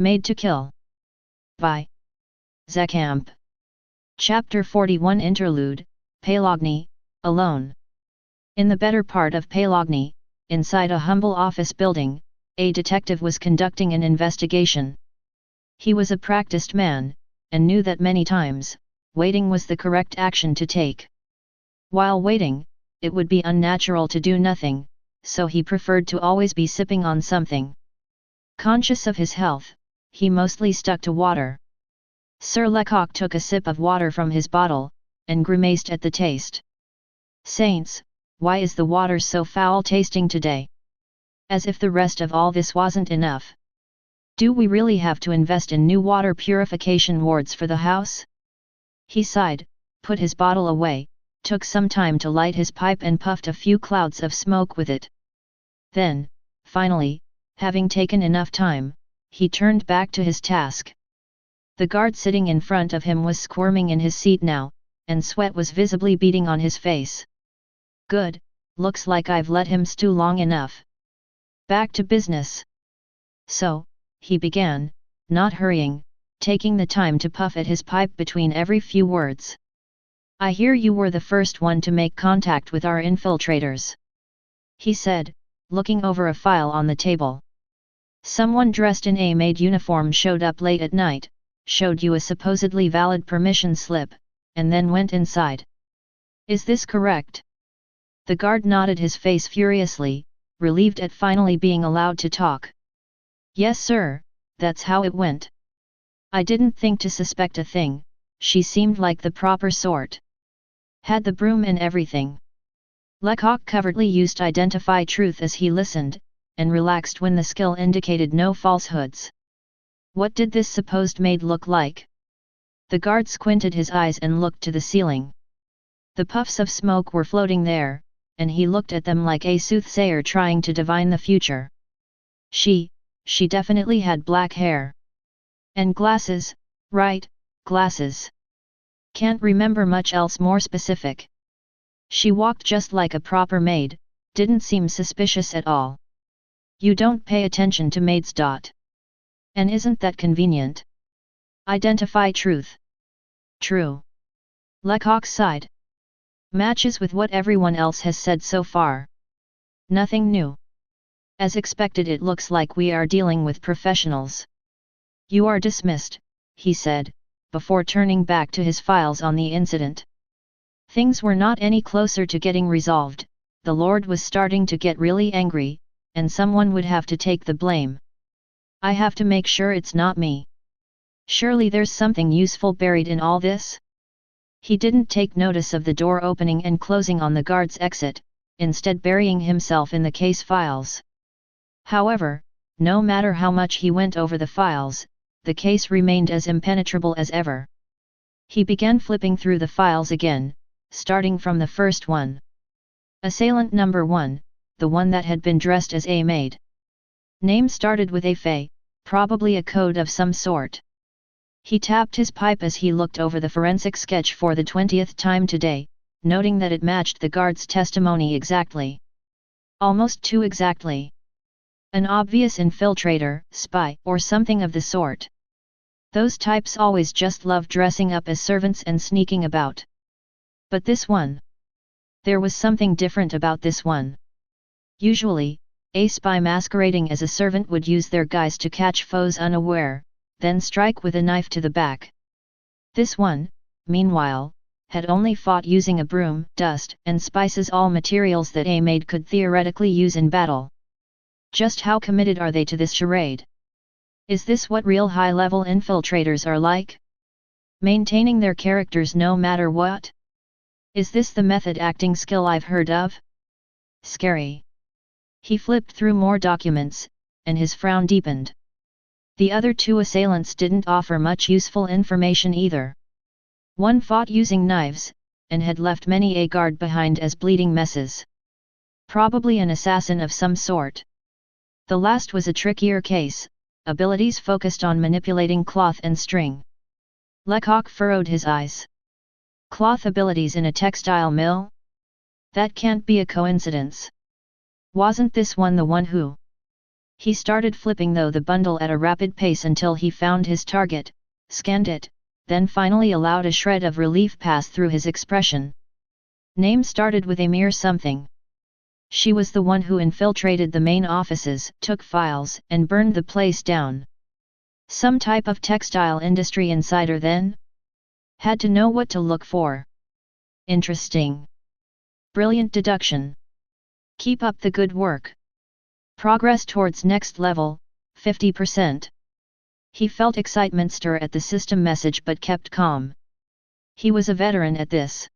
Made to Kill. By Zekamp. Chapter 41 Interlude, Palogny, Alone. In the better part of Palogny, inside a humble office building, a detective was conducting an investigation. He was a practiced man, and knew that many times, waiting was the correct action to take. While waiting, it would be unnatural to do nothing, so he preferred to always be sipping on something. Conscious of his health, he mostly stuck to water. Sir Lecoq took a sip of water from his bottle, and grimaced at the taste. Saints, why is the water so foul-tasting today? As if the rest of all this wasn't enough. Do we really have to invest in new water purification wards for the house? He sighed, put his bottle away, took some time to light his pipe and puffed a few clouds of smoke with it. Then, finally, having taken enough time, he turned back to his task. The guard sitting in front of him was squirming in his seat now, and sweat was visibly beading on his face. Good, looks like I've let him stew long enough. Back to business. So, he began, not hurrying, taking the time to puff at his pipe between every few words. I hear you were the first one to make contact with our infiltrators, he said, looking over a file on the table. Someone dressed in a maid uniform showed up late at night, showed you a supposedly valid permission slip, and then went inside. Is this correct? The guard nodded, his face furiously, relieved at finally being allowed to talk. Yes sir, that's how it went. I didn't think to suspect a thing, she seemed like the proper sort. Had the broom and everything. Lecoq covertly used identify truth as he listened, and relaxed when the skill indicated no falsehoods. What did this supposed maid look like? The guard squinted his eyes and looked to the ceiling. The puffs of smoke were floating there, and he looked at them like a soothsayer trying to divine the future. She definitely had black hair. And glasses, right, glasses. Can't remember much else more specific. She walked just like a proper maid, didn't seem suspicious at all. You don't pay attention to maids. And isn't that convenient? Identify truth. True. Lecoq sighed. Matches with what everyone else has said so far. Nothing new. As expected, it looks like we are dealing with professionals. You are dismissed, he said, before turning back to his files on the incident. Things were not any closer to getting resolved, the Lord was starting to get really angry, and someone would have to take the blame. I have to make sure it's not me. Surely there's something useful buried in all this? He didn't take notice of the door opening and closing on the guard's exit, instead burying himself in the case files. However, no matter how much he went over the files, the case remained as impenetrable as ever. He began flipping through the files again, starting from the first one. Assailant number 1, the one that had been dressed as a maid. Name started with a Faye, probably a code of some sort. He tapped his pipe as he looked over the forensic sketch for the 20th time today, noting that it matched the guard's testimony exactly. Almost too exactly. An obvious infiltrator, spy, or something of the sort. Those types always just love dressing up as servants and sneaking about. But this one? There was something different about this one. Usually, a spy masquerading as a servant would use their guise to catch foes unaware, then strike with a knife to the back. This one, meanwhile, had only fought using a broom, dust, and spices, all materials that a maid could theoretically use in battle. Just how committed are they to this charade? Is this what real high-level infiltrators are like? Maintaining their characters no matter what? Is this the method acting skill I've heard of? Scary. He flipped through more documents, and his frown deepened. The other two assailants didn't offer much useful information either. One fought using knives, and had left many a guard behind as bleeding messes. Probably an assassin of some sort. The last was a trickier case, abilities focused on manipulating cloth and string. Lecoq furrowed his eyes. Cloth abilities in a textile mill? That can't be a coincidence. Wasn't this one the one who? He started flipping though the bundle at a rapid pace until he found his target, scanned it, then finally allowed a shred of relief pass through his expression. Name started with a mere something. She was the one who infiltrated the main offices, took files, and burned the place down. Some type of textile industry insider then? Had to know what to look for. Interesting. Brilliant deduction. Keep up the good work. Progress towards next level, 50%. He felt excitement stir at the system message but kept calm. He was a veteran at this.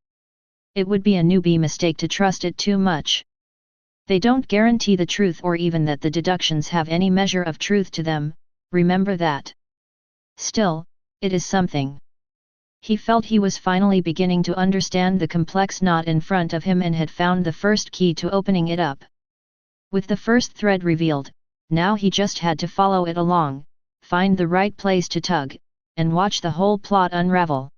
It would be a newbie mistake to trust it too much. They don't guarantee the truth or even that the deductions have any measure of truth to them, remember that. Still, it is something. He felt he was finally beginning to understand the complex knot in front of him and had found the first key to opening it up. With the first thread revealed, now he just had to follow it along, find the right place to tug, and watch the whole plot unravel.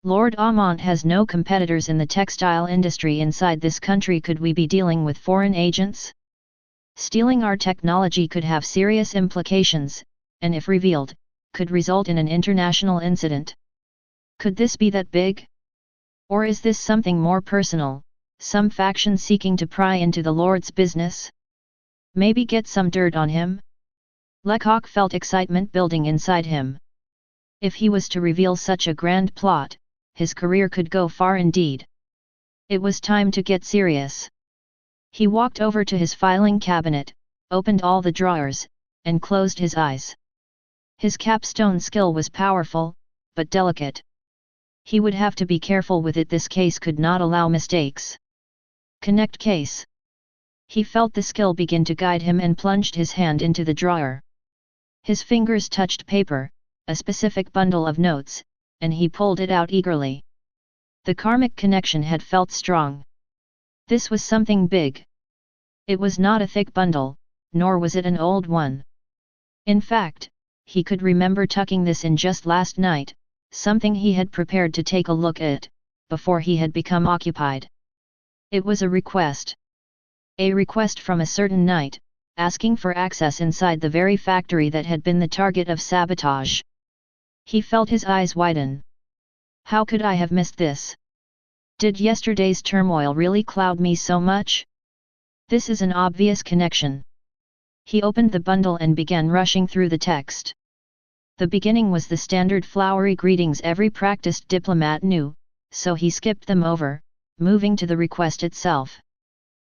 Lord Aumont has no competitors in the textile industry inside this country. Could we be dealing with foreign agents? Stealing our technology could have serious implications, and if revealed, could result in an international incident. Could this be that big? Or is this something more personal, some faction seeking to pry into the Lord's business? Maybe get some dirt on him? Lecoq felt excitement building inside him. If he was to reveal such a grand plot, his career could go far indeed. It was time to get serious. He walked over to his filing cabinet, opened all the drawers, and closed his eyes. His capstone skill was powerful, but delicate. He would have to be careful with it. This case could not allow mistakes. Connect case. He felt the skill begin to guide him and plunged his hand into the drawer. His fingers touched paper, a specific bundle of notes, and he pulled it out eagerly. The karmic connection had felt strong. This was something big. It was not a thick bundle, nor was it an old one. In fact, he could remember tucking this in just last night, something he had prepared to take a look at, before he had become occupied. It was a request. A request from a certain knight, asking for access inside the very factory that had been the target of sabotage. He felt his eyes widen. How could I have missed this? Did yesterday's turmoil really cloud me so much? This is an obvious connection. He opened the bundle and began rushing through the text. The beginning was the standard flowery greetings every practiced diplomat knew, so he skipped them over, moving to the request itself.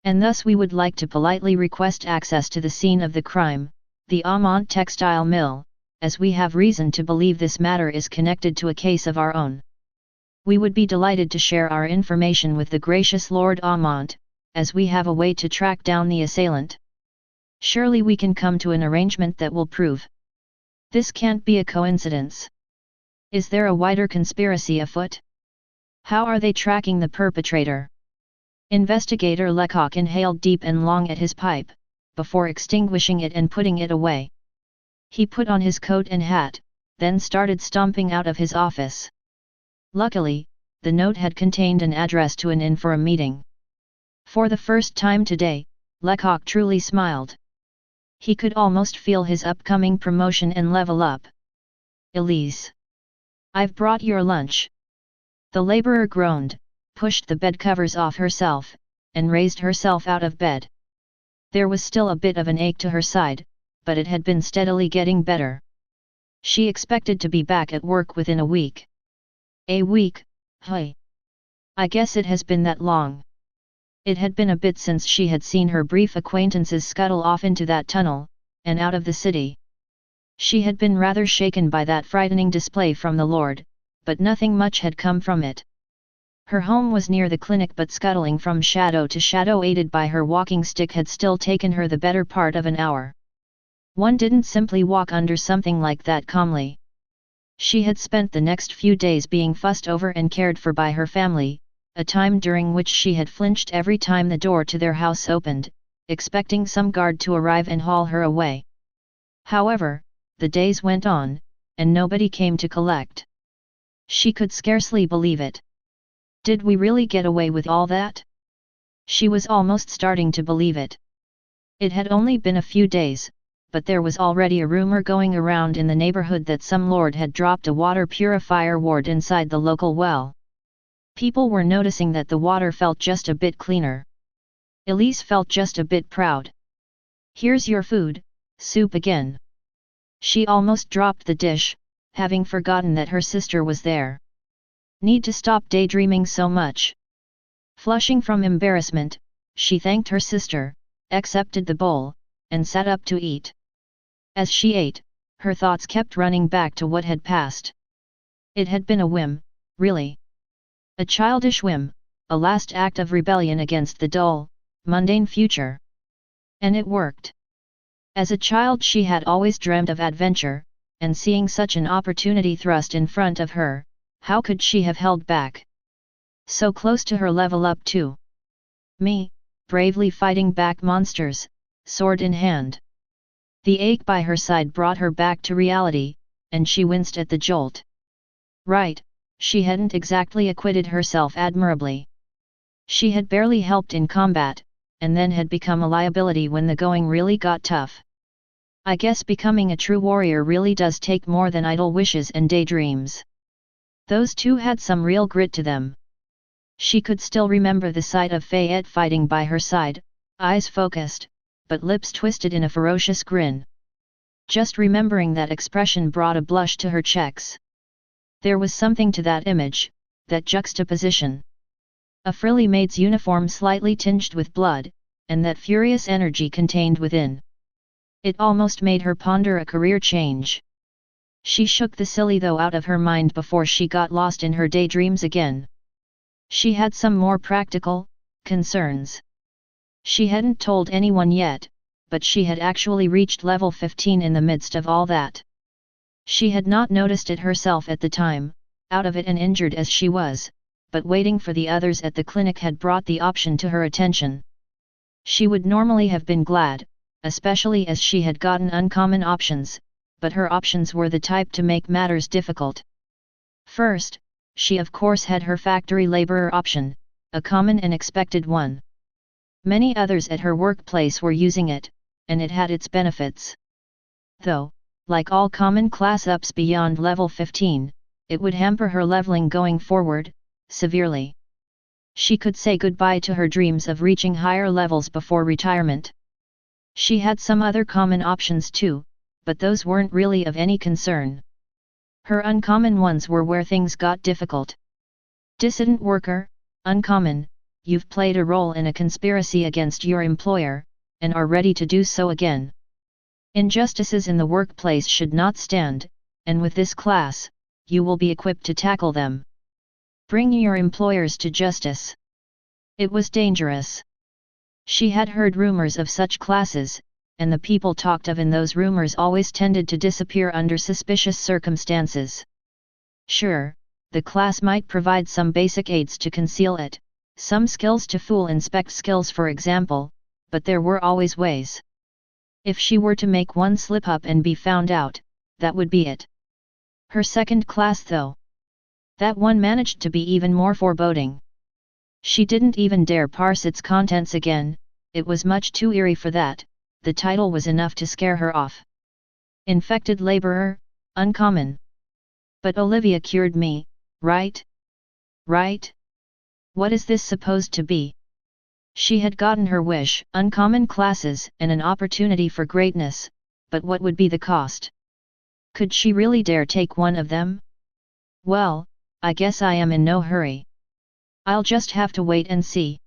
And thus we would like to politely request access to the scene of the crime, the Aumont textile mill, as we have reason to believe this matter is connected to a case of our own. We would be delighted to share our information with the gracious Lord Aumont, as we have a way to track down the assailant. Surely we can come to an arrangement that will prove. This can't be a coincidence. Is there a wider conspiracy afoot? How are they tracking the perpetrator? Investigator Lecoq inhaled deep and long at his pipe, before extinguishing it and putting it away. He put on his coat and hat, then started stomping out of his office. Luckily, the note had contained an address to an inn for a meeting. For the first time today, Lecoq truly smiled. He could almost feel his upcoming promotion and level up. Elise. I've brought your lunch. The laborer groaned, pushed the bed covers off herself, and raised herself out of bed. There was still a bit of an ache to her side, but it had been steadily getting better. She expected to be back at work within a week. A week, hey. I guess it has been that long. It had been a bit since she had seen her brief acquaintances scuttle off into that tunnel, and out of the city. She had been rather shaken by that frightening display from the Lord, but nothing much had come from it. Her home was near the clinic, but scuttling from shadow to shadow aided by her walking stick had still taken her the better part of an hour. One didn't simply walk under something like that calmly. She had spent the next few days being fussed over and cared for by her family, a time during which she had flinched every time the door to their house opened, expecting some guard to arrive and haul her away. However, the days went on, and nobody came to collect. She could scarcely believe it. Did we really get away with all that? She was almost starting to believe it. It had only been a few days, but there was already a rumor going around in the neighborhood that some lord had dropped a water purifier ward inside the local well. People were noticing that the water felt just a bit cleaner. Elise felt just a bit proud. "Here's your food, soup again." She almost dropped the dish, having forgotten that her sister was there. Need to stop daydreaming so much. Flushing from embarrassment, she thanked her sister, accepted the bowl, and sat up to eat. As she ate, her thoughts kept running back to what had passed. It had been a whim, really. A childish whim, a last act of rebellion against the dull, mundane future. And it worked. As a child she had always dreamed of adventure, and seeing such an opportunity thrust in front of her, how could she have held back? So close to her level up too. Me, bravely fighting back monsters, sword in hand. The ache by her side brought her back to reality, and she winced at the jolt. Right, she hadn't exactly acquitted herself admirably. She had barely helped in combat, and then had become a liability when the going really got tough. I guess becoming a true warrior really does take more than idle wishes and daydreams. Those two had some real grit to them. She could still remember the sight of Fayette fighting by her side, eyes focused, but lips twisted in a ferocious grin. Just remembering that expression brought a blush to her cheeks. There was something to that image, that juxtaposition. A frilly maid's uniform slightly tinged with blood, and that furious energy contained within. It almost made her ponder a career change. She shook the silly though out of her mind before she got lost in her daydreams again. She had some more practical concerns. She hadn't told anyone yet, but she had actually reached level 15 in the midst of all that. She had not noticed it herself at the time, out of it and injured as she was, but waiting for the others at the clinic had brought the option to her attention. She would normally have been glad, especially as she had gotten uncommon options, but her options were the type to make matters difficult. First, she of course had her factory laborer option, a common and expected one. Many others at her workplace were using it, and it had its benefits. Though, like all common class ups beyond level 15, it would hamper her leveling going forward, severely. She could say goodbye to her dreams of reaching higher levels before retirement. She had some other common options too, but those weren't really of any concern. Her uncommon ones were where things got difficult. Dissident worker, uncommon, you've played a role in a conspiracy against your employer, and are ready to do so again. Injustices in the workplace should not stand, and with this class, you will be equipped to tackle them. Bring your employers to justice. It was dangerous. She had heard rumors of such classes, and the people talked of in those rumors always tended to disappear under suspicious circumstances. Sure, the class might provide some basic aids to conceal it, some skills to fool inspect skills for example, but there were always ways. If she were to make one slip up and be found out, that would be it. Her second class though. That one managed to be even more foreboding. She didn't even dare parse its contents again, it was much too eerie for that, the title was enough to scare her off. Infected laborer, uncommon. But Olivia cured me, right? Right? What is this supposed to be? She had gotten her wish, uncommon classes and an opportunity for greatness, but what would be the cost? Could she really dare take one of them? Well, I guess I am in no hurry. I'll just have to wait and see.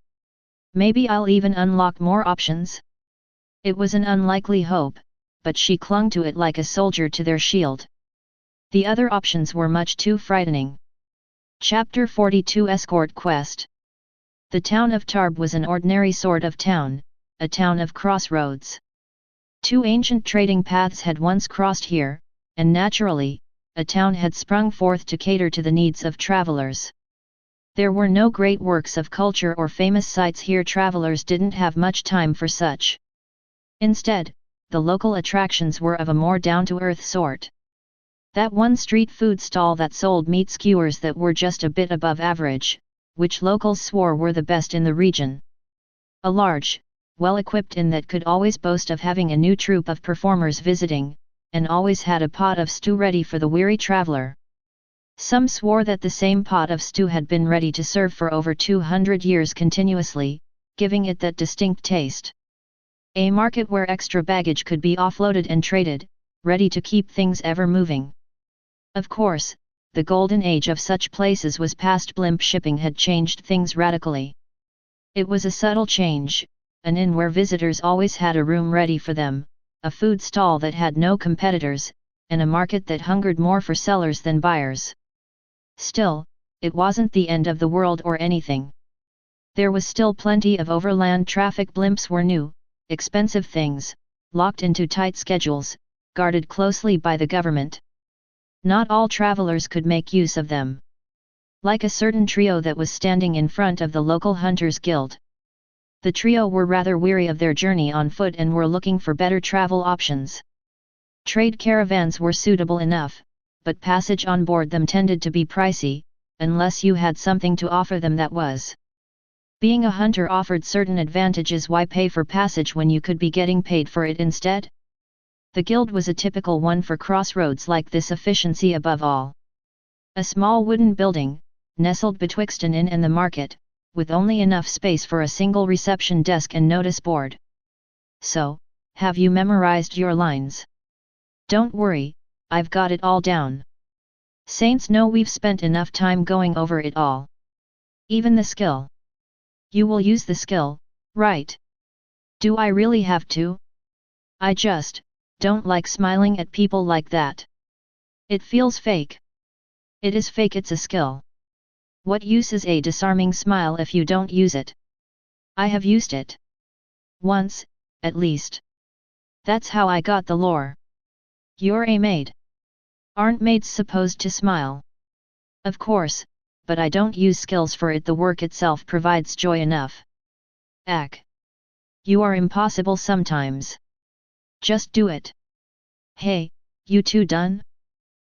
Maybe I'll even unlock more options? It was an unlikely hope, but she clung to it like a soldier to their shield. The other options were much too frightening. Chapter 42 Escort Quest. The town of Tarb was an ordinary sort of town, a town of crossroads. Two ancient trading paths had once crossed here, and naturally, a town had sprung forth to cater to the needs of travelers. There were no great works of culture or famous sites here. Travelers didn't have much time for such. Instead, the local attractions were of a more down-to-earth sort. That one street food stall that sold meat skewers that were just a bit above average, which locals swore were the best in the region. A large, well equipped in that could always boast of having a new troupe of performers visiting, and always had a pot of stew ready for the weary traveler. Some swore that the same pot of stew had been ready to serve for over 200 years continuously, giving it that distinct taste. A market where extra baggage could be offloaded and traded, ready to keep things ever moving. Of course, the golden age of such places was past. Blimp shipping had changed things radically. It was a subtle change, an inn where visitors always had a room ready for them, a food stall that had no competitors, and a market that hungered more for sellers than buyers. Still, it wasn't the end of the world or anything. There was still plenty of overland traffic. Blimps were new, expensive things, locked into tight schedules, guarded closely by the government. Not all travelers could make use of them. Like a certain trio that was standing in front of the local Hunters Guild. The trio were rather weary of their journey on foot and were looking for better travel options. Trade caravans were suitable enough, but passage on board them tended to be pricey, unless you had something to offer them that was. Being a hunter offered certain advantages. Why pay for passage when you could be getting paid for it instead? The guild was a typical one for crossroads like this, efficiency above all. A small wooden building, nestled betwixt an inn and the market, with only enough space for a single reception desk and notice board. So, have you memorized your lines? Don't worry, I've got it all down. Saints know we've spent enough time going over it all. Even the skill. You will use the skill, right? Do I really have to? I just don't like smiling at people like that. It feels fake. It is fake. It's a skill. What use is a disarming smile if you don't use it? I have used it. Once, at least. That's how I got the lore. You're a maid. Aren't maids supposed to smile? Of course, but I don't use skills for it. The work itself provides joy enough. Ack. You are impossible sometimes. Just do it. Hey, you two done?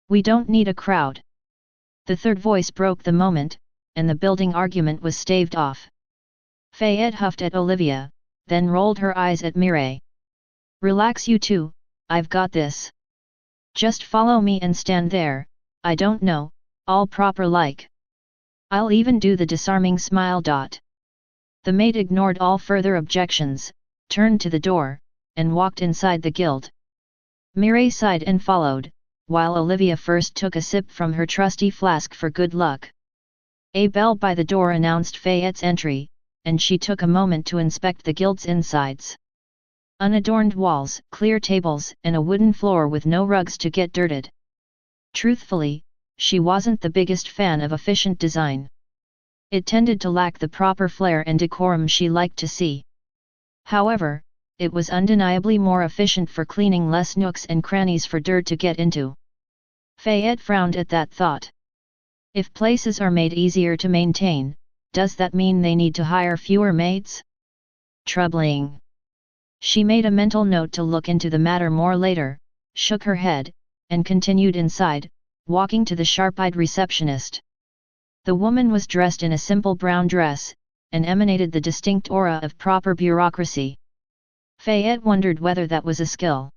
We don't need a crowd. The third voice broke the moment, and the building argument was staved off. Fayette huffed at Olivia, then rolled her eyes at Mireille. Relax you two, I've got this. Just follow me and stand there, I don't know, all proper like. I'll even do the disarming smile. The maid ignored all further objections, turned to the door, and walked inside the guild. Mireille sighed and followed, while Olivia first took a sip from her trusty flask for good luck. A bell by the door announced Fayette's entry, and she took a moment to inspect the guild's insides. Unadorned walls, clear tables, and a wooden floor with no rugs to get dirted. Truthfully, she wasn't the biggest fan of efficient design. It tended to lack the proper flair and decorum she liked to see. However, it was undeniably more efficient for cleaning, less nooks and crannies for dirt to get into. Fayette frowned at that thought. If places are made easier to maintain, does that mean they need to hire fewer maids? Troubling. She made a mental note to look into the matter more later, shook her head, and continued inside, walking to the sharp-eyed receptionist. The woman was dressed in a simple brown dress, and emanated the distinct aura of proper bureaucracy. Fayette wondered whether that was a skill.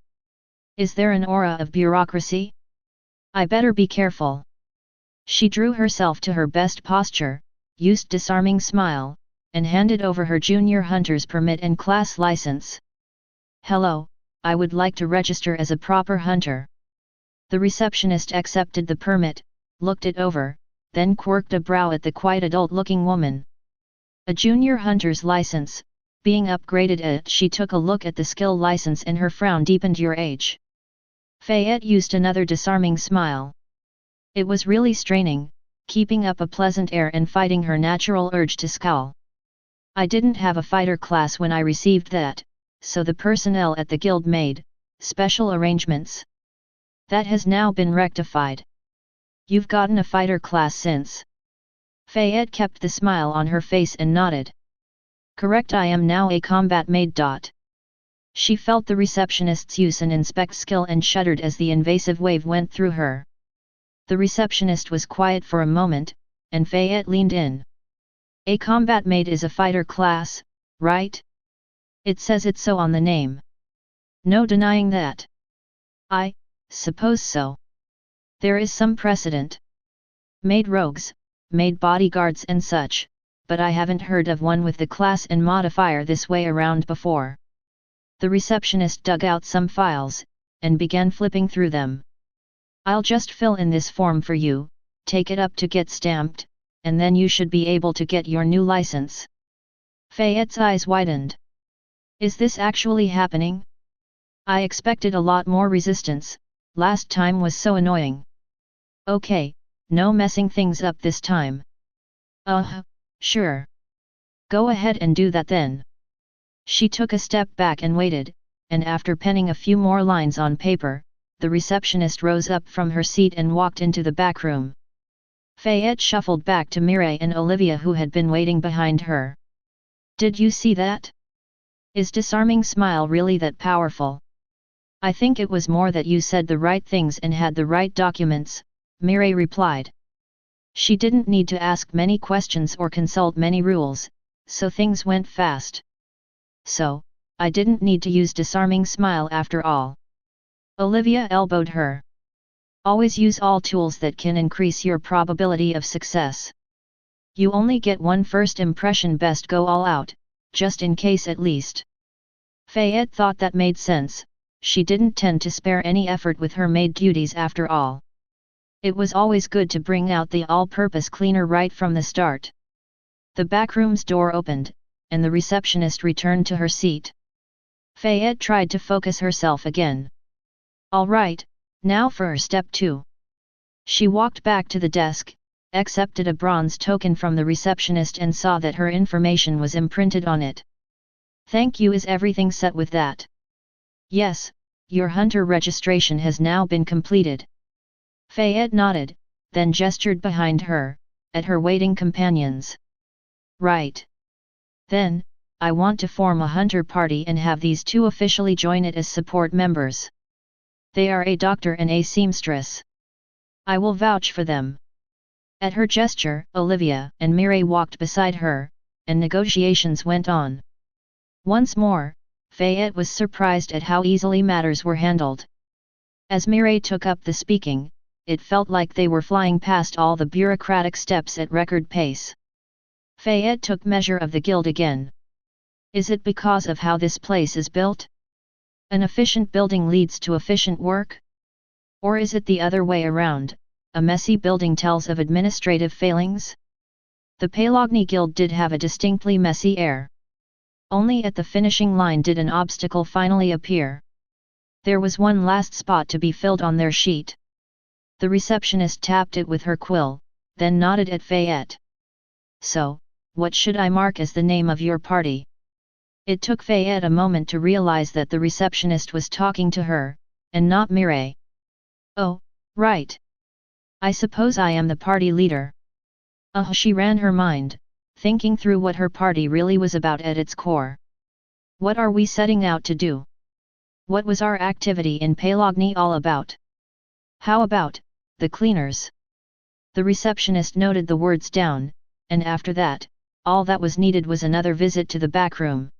Is there an aura of bureaucracy? I better be careful. She drew herself to her best posture, used disarming smile, and handed over her junior hunter's permit and class license. Hello, I would like to register as a proper hunter. The receptionist accepted the permit, looked it over, then quirked a brow at the quite adult-looking woman. A junior hunter's license, being upgraded. She took a look at the skill license and her frown deepened. Your age. Fayette used another disarming smile. It was really straining, keeping up a pleasant air and fighting her natural urge to scowl. I didn't have a fighter class when I received that, so the personnel at the guild made special arrangements. That has now been rectified. You've gotten a fighter class since. Fayette kept the smile on her face and nodded. Correct, I am now a combat maid. She felt the receptionist's use and inspect skill and shuddered as the invasive wave went through her. The receptionist was quiet for a moment, and Fayette leaned in. A combat maid is a fighter class, right? It says it so on the name. No denying that. I suppose so. There is some precedent. Maid rogues, maid bodyguards and such, but I haven't heard of one with the class and modifier this way around before. The receptionist dug out some files, and began flipping through them. I'll just fill in this form for you, take it up to get stamped, and then you should be able to get your new license. Fayette's eyes widened. Is this actually happening? I expected a lot more resistance, last time was so annoying. Okay, no messing things up this time. Sure. Go ahead and do that then. She took a step back and waited, and after penning a few more lines on paper, the receptionist rose up from her seat and walked into the back room. Fayette shuffled back to Mireille and Olivia, who had been waiting behind her. Did you see that? Is disarming smile really that powerful? I think it was more that you said the right things and had the right documents, Mireille replied. She didn't need to ask many questions or consult many rules, so things went fast. So, I didn't need to use disarming smile after all. Olivia elbowed her. Always use all tools that can increase your probability of success. You only get one first impression, best go all out, just in case at least. Fayette thought that made sense, she didn't tend to spare any effort with her maid duties after all. It was always good to bring out the all-purpose cleaner right from the start. The backroom's door opened, and the receptionist returned to her seat. Fayette tried to focus herself again. All right, now for step 2. She walked back to the desk, accepted a bronze token from the receptionist and saw that her information was imprinted on it. Thank you. Is everything set with that? Yes, your hunter registration has now been completed. Fayette nodded, then gestured behind her, at her waiting companions. Right. Then, I want to form a hunter party and have these two officially join it as support members. They are a doctor and a seamstress. I will vouch for them. At her gesture, Olivia and Mireille walked beside her, and negotiations went on. Once more, Fayette was surprised at how easily matters were handled. As Mireille took up the speaking, it felt like they were flying past all the bureaucratic steps at record pace. Fayette took measure of the guild again. Is it because of how this place is built? An efficient building leads to efficient work? Or is it the other way around, a messy building tells of administrative failings? The Paylogny Guild did have a distinctly messy air. Only at the finishing line did an obstacle finally appear. There was one last spot to be filled on their sheet. The receptionist tapped it with her quill, then nodded at Fayette. So, what should I mark as the name of your party? It took Fayette a moment to realize that the receptionist was talking to her, and not Mireille. Oh, right. I suppose I am the party leader. She ran her mind, thinking through what her party really was about at its core. What are we setting out to do? What was our activity in Paylogny all about? How about the cleaners? The receptionist noted the words down, and after that, all that was needed was another visit to the back room.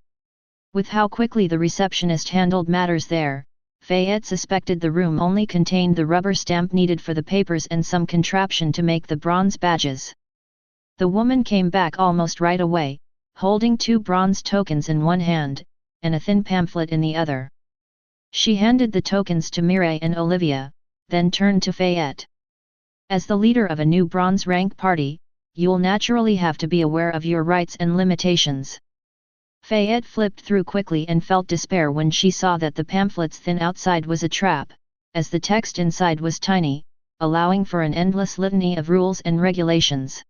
With how quickly the receptionist handled matters there, Fayette suspected the room only contained the rubber stamp needed for the papers and some contraption to make the bronze badges. The woman came back almost right away, holding 2 bronze tokens in one hand, and a thin pamphlet in the other. She handed the tokens to Mireille and Olivia, then turned to Fayette. As the leader of a new bronze rank party, you'll naturally have to be aware of your rights and limitations. Fayette flipped through quickly and felt despair when she saw that the pamphlet's thin outside was a trap, as the text inside was tiny, allowing for an endless litany of rules and regulations.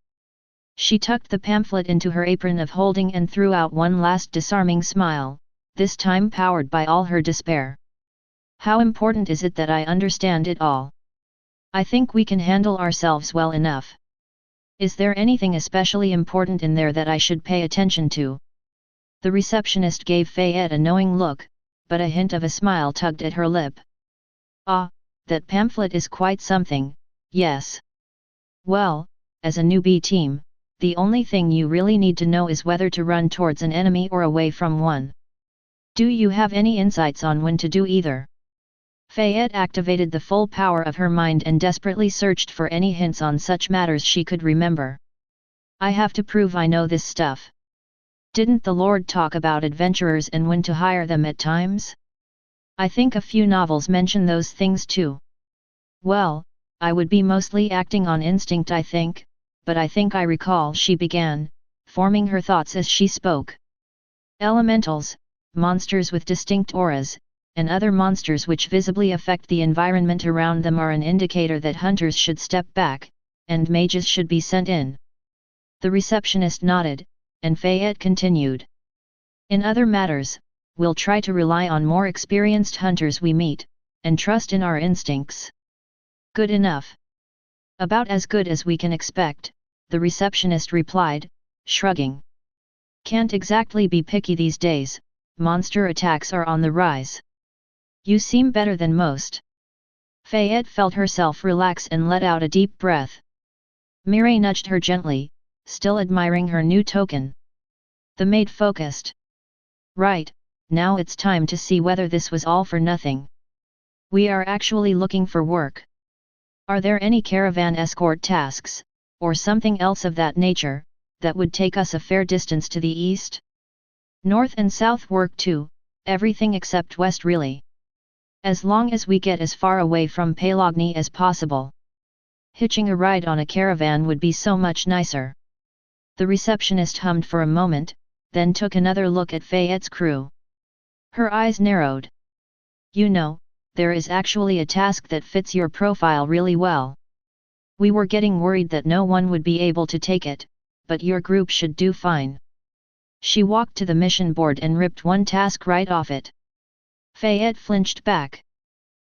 She tucked the pamphlet into her apron of holding and threw out one last disarming smile, this time powered by all her despair. How important is it that I understand it all? I think we can handle ourselves well enough. Is there anything especially important in there that I should pay attention to? The receptionist gave Fayette a knowing look, but a hint of a smile tugged at her lip. Ah, that pamphlet is quite something, yes. Well, as a newbie team, the only thing you really need to know is whether to run towards an enemy or away from one. Do you have any insights on when to do either? Fayette activated the full power of her mind and desperately searched for any hints on such matters she could remember. I have to prove I know this stuff. Didn't the Lord talk about adventurers and when to hire them at times? I think a few novels mention those things too. Well, I would be mostly acting on instinct I think, but I think I recall she began, forming her thoughts as she spoke. Elementals, monsters with distinct auras, and other monsters which visibly affect the environment around them are an indicator that hunters should step back, and mages should be sent in. The receptionist nodded, and Fayette continued. In other matters, we'll try to rely on more experienced hunters we meet, and trust in our instincts. Good enough. About as good as we can expect, the receptionist replied, shrugging. Can't exactly be picky these days, monster attacks are on the rise. You seem better than most. Fayette felt herself relax and let out a deep breath. Mireille nudged her gently, still admiring her new token. The maid focused. Right, now it's time to see whether this was all for nothing. We are actually looking for work. Are there any caravan escort tasks, or something else of that nature, that would take us a fair distance to the east? North and south work too, everything except west really. As long as we get as far away from Pelagny as possible. Hitching a ride on a caravan would be so much nicer. The receptionist hummed for a moment, then took another look at Fayette's crew. Her eyes narrowed. You know, there is actually a task that fits your profile really well. We were getting worried that no one would be able to take it, but your group should do fine. She walked to the mission board and ripped one task right off it. Fayette flinched back.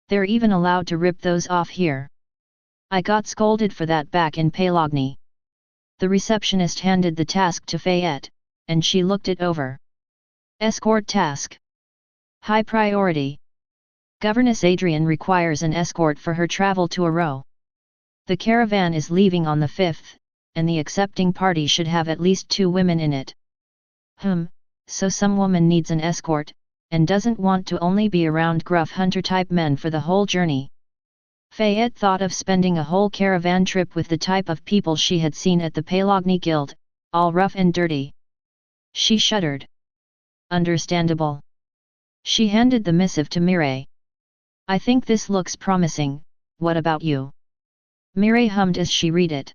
They're even allowed to rip those off here. I got scolded for that back in Pelagny. The receptionist handed the task to Fayette, and she looked it over. Escort task. High priority. Governess Adrian requires an escort for her travel to Aro. The caravan is leaving on the 5th, and the accepting party should have at least 2 women in it. So some woman needs an escort, and doesn't want to only be around gruff hunter-type men for the whole journey. Fayette thought of spending a whole caravan trip with the type of people she had seen at the Pelagny Guild, all rough and dirty. She shuddered. Understandable. She handed the missive to Mireille. I think this looks promising, what about you? Mireille hummed as she read it.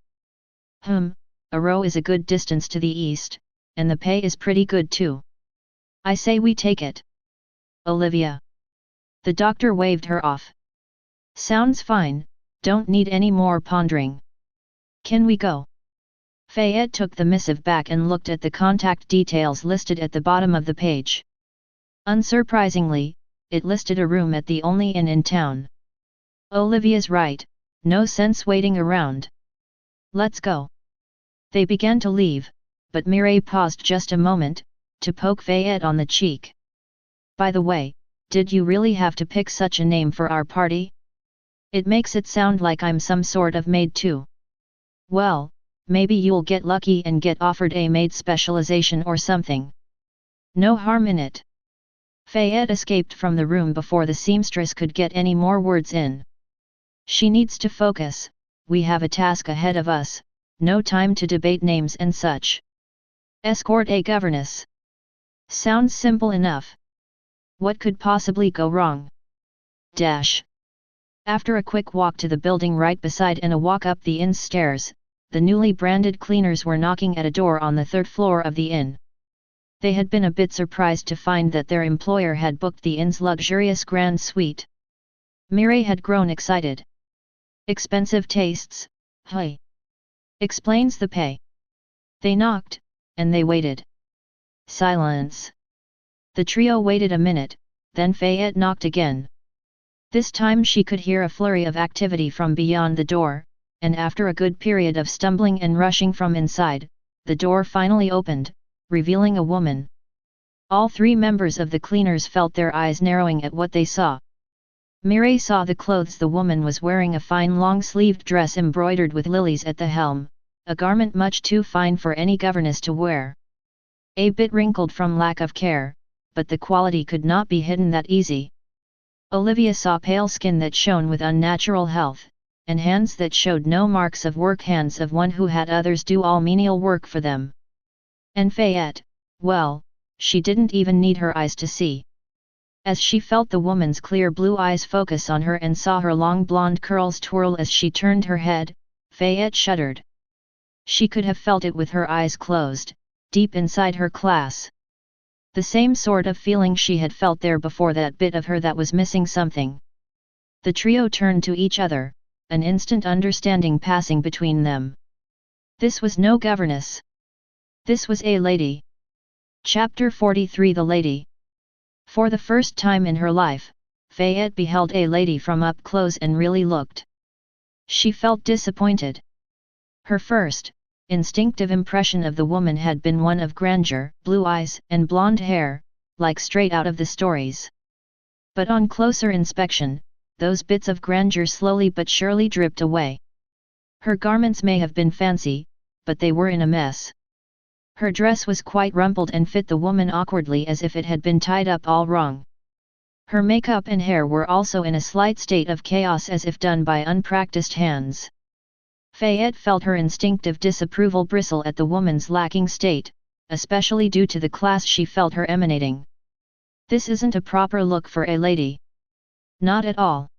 Aro is a good distance to the east, and the pay is pretty good too. I say we take it. Olivia. The doctor waved her off. Sounds fine, don't need any more pondering. Can we go? Fayette took the missive back and looked at the contact details listed at the bottom of the page. Unsurprisingly, it listed a room at the only inn in town. Olivia's right, no sense waiting around. Let's go. They began to leave, but Mireille paused just a moment, to poke Fayette on the cheek. By the way, did you really have to pick such a name for our party? It makes it sound like I'm some sort of maid too. Well, maybe you'll get lucky and get offered a maid specialization or something. No harm in it. Fayette escaped from the room before the seamstress could get any more words in. She needs to focus, we have a task ahead of us, no time to debate names and such. Escort a governess. Sounds simple enough. What could possibly go wrong? After a quick walk to the building right beside and a walk up the inn's stairs, the newly branded cleaners were knocking at a door on the 3rd floor of the inn. They had been a bit surprised to find that their employer had booked the inn's luxurious grand suite. Mireille had grown excited. Expensive tastes, hey. Explains the pay. They knocked, and they waited. Silence. The trio waited a minute, then Fayette knocked again. This time she could hear a flurry of activity from beyond the door, and after a good period of stumbling and rushing from inside, the door finally opened, revealing a woman. All 3 members of the cleaners felt their eyes narrowing at what they saw. Mireille saw the clothes the woman was wearing, a fine long-sleeved dress embroidered with lilies at the helm, a garment much too fine for any governess to wear. A bit wrinkled from lack of care, but the quality could not be hidden that easy. Olivia saw pale skin that shone with unnatural health, and hands that showed no marks of work, hands of one who had others do all menial work for them. And Fayette, well, she didn't even need her eyes to see. As she felt the woman's clear blue eyes focus on her and saw her long blonde curls twirl as she turned her head, Fayette shuddered. She could have felt it with her eyes closed, deep inside her class. The same sort of feeling she had felt there before, that bit of her that was missing something. The trio turned to each other, an instant understanding passing between them. This was no governess. This was a lady. Chapter 43 The Lady. For the first time in her life, Fayette beheld a lady from up close and really looked. She felt disappointed. Her first, instinctive impression of the woman had been one of grandeur, blue eyes and blonde hair, like straight out of the stories. But on closer inspection, those bits of grandeur slowly but surely dripped away. Her garments may have been fancy, but they were in a mess. Her dress was quite rumpled and fit the woman awkwardly as if it had been tied up all wrong. Her makeup and hair were also in a slight state of chaos as if done by unpracticed hands. Fayette felt her instinctive disapproval bristle at the woman's lacking state, especially due to the class she felt her emanating. This isn't a proper look for a lady. Not at all.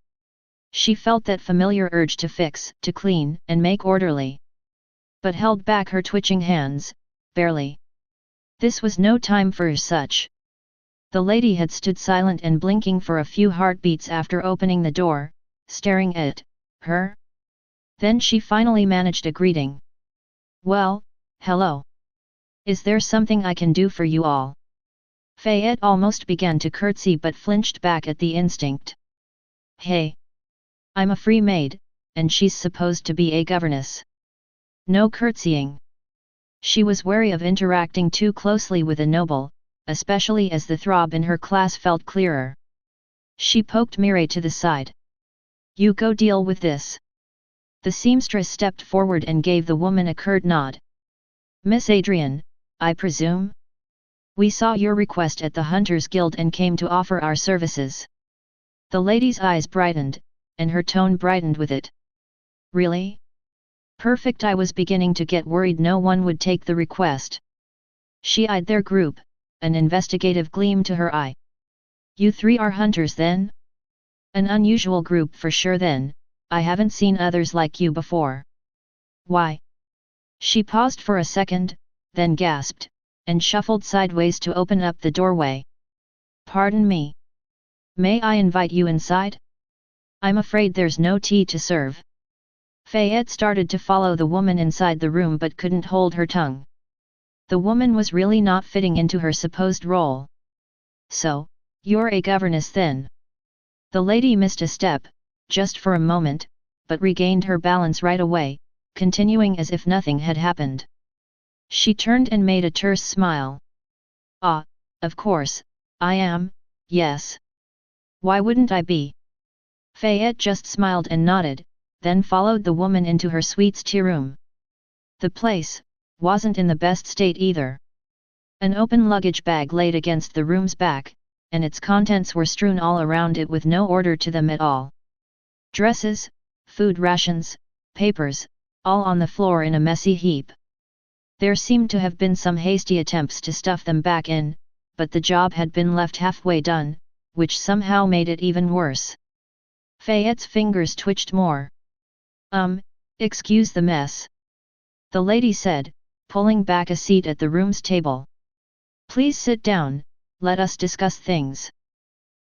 She felt that familiar urge to fix, to clean, and make orderly. But held back her twitching hands, barely. This was no time for such. The lady had stood silent and blinking for a few heartbeats after opening the door, staring at her. Then she finally managed a greeting. Well, hello. Is there something I can do for you all? Fayette almost began to curtsy but flinched back at the instinct. Hey. I'm a free maid, and she's supposed to be a governess. No curtsying. She was wary of interacting too closely with a noble, especially as the throb in her class felt clearer. She poked Mireille to the side. You go deal with this. The seamstress stepped forward and gave the woman a curt nod. Miss Adrian, I presume? We saw your request at the Hunters Guild and came to offer our services. The lady's eyes brightened, and her tone brightened with it. Really? Perfect. I was beginning to get worried no one would take the request. She eyed their group, an investigative gleam to her eye. You three are hunters then? An unusual group for sure then, I haven't seen others like you before. Why? She paused for a second, then gasped, and shuffled sideways to open up the doorway. Pardon me. May I invite you inside? I'm afraid there's no tea to serve. Fayette started to follow the woman inside the room but couldn't hold her tongue. The woman was really not fitting into her supposed role. So, you're a governess then? The lady missed a step, just for a moment, but regained her balance right away, continuing as if nothing had happened. She turned and made a terse smile. Ah, of course, I am, yes. Why wouldn't I be? Fayette just smiled and nodded, then followed the woman into her suite's tea room. The place wasn't in the best state either. An open luggage bag laid against the room's back, and its contents were strewn all around it with no order to them at all. Dresses, food rations, papers, all on the floor in a messy heap. There seemed to have been some hasty attempts to stuff them back in, but the job had been left halfway done, which somehow made it even worse. Fayette's fingers twitched more. Excuse the mess. The lady said, pulling back a seat at the room's table. Please sit down, let us discuss things.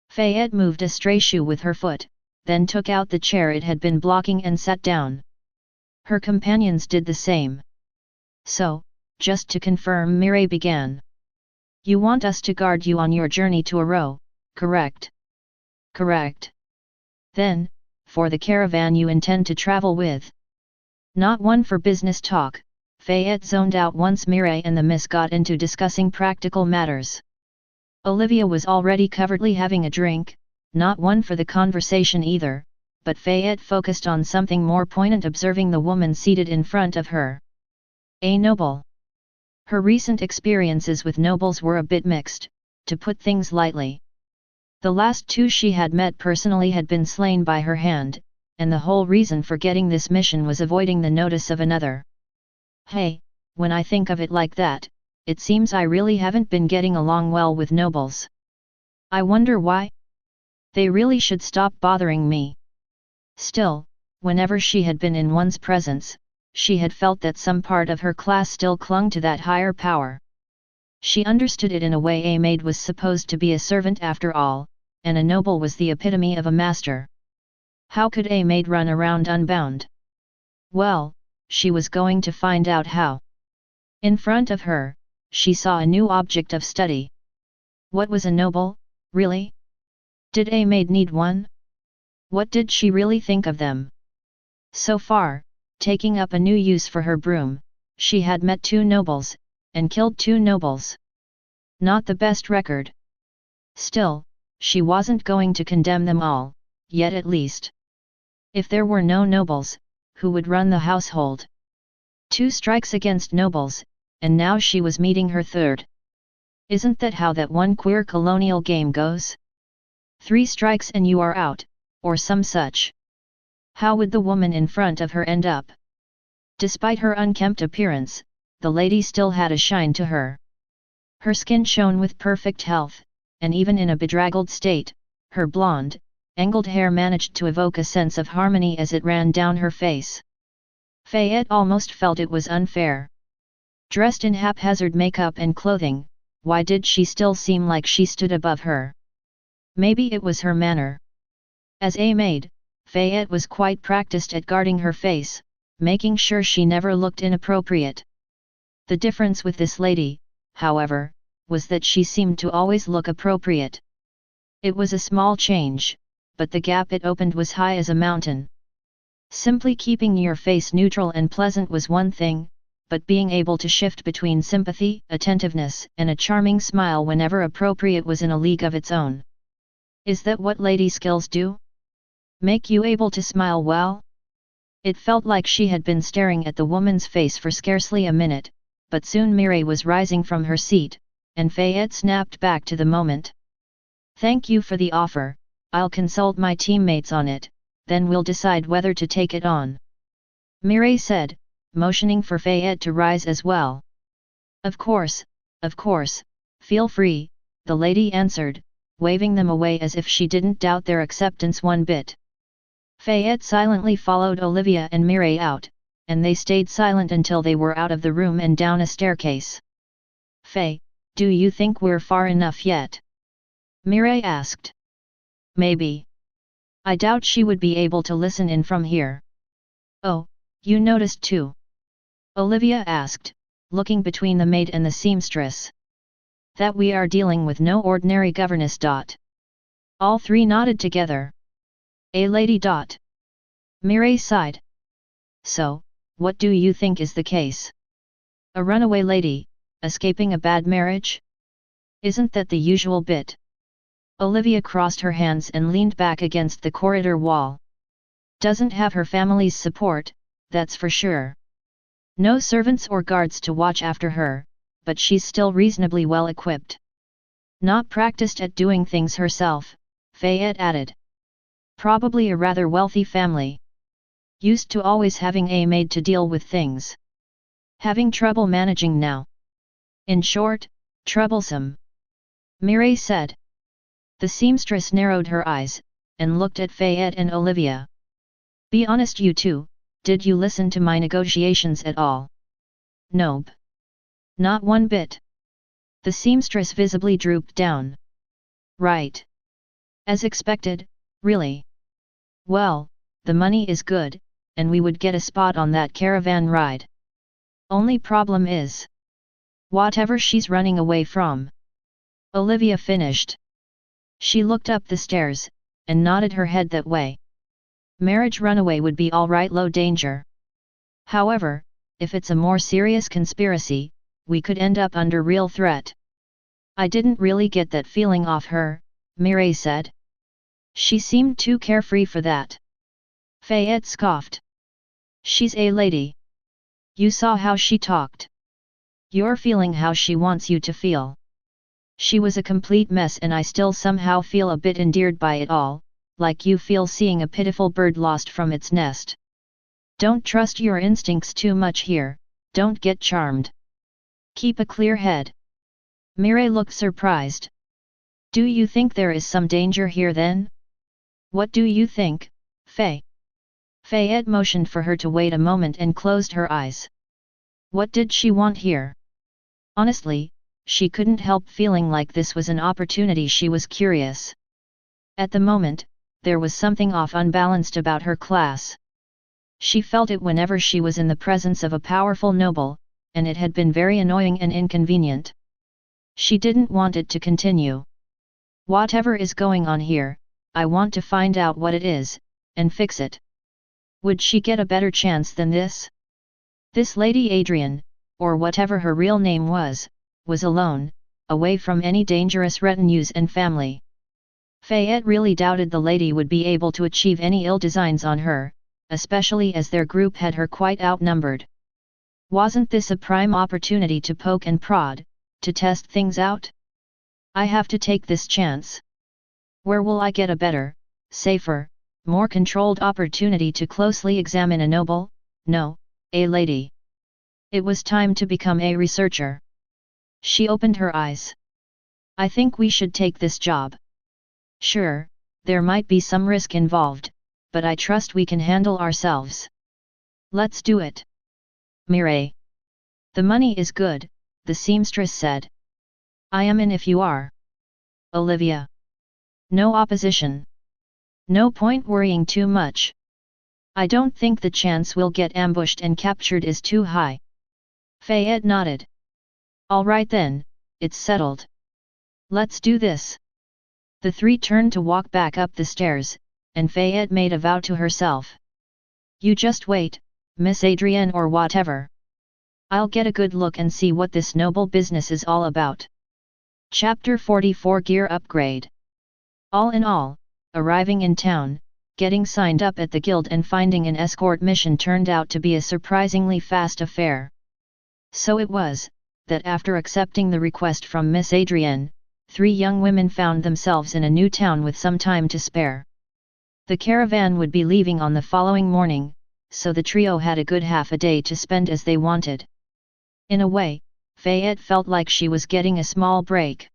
Fayette moved a stray shoe with her foot, then took out the chair it had been blocking and sat down. Her companions did the same. So, just to confirm, Mireille began. You want us to guard you on your journey to Aro, correct? Correct. Then, for the caravan you intend to travel with. Not one for business talk, Fayette zoned out once Mireille and the miss got into discussing practical matters. Olivia was already covertly having a drink, not one for the conversation either, but Fayette focused on something more poignant, observing the woman seated in front of her. A noble. Her recent experiences with nobles were a bit mixed, to put things lightly. The last two she had met personally had been slain by her hand, and the whole reason for getting this mission was avoiding the notice of another. Hey, when I think of it like that, it seems I really haven't been getting along well with nobles. I wonder why? They really should stop bothering me. Still, whenever she had been in one's presence, she had felt that some part of her class still clung to that higher power. She understood it in a way. A maid was supposed to be a servant after all, and a noble was the epitome of a master. How could a maid run around unbound? Well, she was going to find out how. In front of her, she saw a new object of study. What was a noble, really? Did a maid need one? What did she really think of them? So far, taking up a new use for her broom, she had met 2 nobles, and killed 2 nobles. Not the best record. Still, she wasn't going to condemn them all, yet at least. If there were no nobles, who would run the household? 2 strikes against nobles, and now she was meeting her 3rd. Isn't that how that one queer colonial game goes? 3 strikes and you are out, or some such. How would the woman in front of her end up? Despite her unkempt appearance, the lady still had a shine to her. Her skin shone with perfect health, and even in a bedraggled state, her blonde, angled hair managed to evoke a sense of harmony as it ran down her face. Fayette almost felt it was unfair. Dressed in haphazard makeup and clothing, why did she still seem like she stood above her? Maybe it was her manner. As a maid, Fayette was quite practiced at guarding her face, making sure she never looked inappropriate. The difference with this lady, however, was that she seemed to always look appropriate. It was a small change, but the gap it opened was high as a mountain. Simply keeping your face neutral and pleasant was one thing, but being able to shift between sympathy, attentiveness, and a charming smile whenever appropriate was in a league of its own. Is that what lady skills do? Make you able to smile well? It felt like she had been staring at the woman's face for scarcely a minute, but soon Mireille was rising from her seat, and Fayette snapped back to the moment. Thank you for the offer, I'll consult my teammates on it, then we'll decide whether to take it on. Mireille said, motioning for Fayette to rise as well. Of course, feel free, the lady answered, waving them away as if she didn't doubt their acceptance one bit. Fayette silently followed Olivia and Mireille out, and they stayed silent until they were out of the room and down a staircase. Faye, do you think we're far enough yet? Mireille asked. Maybe. I doubt she would be able to listen in from here. Oh, you noticed too? Olivia asked, looking between the maid and the seamstress. That we are dealing with no ordinary governess. All 3 nodded together. A lady. Mireille sighed. So, what do you think is the case? A runaway lady, escaping a bad marriage? Isn't that the usual bit? Olivia crossed her hands and leaned back against the corridor wall. Doesn't have her family's support, that's for sure. No servants or guards to watch after her, but she's still reasonably well equipped. Not practiced at doing things herself, Fayette added. Probably a rather wealthy family. Used to always having a maid to deal with things. Having trouble managing now. In short, troublesome. Mireille said. The seamstress narrowed her eyes, and looked at Fayette and Olivia. Be honest you two, did you listen to my negotiations at all? Nope. Not one bit. The seamstress visibly drooped down. Right. As expected, really. Well, the money is good, and we would get a spot on that caravan ride. Only problem is whatever she's running away from. Olivia finished. She looked up the stairs, and nodded her head that way. Marriage runaway would be alright, low danger. However, if it's a more serious conspiracy, we could end up under real threat. I didn't really get that feeling off her, Mireille said. She seemed too carefree for that. Fayette scoffed. She's a lady. You saw how she talked. You're feeling how she wants you to feel. She was a complete mess and I still somehow feel a bit endeared by it all, like you feel seeing a pitiful bird lost from its nest. Don't trust your instincts too much here, don't get charmed. Keep a clear head. Mireille looked surprised. Do you think there is some danger here then? What do you think, Faye? Fayette motioned for her to wait a moment and closed her eyes. What did she want here? Honestly, she couldn't help feeling like this was an opportunity. She was curious. At the moment, there was something off, unbalanced about her class. She felt it whenever she was in the presence of a powerful noble, and it had been very annoying and inconvenient. She didn't want it to continue. Whatever is going on here, I want to find out what it is, and fix it. Would she get a better chance than this? This Lady Adrian, or whatever her real name was alone, away from any dangerous retinues and family. Fayette really doubted the lady would be able to achieve any ill designs on her, especially as their group had her quite outnumbered. Wasn't this a prime opportunity to poke and prod, to test things out? I have to take this chance. Where will I get a better, safer, more controlled opportunity to closely examine a noble? No, a lady. It was time to become a researcher. She opened her eyes. I think we should take this job. Sure, there might be some risk involved, but I trust we can handle ourselves. Let's do it. Mireille. The money is good, the seamstress said. I am in if you are. Olivia. No opposition. No point worrying too much. I don't think the chance we'll get ambushed and captured is too high. Fayette nodded. All right then, it's settled. Let's do this. The three turned to walk back up the stairs, and Fayette made a vow to herself. You just wait, Miss Adrienne or whatever. I'll get a good look and see what this noble business is all about. Chapter 44 Gear Upgrade. All in all, arriving in town, getting signed up at the guild and finding an escort mission turned out to be a surprisingly fast affair. So it was, that after accepting the request from Miss Adrienne, 3 young women found themselves in a new town with some time to spare. The caravan would be leaving on the following morning, so the trio had a good half a day to spend as they wanted. In a way, Fayette felt like she was getting a small break.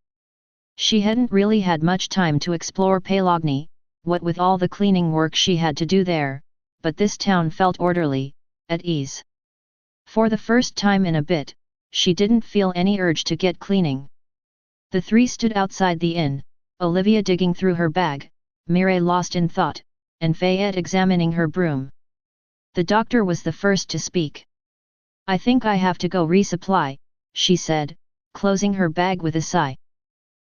She hadn't really had much time to explore Paylogny, what with all the cleaning work she had to do there, but this town felt orderly, at ease. For the first time in a bit, she didn't feel any urge to get cleaning. The 3 stood outside the inn, Olivia digging through her bag, Mireille lost in thought, and Fayette examining her broom. The doctor was the first to speak. I think I have to go resupply, she said, closing her bag with a sigh.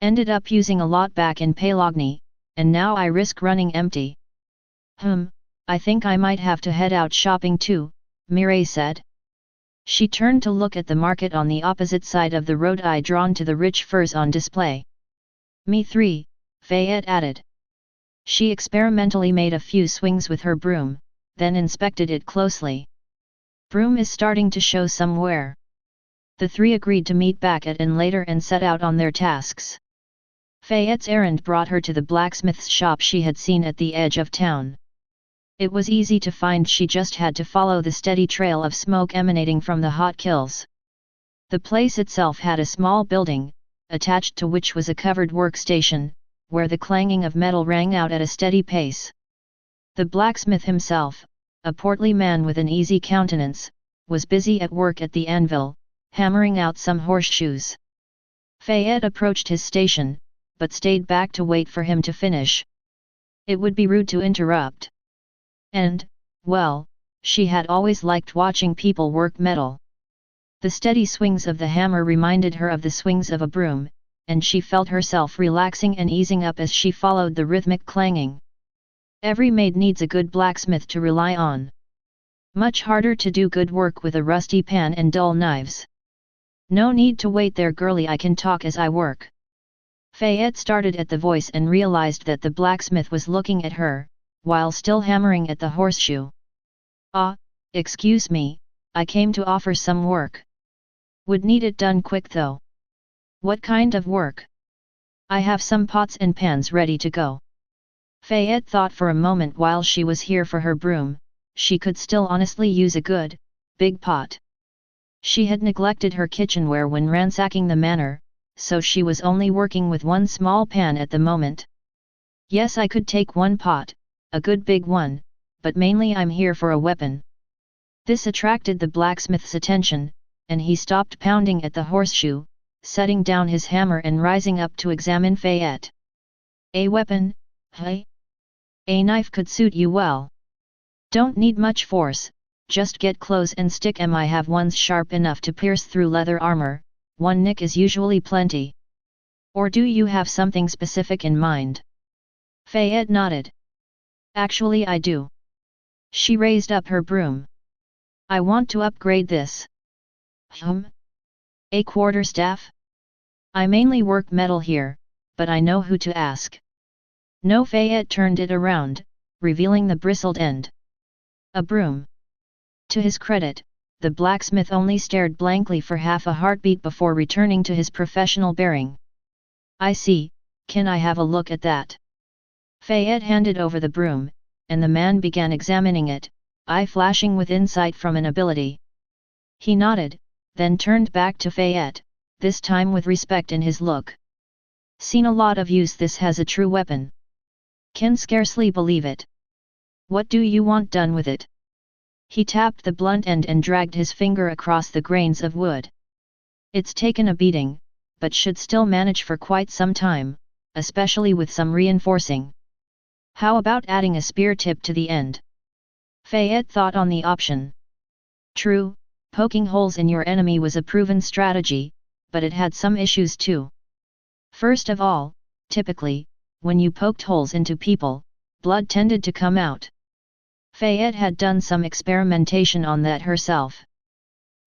Ended up using a lot back in Paylogny, and now I risk running empty. I think I might have to head out shopping too, Mireille said. She turned to look at the market on the opposite side of the road, eye drawn to the rich furs on display. Me 3, Fayette added. She experimentally made a few swings with her broom, then inspected it closely. Broom is starting to show some wear. The 3 agreed to meet back at inn later and set out on their tasks. Fayette's errand brought her to the blacksmith's shop she had seen at the edge of town. It was easy to find, she just had to follow the steady trail of smoke emanating from the hot kilns. The place itself had a small building, attached to which was a covered workstation, where the clanging of metal rang out at a steady pace. The blacksmith himself, a portly man with an easy countenance, was busy at work at the anvil, hammering out some horseshoes. Fayette approached his station, but stayed back to wait for him to finish. It would be rude to interrupt. And, well, she had always liked watching people work metal. The steady swings of the hammer reminded her of the swings of a broom, and she felt herself relaxing and easing up as she followed the rhythmic clanging. Every maid needs a good blacksmith to rely on. Much harder to do good work with a rusty pan and dull knives. No need to wait there, girlie, I can talk as I work. Fayette started at the voice and realized that the blacksmith was looking at her, while still hammering at the horseshoe. Excuse me, I came to offer some work. Would need it done quick though. What kind of work? I have some pots and pans ready to go. Fayette thought for a moment while she was here for her broom, she could still honestly use a good, big pot. She had neglected her kitchenware when ransacking the manor, so she was only working with one small pan at the moment. Yes, I could take one pot, a good big one, but mainly I'm here for a weapon. This attracted the blacksmith's attention, and he stopped pounding at the horseshoe, setting down his hammer and rising up to examine Fayette. A weapon, hey? A knife could suit you well. Don't need much force, just get close and stick 'em. I have ones sharp enough to pierce through leather armor, one nick is usually plenty. Or do you have something specific in mind? Fayette nodded. Actually I do. She raised up her broom. I want to upgrade this. A quarterstaff? I mainly work metal here, but I know who to ask. No, Fayette turned it around, revealing the bristled end. A broom. To his credit, the blacksmith only stared blankly for half a heartbeat before returning to his professional bearing. I see, can I have a look at that? Fayette handed over the broom, and the man began examining it, eye flashing with insight from an ability. He nodded, then turned back to Fayette, this time with respect in his look. Seen a lot of use. This has a true weapon. Can scarcely believe it. What do you want done with it? He tapped the blunt end and dragged his finger across the grains of wood. It's taken a beating, but should still manage for quite some time, especially with some reinforcing. How about adding a spear tip to the end? Fayette thought on the option. True, poking holes in your enemy was a proven strategy, but it had some issues too. First of all, typically, when you poked holes into people, blood tended to come out. Fayette had done some experimentation on that herself.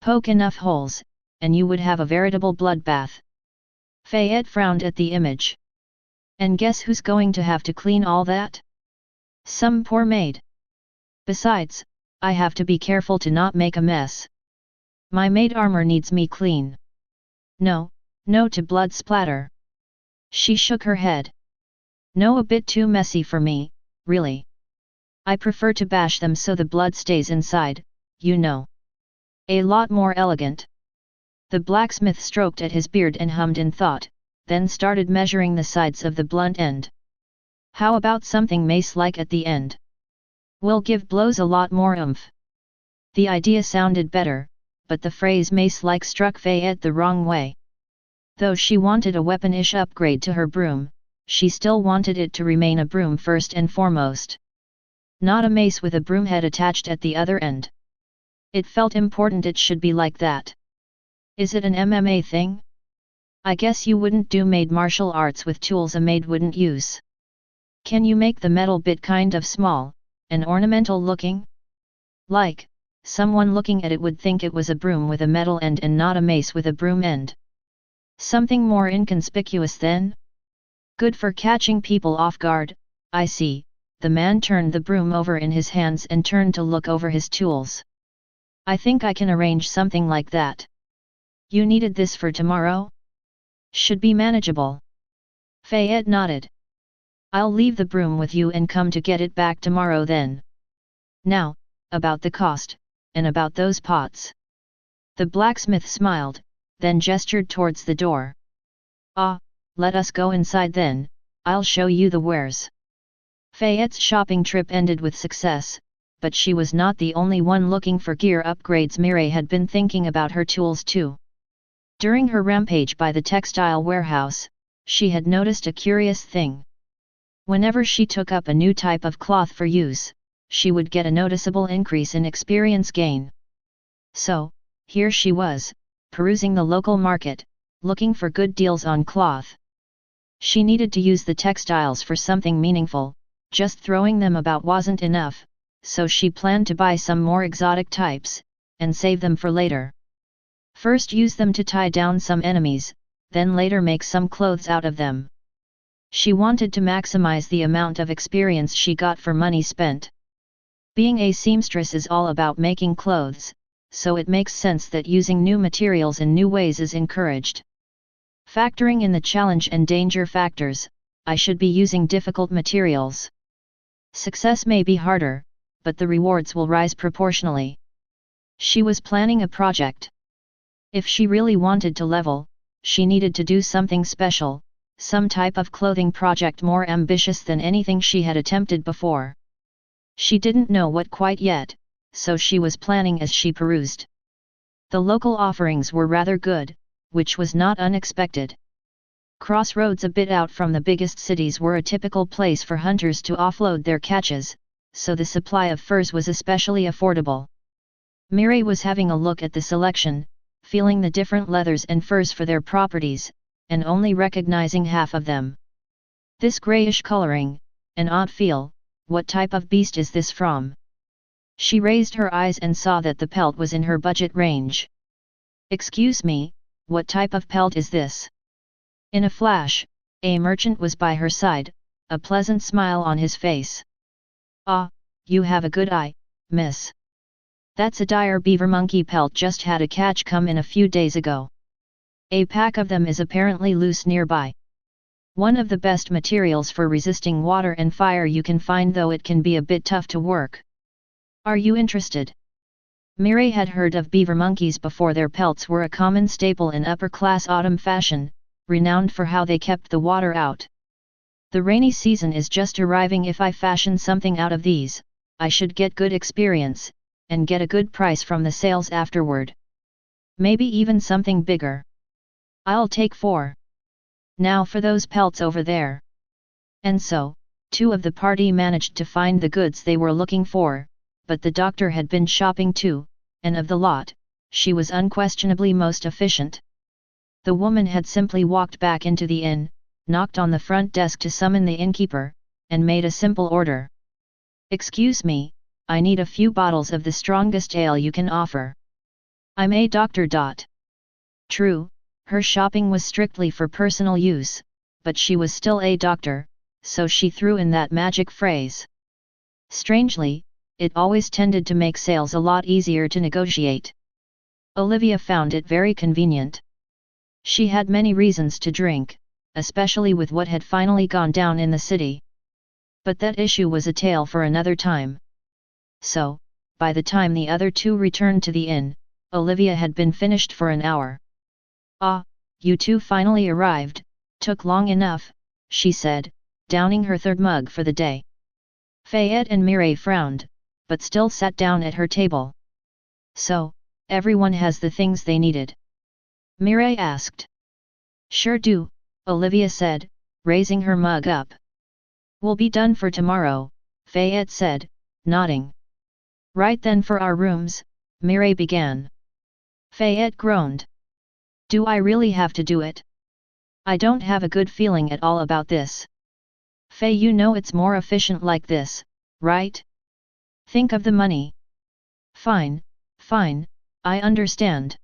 Poke enough holes, and you would have a veritable bloodbath. Fayette frowned at the image. And guess who's going to have to clean all that? Some poor maid. Besides, I have to be careful to not make a mess. My maid armor needs me clean. No, no to blood splatter. She shook her head. No, a bit too messy for me, really. I prefer to bash them so the blood stays inside, you know. A lot more elegant. The blacksmith stroked at his beard and hummed in thought, then started measuring the sides of the blunt end. How about something mace-like at the end? Will give blows a lot more oomph. The idea sounded better, but the phrase mace-like struck Fayette the wrong way. Though she wanted a weapon-ish upgrade to her broom, she still wanted it to remain a broom first and foremost. Not a mace with a broom head attached at the other end. It felt important it should be like that. Is it an MMA thing? I guess you wouldn't do maid martial arts with tools a maid wouldn't use. Can you make the metal bit kind of small, and ornamental looking? Like, someone looking at it would think it was a broom with a metal end and not a mace with a broom end. Something more inconspicuous then? Good for catching people off guard, I see. The man turned the broom over in his hands and turned to look over his tools. I think I can arrange something like that. You needed this for tomorrow? Should be manageable. Fayette nodded. I'll leave the broom with you and come to get it back tomorrow then. Now, about the cost, and about those pots. The blacksmith smiled, then gestured towards the door. Ah, let us go inside then, I'll show you the wares. Fayette's shopping trip ended with success, but she was not the only one looking for gear upgrades. Mireille had been thinking about her tools too. During her rampage by the textile warehouse, she had noticed a curious thing. Whenever she took up a new type of cloth for use, she would get a noticeable increase in experience gain. So, here she was, perusing the local market, looking for good deals on cloth. She needed to use the textiles for something meaningful, just throwing them about wasn't enough, so she planned to buy some more exotic types, and save them for later. First use them to tie down some enemies, then later make some clothes out of them. She wanted to maximize the amount of experience she got for money spent. Being a seamstress is all about making clothes, so it makes sense that using new materials in new ways is encouraged. Factoring in the challenge and danger factors, I should be using difficult materials. Success may be harder, but the rewards will rise proportionally. She was planning a project. If she really wanted to level, she needed to do something special, some type of clothing project more ambitious than anything she had attempted before. She didn't know what quite yet, so she was planning as she perused. The local offerings were rather good, which was not unexpected. Crossroads a bit out from the biggest cities were a typical place for hunters to offload their catches, so the supply of furs was especially affordable. Mireille was having a look at the selection, feeling the different leathers and furs for their properties, and only recognizing half of them. This grayish coloring, an odd feel, what type of beast is this from? She raised her eyes and saw that the pelt was in her budget range. Excuse me, what type of pelt is this? In a flash, a merchant was by her side, a pleasant smile on his face. Ah, you have a good eye, miss. That's a dire beaver monkey pelt, just had a catch come in a few days ago. A pack of them is apparently loose nearby. One of the best materials for resisting water and fire you can find, though it can be a bit tough to work. Are you interested? Mireille had heard of beaver monkeys before. Their pelts were a common staple in upper-class autumn fashion, renowned for how they kept the water out. The rainy season is just arriving. If I fashion something out of these, I should get good experience, and get a good price from the sales afterward. Maybe even something bigger. I'll take 4. Now for those pelts over there. And so, 2 of the party managed to find the goods they were looking for, but the doctor had been shopping too, and of the lot, she was unquestionably most efficient. The woman had simply walked back into the inn, knocked on the front desk to summon the innkeeper, and made a simple order. Excuse me, I need a few bottles of the strongest ale you can offer. I'm a doctor. True, her shopping was strictly for personal use, but she was still a doctor, so she threw in that magic phrase. Strangely, it always tended to make sales a lot easier to negotiate. Olivia found it very convenient. She had many reasons to drink, especially with what had finally gone down in the city. But that issue was a tale for another time. So, by the time the other 2 returned to the inn, Olivia had been finished for an hour. Ah, you 2 finally arrived, took long enough, she said, downing her 3rd mug for the day. Fayette and Mireille frowned, but still sat down at her table. So, everyone has the things they needed? Mireille asked. Sure do, Olivia said, raising her mug up. We'll be done for tomorrow, Fayette said, nodding. Right then, for our rooms, Mireille began. Fayette groaned. Do I really have to do it? I don't have a good feeling at all about this. Faye, you know it's more efficient like this, right? Think of the money. Fine, fine, I understand.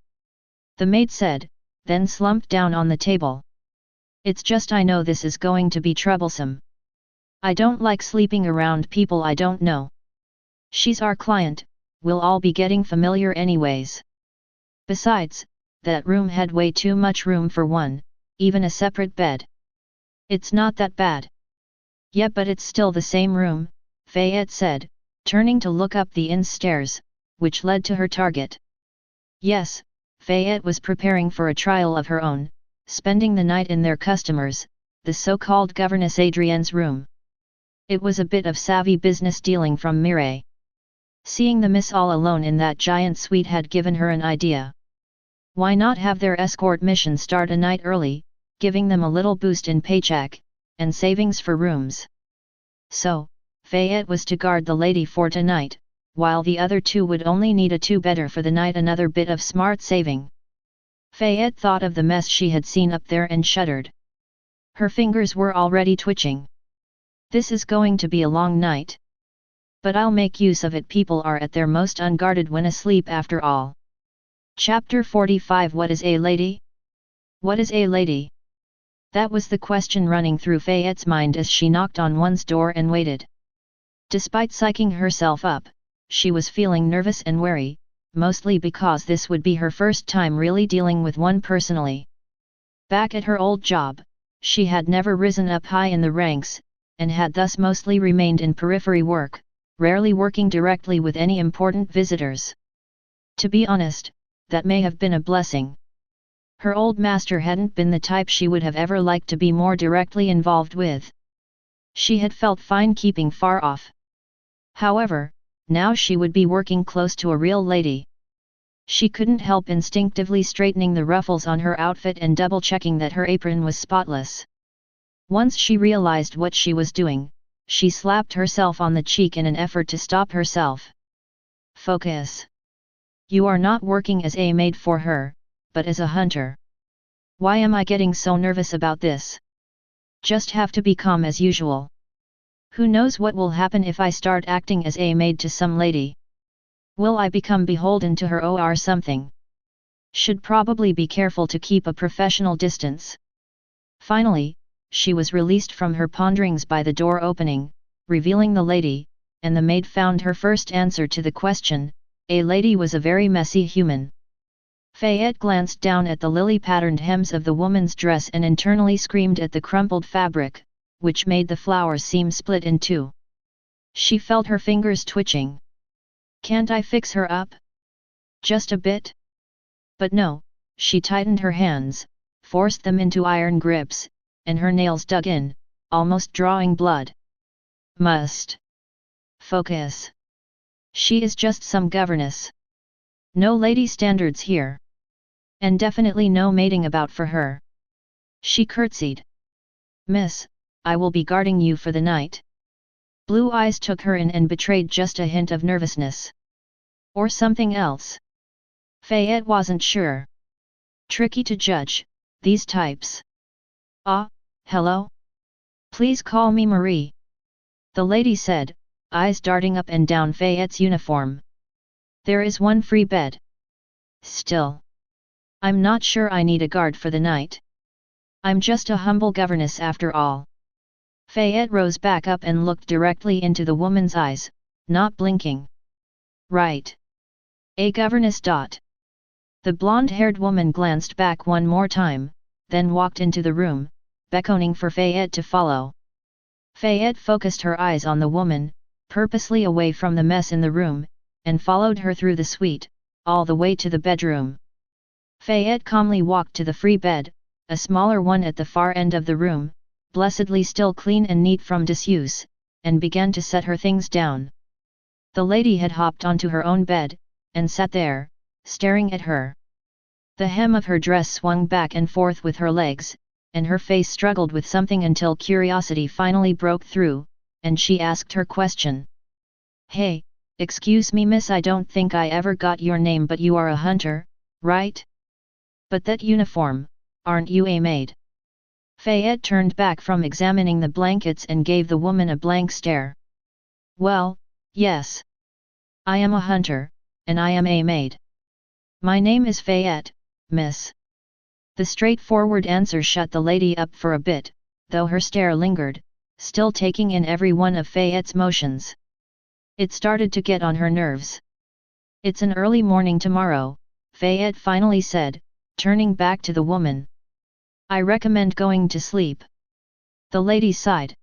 The maid said, then slumped down on the table. It's just I know this is going to be troublesome. I don't like sleeping around people I don't know. She's our client, we'll all be getting familiar anyways. Besides, that room had way too much room for one, even a separate bed. It's not that bad. Yeah, but it's still the same room, Fayette said, turning to look up the inn's stairs, which led to her target. Yes, Fayette was preparing for a trial of her own, spending the night in their customers', the so-called governess Adrienne's room. It was a bit of savvy business dealing from Mireille. Seeing the miss all alone in that giant suite had given her an idea. Why not have their escort mission start a night early, giving them a little boost in paycheck, and savings for rooms? So, Fayette was to guard the lady for tonight, while the other 2 would only need a 2-bedder for the night. Another bit of smart saving. Fayette thought of the mess she had seen up there and shuddered. Her fingers were already twitching. This is going to be a long night. But I'll make use of it. People are at their most unguarded when asleep after all. Chapter 45. What is a lady? What is a lady? That was the question running through Fayette's mind as she knocked on one's door and waited. Despite psyching herself up, she was feeling nervous and wary, mostly because this would be her first time really dealing with one personally. Back at her old job, she had never risen up high in the ranks, and had thus mostly remained in periphery work, rarely working directly with any important visitors. To be honest, that may have been a blessing. Her old master hadn't been the type she would have ever liked to be more directly involved with. She had felt fine keeping far off. However, now she would be working close to a real lady. She couldn't help instinctively straightening the ruffles on her outfit and double-checking that her apron was spotless. Once she realized what she was doing, she slapped herself on the cheek in an effort to stop herself. Focus. You are not working as a maid for her, but as a hunter. Why am I getting so nervous about this? Just have to be calm as usual. Who knows what will happen if I start acting as a maid to some lady? Will I become beholden to her or something? Should probably be careful to keep a professional distance. Finally, she was released from her ponderings by the door opening, revealing the lady, and the maid found her first answer to the question. A lady was a very messy human. Fayette glanced down at the lily-patterned hems of the woman's dress and internally screamed at the crumpled fabric, which made the flowers seem split in two. She felt her fingers twitching. Can't I fix her up? Just a bit? But no, she tightened her hands, forced them into iron grips, and her nails dug in, almost drawing blood. Must. Focus. She is just some governess. No lady standards here. And definitely no mating about for her. She curtsied. Miss, I will be guarding you for the night. Blue eyes took her in and betrayed just a hint of nervousness. Or something else. Fayette wasn't sure. Tricky to judge, these types. Ah, hello? Please call me Marie. The lady said, eyes darting up and down Fayette's uniform. There is one free bed. Still. I'm not sure I need a guard for the night. I'm just a humble governess after all. Fayette rose back up and looked directly into the woman's eyes, not blinking. Right. A governess. The blonde-haired woman glanced back one more time, then walked into the room, beckoning for Fayette to follow. Fayette focused her eyes on the woman, purposely away from the mess in the room, and followed her through the suite, all the way to the bedroom. Fayette calmly walked to the free bed, a smaller one at the far end of the room, blessedly still clean and neat from disuse, and began to set her things down. The lady had hopped onto her own bed, and sat there, staring at her. The hem of her dress swung back and forth with her legs, and her face struggled with something until curiosity finally broke through, and she asked her question. Hey, excuse me miss, I don't think I ever got your name, but you are a hunter, right? But that uniform, aren't you a maid? Fayette turned back from examining the blankets and gave the woman a blank stare. Well, yes. I am a hunter, and I am a maid. My name is Fayette, miss. The straightforward answer shut the lady up for a bit, though her stare lingered, still taking in every one of Fayette's motions. It started to get on her nerves. It's an early morning tomorrow, Fayette finally said, turning back to the woman. I recommend going to sleep. The lady sighed.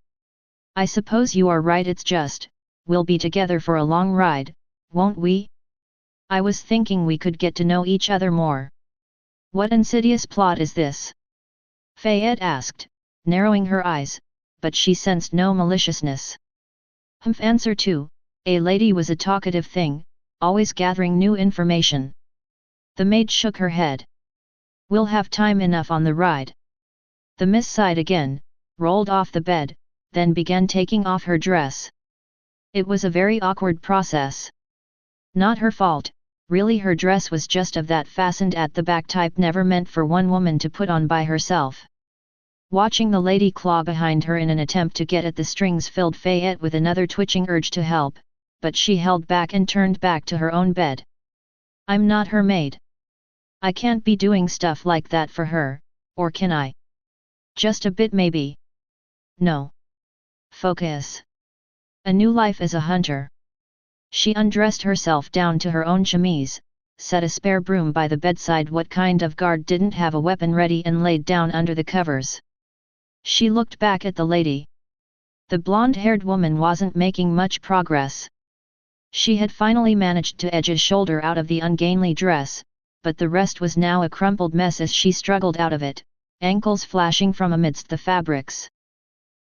I suppose you are right, it's just, we'll be together for a long ride, won't we? I was thinking we could get to know each other more. What insidious plot is this? Fayette asked, narrowing her eyes, but she sensed no maliciousness. Answer 2, a lady was a talkative thing, always gathering new information. The maid shook her head. We'll have time enough on the ride. The miss sighed again, rolled off the bed, then began taking off her dress. It was a very awkward process. Not her fault, really. Her dress was just of that fastened at the back type, never meant for one woman to put on by herself. Watching the lady claw behind her in an attempt to get at the strings filled Fayette with another twitching urge to help, but she held back and turned back to her own bed. I'm not her maid. I can't be doing stuff like that for her, or can I? Just a bit maybe. No. Focus. A new life as a hunter. She undressed herself down to her own chemise, set a spare broom by the bedside. What kind of guard didn't have a weapon ready and laid down under the covers? She looked back at the lady. The blonde-haired woman wasn't making much progress. She had finally managed to edge a shoulder out of the ungainly dress, but the rest was now a crumpled mess as she struggled out of it, ankles flashing from amidst the fabrics.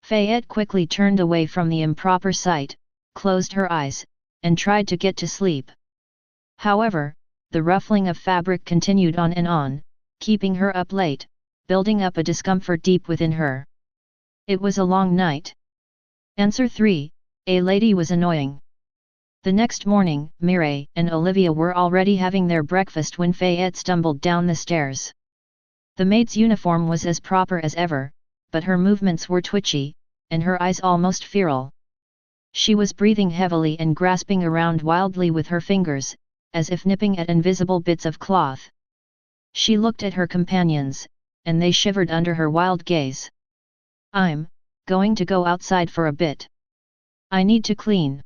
Fayette quickly turned away from the improper sight, closed her eyes, and tried to get to sleep. However, the ruffling of fabric continued on and on, keeping her up late, building up a discomfort deep within her. It was a long night. Answer 3, a lady was annoying. The next morning, Mireille and Olivia were already having their breakfast when Fayette stumbled down the stairs. The maid's uniform was as proper as ever, but her movements were twitchy, and her eyes almost feral. She was breathing heavily and grasping around wildly with her fingers, as if nipping at invisible bits of cloth. She looked at her companions, and they shivered under her wild gaze. "I'm going to go outside for a bit. I need to clean."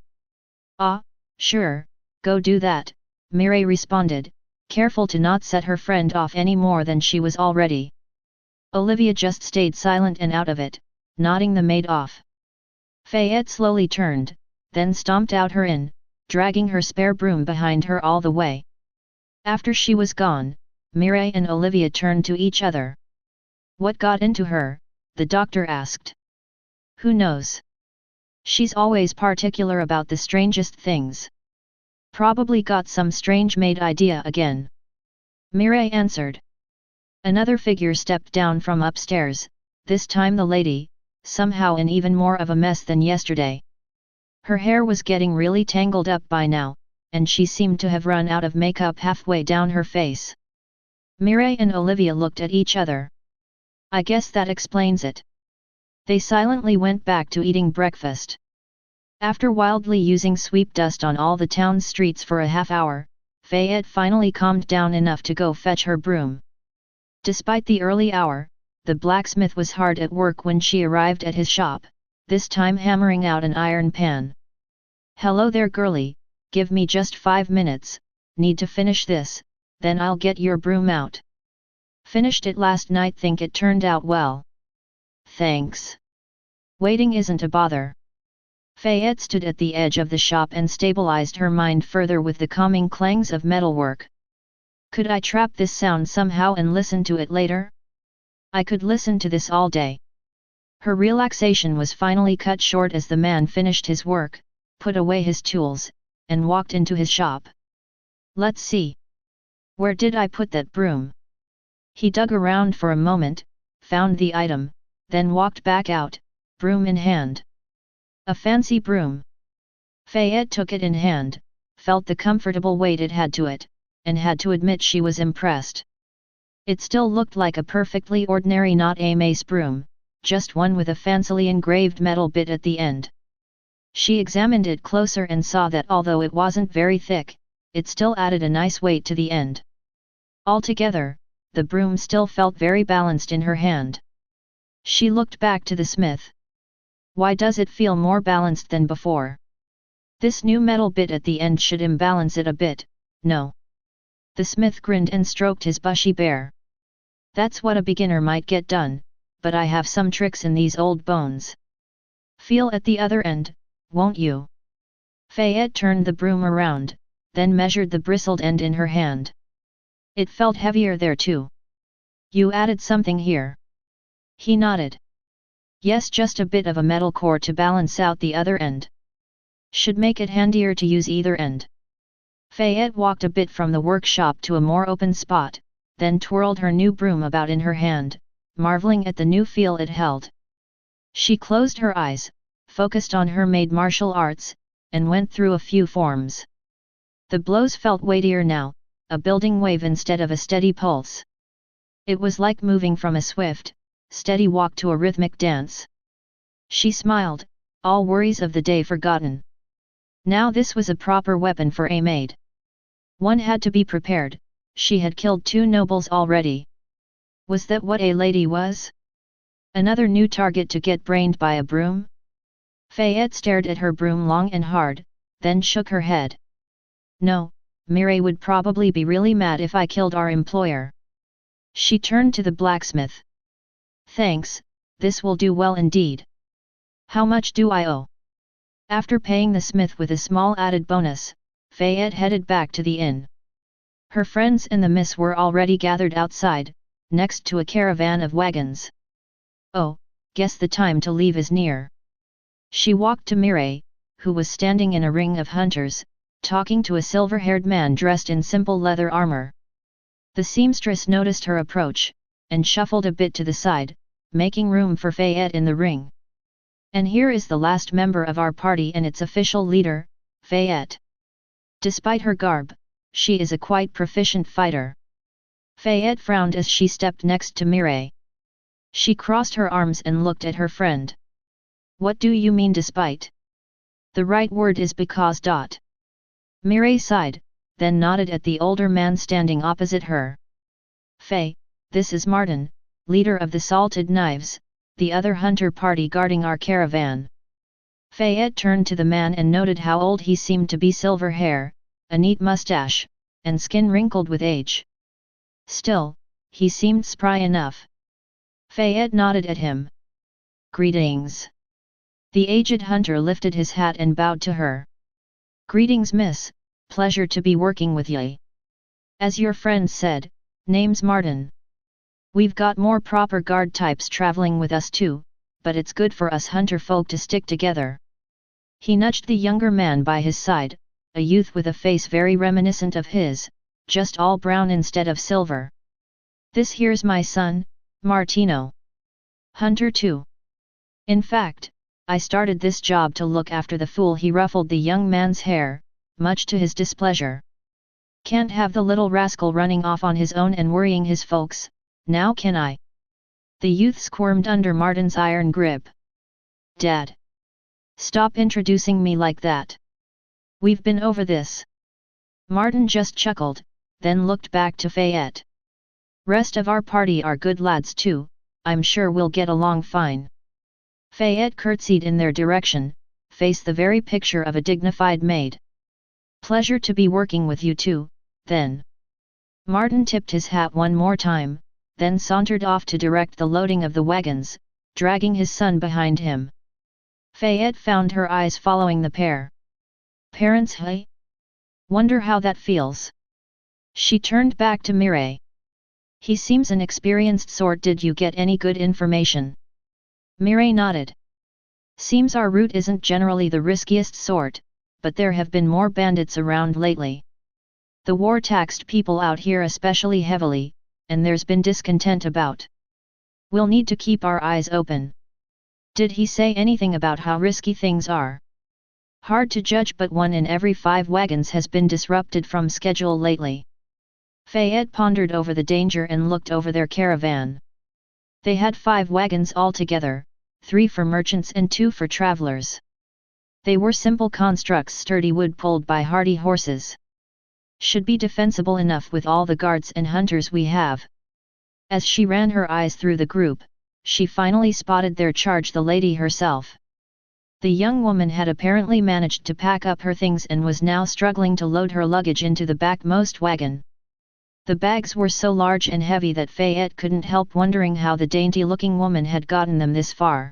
"Ah, sure, go do that," Mireille responded, careful to not set her friend off any more than she was already. Olivia just stayed silent and out of it, nodding the maid off. Fayette slowly turned, then stomped out her in, dragging her spare broom behind her all the way. After she was gone, Mireille and Olivia turned to each other. "What got into her?" the doctor asked. "Who knows? She's always particular about the strangest things. Probably got some strange maid idea again," Mireille answered. Another figure stepped down from upstairs, this time the lady, somehow in even more of a mess than yesterday. Her hair was getting really tangled up by now, and she seemed to have run out of makeup halfway down her face. Mireille and Olivia looked at each other. "I guess that explains it." They silently went back to eating breakfast. After wildly using sweep dust on all the town's streets for a half hour, Fayette finally calmed down enough to go fetch her broom. Despite the early hour, the blacksmith was hard at work when she arrived at his shop, this time hammering out an iron pan. "Hello there, girlie, give me just 5 minutes, need to finish this, then I'll get your broom out. Finished it last night, think it turned out well." "Thanks. Waiting isn't a bother." Fayette stood at the edge of the shop and stabilized her mind further with the calming clangs of metalwork. "Could I trap this sound somehow and listen to it later? I could listen to this all day." Her relaxation was finally cut short as the man finished his work, put away his tools, and walked into his shop. "Let's see. Where did I put that broom?" He dug around for a moment, found the item, then walked back out, broom in hand. "A fancy broom." Fayette took it in hand, felt the comfortable weight it had to it, and had to admit she was impressed. It still looked like a perfectly ordinary not a mace broom, just one with a fancily engraved metal bit at the end. She examined it closer and saw that although it wasn't very thick, it still added a nice weight to the end. Altogether, the broom still felt very balanced in her hand. She looked back to the smith. "Why does it feel more balanced than before? This new metal bit at the end should imbalance it a bit, no?" The smith grinned and stroked his bushy bear. "That's what a beginner might get done, but I have some tricks in these old bones. Feel at the other end, won't you?" Fayette turned the broom around, then measured the bristled end in her hand. It felt heavier there too. "You added something here?" He nodded. "Yes, just a bit of a metal core to balance out the other end. Should make it handier to use either end." Fayette walked a bit from the workshop to a more open spot, then twirled her new broom about in her hand, marveling at the new feel it held. She closed her eyes, focused on her maid martial arts, and went through a few forms. The blows felt weightier now, a building wave instead of a steady pulse. It was like moving from a swift, steady walk to a rhythmic dance. She smiled, all worries of the day forgotten. Now this was a proper weapon for a maid. One had to be prepared, she had killed 2 nobles already. Was that what a lady was? Another new target to get brained by a broom? Fayette stared at her broom long and hard, then shook her head. "No, Mireille would probably be really mad if I killed our employer. She turned to the blacksmith. Thanks, this will do well indeed. How much do I owe? After paying the smith with a small added bonus, Fayette headed back to the inn. Her friends and the miss were already gathered outside, next to a caravan of wagons. Oh, guess the time to leave is near. She walked to Mireille, who was standing in a ring of hunters, talking to a silver-haired man dressed in simple leather armor. The seamstress noticed her approach, and shuffled a bit to the side, making room for Fayette in the ring. And here is the last member of our party and its official leader, Fayette. Despite her garb, she is a quite proficient fighter. Fayette frowned as she stepped next to Mireille. She crossed her arms and looked at her friend. What do you mean despite? The right word is because. Mireille sighed, then nodded at the older man standing opposite her. Faye, this is Martin, leader of the Salted Knives, the other hunter party guarding our caravan. Fayette turned to the man and noted how old he seemed to be: silver hair, a neat mustache, and skin wrinkled with age. Still, he seemed spry enough. Fayette nodded at him. Greetings. The aged hunter lifted his hat and bowed to her. Greetings, miss, pleasure to be working with ye. As your friend said, name's Martin. We've got more proper guard types traveling with us too, but it's good for us hunter folk to stick together. He nudged the younger man by his side, a youth with a face very reminiscent of his, just all brown instead of silver. This here's my son, Martino. Hunter too. In fact, I started this job to look after the fool. He ruffled the young man's hair, much to his displeasure. Can't have the little rascal running off on his own and worrying his folks, now can I? The youth squirmed under Martin's iron grip. Dad! Stop introducing me like that. We've been over this. Martin just chuckled, then looked back to Fayette. Rest of our party are good lads too, I'm sure we'll get along fine. Fayette curtsied in their direction, face the very picture of a dignified maid. Pleasure to be working with you too, then. Martin tipped his hat one more time, then sauntered off to direct the loading of the wagons, dragging his son behind him. Fayette found her eyes following the pair. Parents, hey? Wonder how that feels. She turned back to Mireille. He seems an experienced sort. Did you get any good information? Mireille nodded. Seems our route isn't generally the riskiest sort, but there have been more bandits around lately. The war taxed people out here especially heavily, and there's been discontent about. We'll need to keep our eyes open. Did he say anything about how risky things are? Hard to judge, but 1 in every 5 wagons has been disrupted from schedule lately. Fayette pondered over the danger and looked over their caravan. They had 5 wagons altogether, 3 for merchants and 2 for travelers. They were simple constructs, sturdy wood pulled by hardy horses. Should be defensible enough with all the guards and hunters we have. As she ran her eyes through the group, she finally spotted their charge, the lady herself. The young woman had apparently managed to pack up her things and was now struggling to load her luggage into the backmost wagon. The bags were so large and heavy that Fayette couldn't help wondering how the dainty-looking woman had gotten them this far.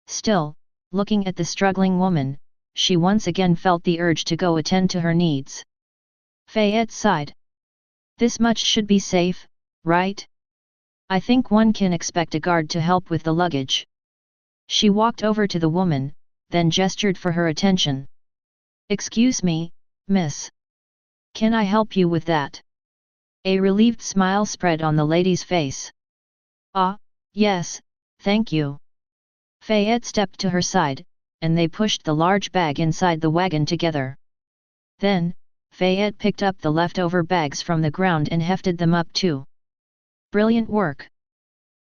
Still, looking at the struggling woman, she once again felt the urge to go attend to her needs. Fayette sighed. This much should be safe, right? I think one can expect a guard to help with the luggage. She walked over to the woman, then gestured for her attention. Excuse me, miss. Can I help you with that? A relieved smile spread on the lady's face. Ah, yes, thank you. Fayette stepped to her side, and they pushed the large bag inside the wagon together. Then, Fayette picked up the leftover bags from the ground and hefted them up too. Brilliant work.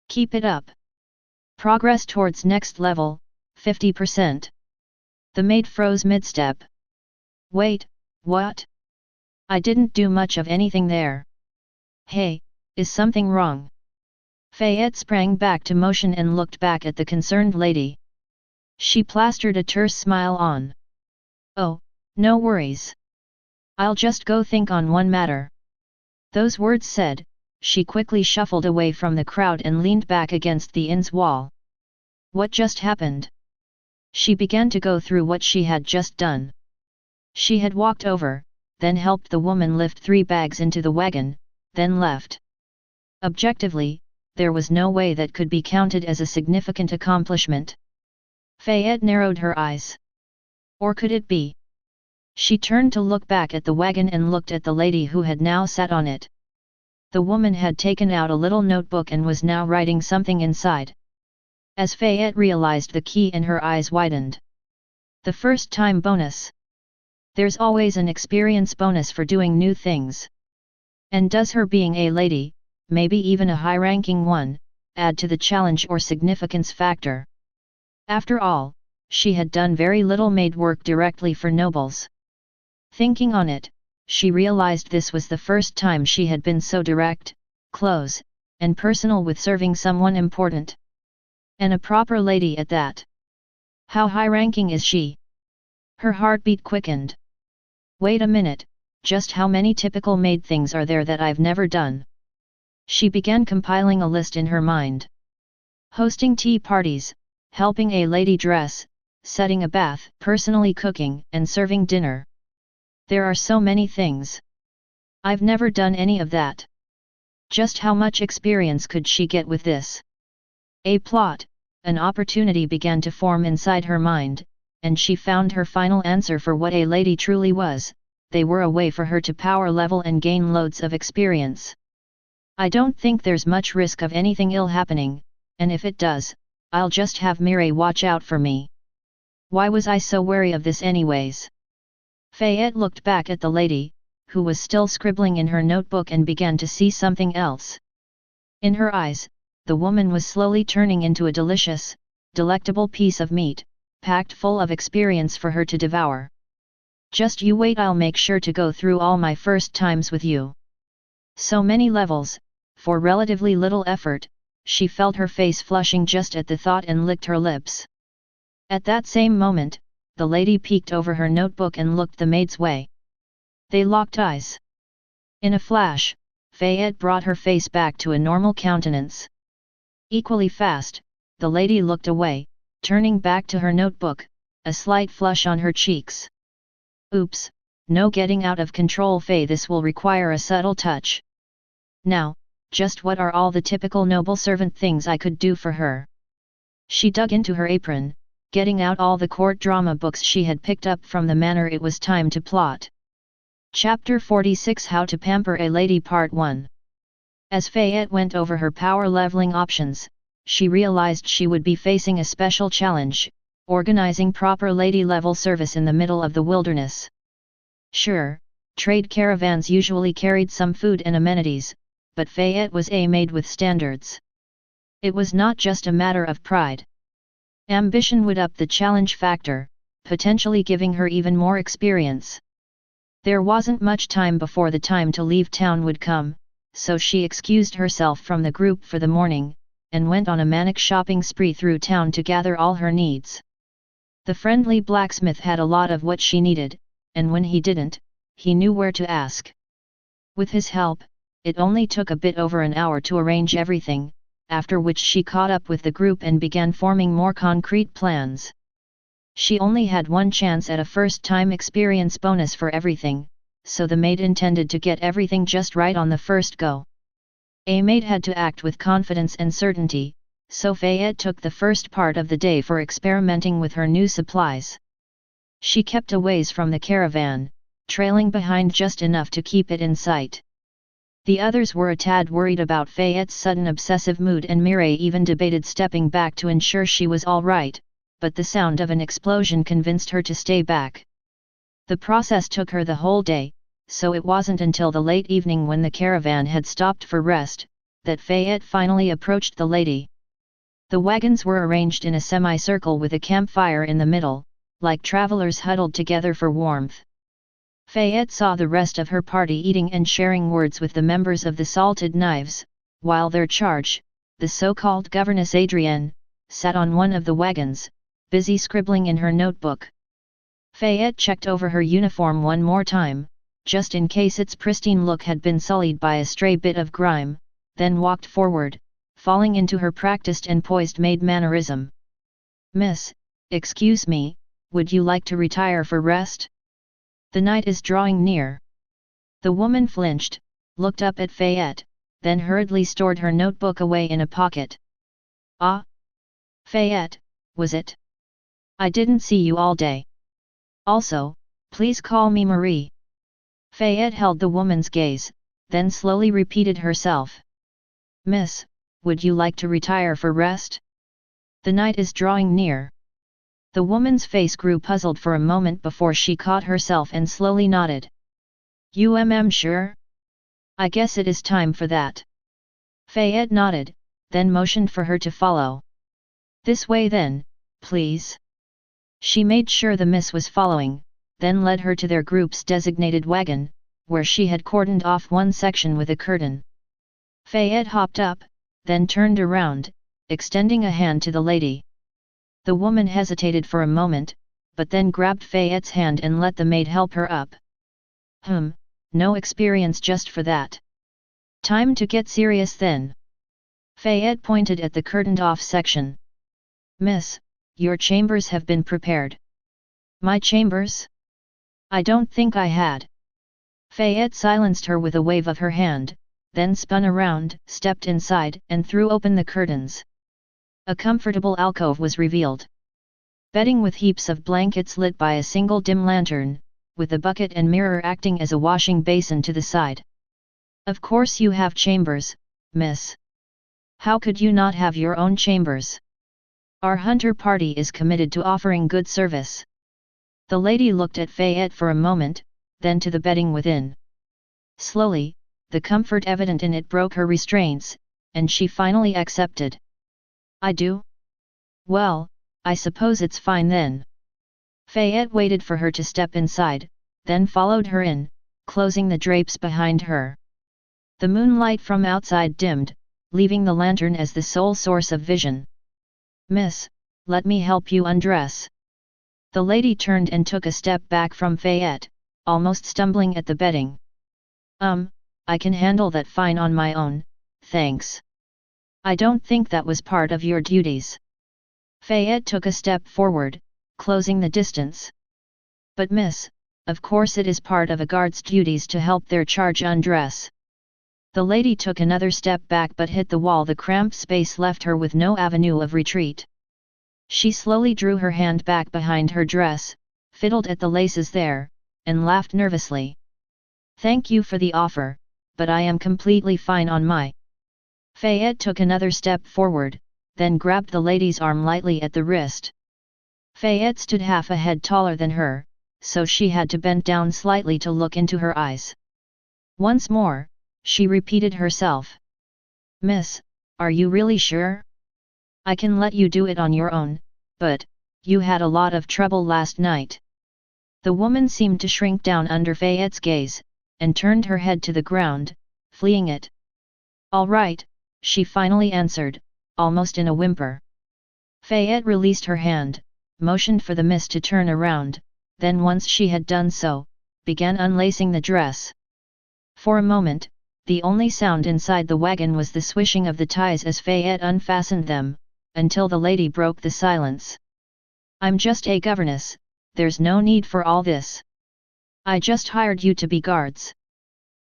Keep it up. Progress towards next level, 50%. The maid froze mid-step. Wait, what? I didn't do much of anything there. Hey, is something wrong? Fayette sprang back to motion and looked back at the concerned lady. She plastered a terse smile on. Oh, no worries. I'll just go think on one matter. Those words said, she quickly shuffled away from the crowd and leaned back against the inn's wall. What just happened? She began to go through what she had just done. She had walked over, then helped the woman lift 3 bags into the wagon, then left. Objectively, there was no way that could be counted as a significant accomplishment. Fayette narrowed her eyes. Or could it be? She turned to look back at the wagon and looked at the lady who had now sat on it. The woman had taken out a little notebook and was now writing something inside. As Fayette realized the key and her eyes widened. The first time bonus. There's always an experience bonus for doing new things. And does her being a lady, maybe even a high-ranking one, add to the challenge or significance factor? After all, she had done very little maid work directly for nobles. Thinking on it, she realized this was the first time she had been so direct, close, and personal with serving someone important. And a proper lady at that. How high-ranking is she? Her heartbeat quickened. Wait a minute, just how many typical maid things are there that I've never done? She began compiling a list in her mind. Hosting tea parties, helping a lady dress, setting a bath, personally cooking and serving dinner. There are so many things. I've never done any of that. Just how much experience could she get with this? A plot, an opportunity began to form inside her mind, and she found her final answer for what a lady truly was. They were a way for her to power level and gain loads of experience. I don't think there's much risk of anything ill happening, and if it does, I'll just have Mireille watch out for me. Why was I so wary of this anyways? Fayette looked back at the lady, who was still scribbling in her notebook, and began to see something else. In her eyes, the woman was slowly turning into a delicious, delectable piece of meat, packed full of experience for her to devour. Just you wait, I'll make sure to go through all my first times with you. So many levels, for relatively little effort. She felt her face flushing just at the thought and licked her lips. At that same moment, the lady peeked over her notebook and looked the maid's way. They locked eyes. In a flash, Fayette brought her face back to a normal countenance. Equally fast, the lady looked away, turning back to her notebook, a slight flush on her cheeks. Oops, no getting out of control, Faye, this will require a subtle touch. Now, just what are all the typical noble servant things I could do for her? She dug into her apron, getting out all the court drama books she had picked up from the manor. It was time to plot. Chapter 46, How to Pamper a Lady, Part 1. As Fayette went over her power leveling options, she realized she would be facing a special challenge: organizing proper lady-level service in the middle of the wilderness. Sure, trade caravans usually carried some food and amenities, but Fayette was a maid with standards. It was not just a matter of pride. Ambition would up the challenge factor, potentially giving her even more experience. There wasn't much time before the time to leave town would come, so she excused herself from the group for the morning, and went on a manic shopping spree through town to gather all her needs. The friendly blacksmith had a lot of what she needed, and when he didn't, he knew where to ask. With his help, it only took a bit over an hour to arrange everything, after which she caught up with the group and began forming more concrete plans. She only had one chance at a first-time experience bonus for everything, so the maid intended to get everything just right on the first go. A maid had to act with confidence and certainty, so Fayette took the first part of the day for experimenting with her new supplies. She kept a ways from the caravan, trailing behind just enough to keep it in sight. The others were a tad worried about Fayette's sudden obsessive mood, and Mireille even debated stepping back to ensure she was all right, but the sound of an explosion convinced her to stay back. The process took her the whole day, so it wasn't until the late evening, when the caravan had stopped for rest, that Fayette finally approached the lady. The wagons were arranged in a semicircle with a campfire in the middle, like travelers huddled together for warmth. Fayette saw the rest of her party eating and sharing words with the members of the Salted Knives, while their charge, the so-called governess Adrienne, sat on one of the wagons, busy scribbling in her notebook. Fayette checked over her uniform one more time, just in case its pristine look had been sullied by a stray bit of grime, then walked forward, falling into her practiced and poised maid mannerism. "Miss, excuse me, would you like to retire for rest? The night is drawing near." The woman flinched, looked up at Fayette, then hurriedly stored her notebook away in a pocket. "Ah? Fayette, was it? I didn't see you all day. Also, please call me Marie." Fayette held the woman's gaze, then slowly repeated herself. "Miss, would you like to retire for rest? The night is drawing near." The woman's face grew puzzled for a moment before she caught herself and slowly nodded. Sure? I guess it is time for that." Fayette nodded, then motioned for her to follow. "This way then, please." She made sure the miss was following, then led her to their group's designated wagon, where she had cordoned off one section with a curtain. Fayette hopped up, then turned around, extending a hand to the lady. The woman hesitated for a moment, but then grabbed Fayette's hand and let the maid help her up. No experience just for that. Time to get serious then." Fayette pointed at the curtained-off section. "Miss, your chambers have been prepared." "My chambers? I don't think I had." Fayette silenced her with a wave of her hand, then spun around, stepped inside, and threw open the curtains. A comfortable alcove was revealed. Bedding with heaps of blankets lit by a single dim lantern, with a bucket and mirror acting as a washing basin to the side. "Of course you have chambers, miss. How could you not have your own chambers? Our hunter party is committed to offering good service." The lady looked at Fayette for a moment, then to the bedding within. Slowly, the comfort evident in it broke her restraints, and she finally accepted. "I do? Well, I suppose it's fine then." Fayette waited for her to step inside, then followed her in, closing the drapes behind her. The moonlight from outside dimmed, leaving the lantern as the sole source of vision. "Miss, let me help you undress." The lady turned and took a step back from Fayette, almost stumbling at the bedding. I can handle that fine on my own, thanks. I don't think that was part of your duties." Fayette took a step forward, closing the distance. "But miss, of course it is part of a guard's duties to help their charge undress." The lady took another step back but hit the wall. The cramped space left her with no avenue of retreat. She slowly drew her hand back behind her dress, fiddled at the laces there, and laughed nervously. "Thank you for the offer, but I am completely fine on my." Fayette took another step forward, then grabbed the lady's arm lightly at the wrist. Fayette stood half a head taller than her, so she had to bend down slightly to look into her eyes. Once more, she repeated herself. "Miss, are you really sure? I can let you do it on your own, but, you had a lot of trouble last night." The woman seemed to shrink down under Fayette's gaze, and turned her head to the ground, fleeing it. "All right," she finally answered, almost in a whimper. Fayette released her hand, motioned for the miss to turn around, then once she had done so, began unlacing the dress. For a moment, the only sound inside the wagon was the swishing of the ties as Fayette unfastened them, until the lady broke the silence. "I'm just a governess, there's no need for all this. I just hired you to be guards."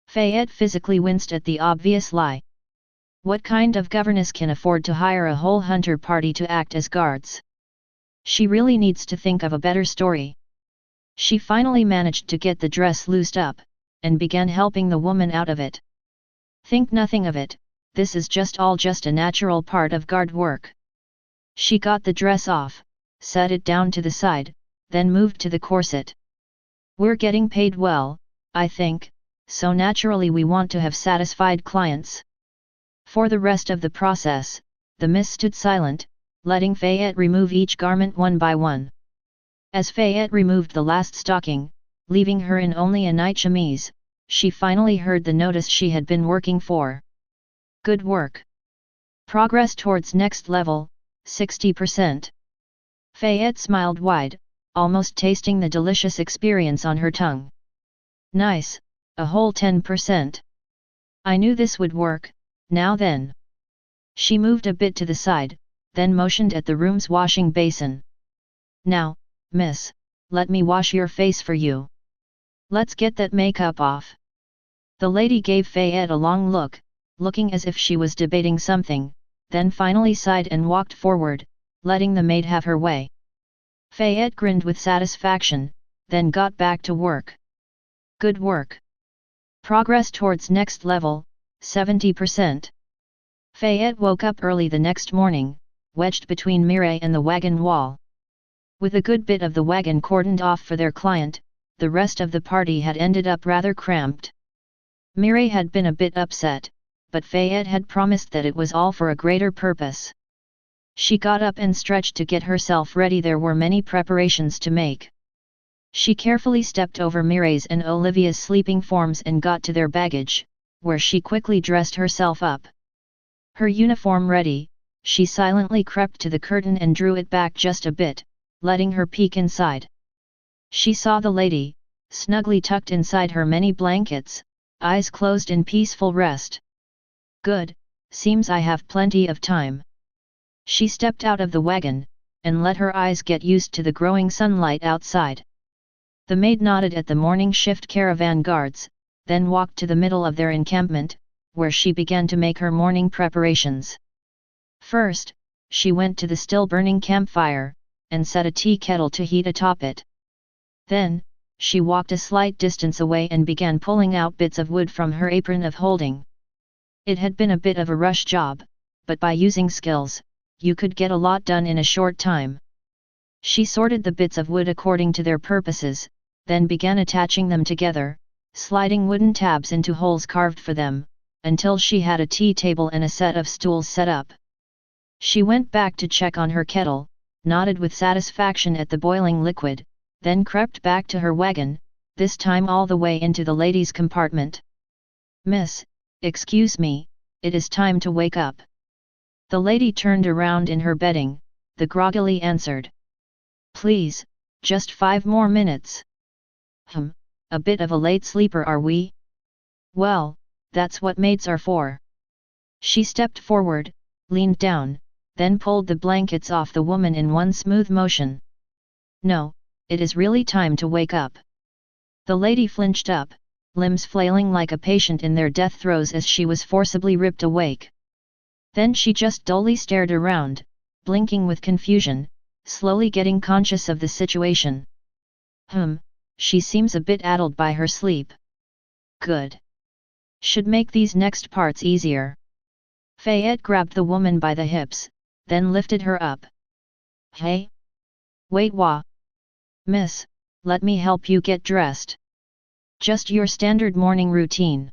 Fayette physically winced at the obvious lie. What kind of governess can afford to hire a whole hunter party to act as guards? She really needs to think of a better story. She finally managed to get the dress loosed up, and began helping the woman out of it. "Think nothing of it, this is just a natural part of guard work." She got the dress off, set it down to the side, then moved to the corset. "We're getting paid well, I think, so naturally we want to have satisfied clients." For the rest of the process, the miss stood silent, letting Fayette remove each garment one by one. As Fayette removed the last stocking, leaving her in only a night chemise, she finally heard the notice she had been working for. "Good work. Progress towards next level, 60%. Fayette smiled wide, almost tasting the delicious experience on her tongue. "Nice, A whole 10%. I knew this would work, now then. She moved a bit to the side, then motioned at the room's washing basin. Now, miss, let me wash your face for you. Let's get that makeup off. The lady gave Fayette a long look, looking as if she was debating something, then finally sighed and walked forward, letting the maid have her way. Fayette grinned with satisfaction, then got back to work. Good work. Progress towards next level, 70%. Fayette woke up early the next morning, wedged between Mireille and the wagon wall. With a good bit of the wagon cordoned off for their client, the rest of the party had ended up rather cramped. Mireille had been a bit upset, but Fayette had promised that it was all for a greater purpose. She got up and stretched to get herself ready. There were many preparations to make. She carefully stepped over Mireille's and Olivia's sleeping forms and got to their baggage, where she quickly dressed herself up. Her uniform ready, she silently crept to the curtain and drew it back just a bit, letting her peek inside. She saw the lady, snugly tucked inside her many blankets, eyes closed in peaceful rest. Good, seems I have plenty of time. She stepped out of the wagon, and let her eyes get used to the growing sunlight outside. The maid nodded at the morning shift caravan guards, then walked to the middle of their encampment, where she began to make her morning preparations. First, she went to the still-burning campfire, and set a tea kettle to heat atop it. Then, she walked a slight distance away and began pulling out bits of wood from her apron of holding. It had been a bit of a rush job, but by using skills, you could get a lot done in a short time. She sorted the bits of wood according to their purposes, then began attaching them together, sliding wooden tabs into holes carved for them, until she had a tea table and a set of stools set up. She went back to check on her kettle, nodded with satisfaction at the boiling liquid, then crept back to her wagon, this time all the way into the ladies' compartment. Miss, excuse me, it is time to wake up. The lady turned around in her bedding, the groggily answered. Please, just 5 more minutes. A bit of a late sleeper are we? Well, that's what maids are for. She stepped forward, leaned down, then pulled the blankets off the woman in one smooth motion. No, it is really time to wake up. The lady flinched up, limbs flailing like a patient in their death throes as she was forcibly ripped awake. Then she just dully stared around, blinking with confusion, slowly getting conscious of the situation. She seems a bit addled by her sleep. Good. Should make these next parts easier. Fayette grabbed the woman by the hips, then lifted her up. Hey? Wait Miss, let me help you get dressed. Just your standard morning routine.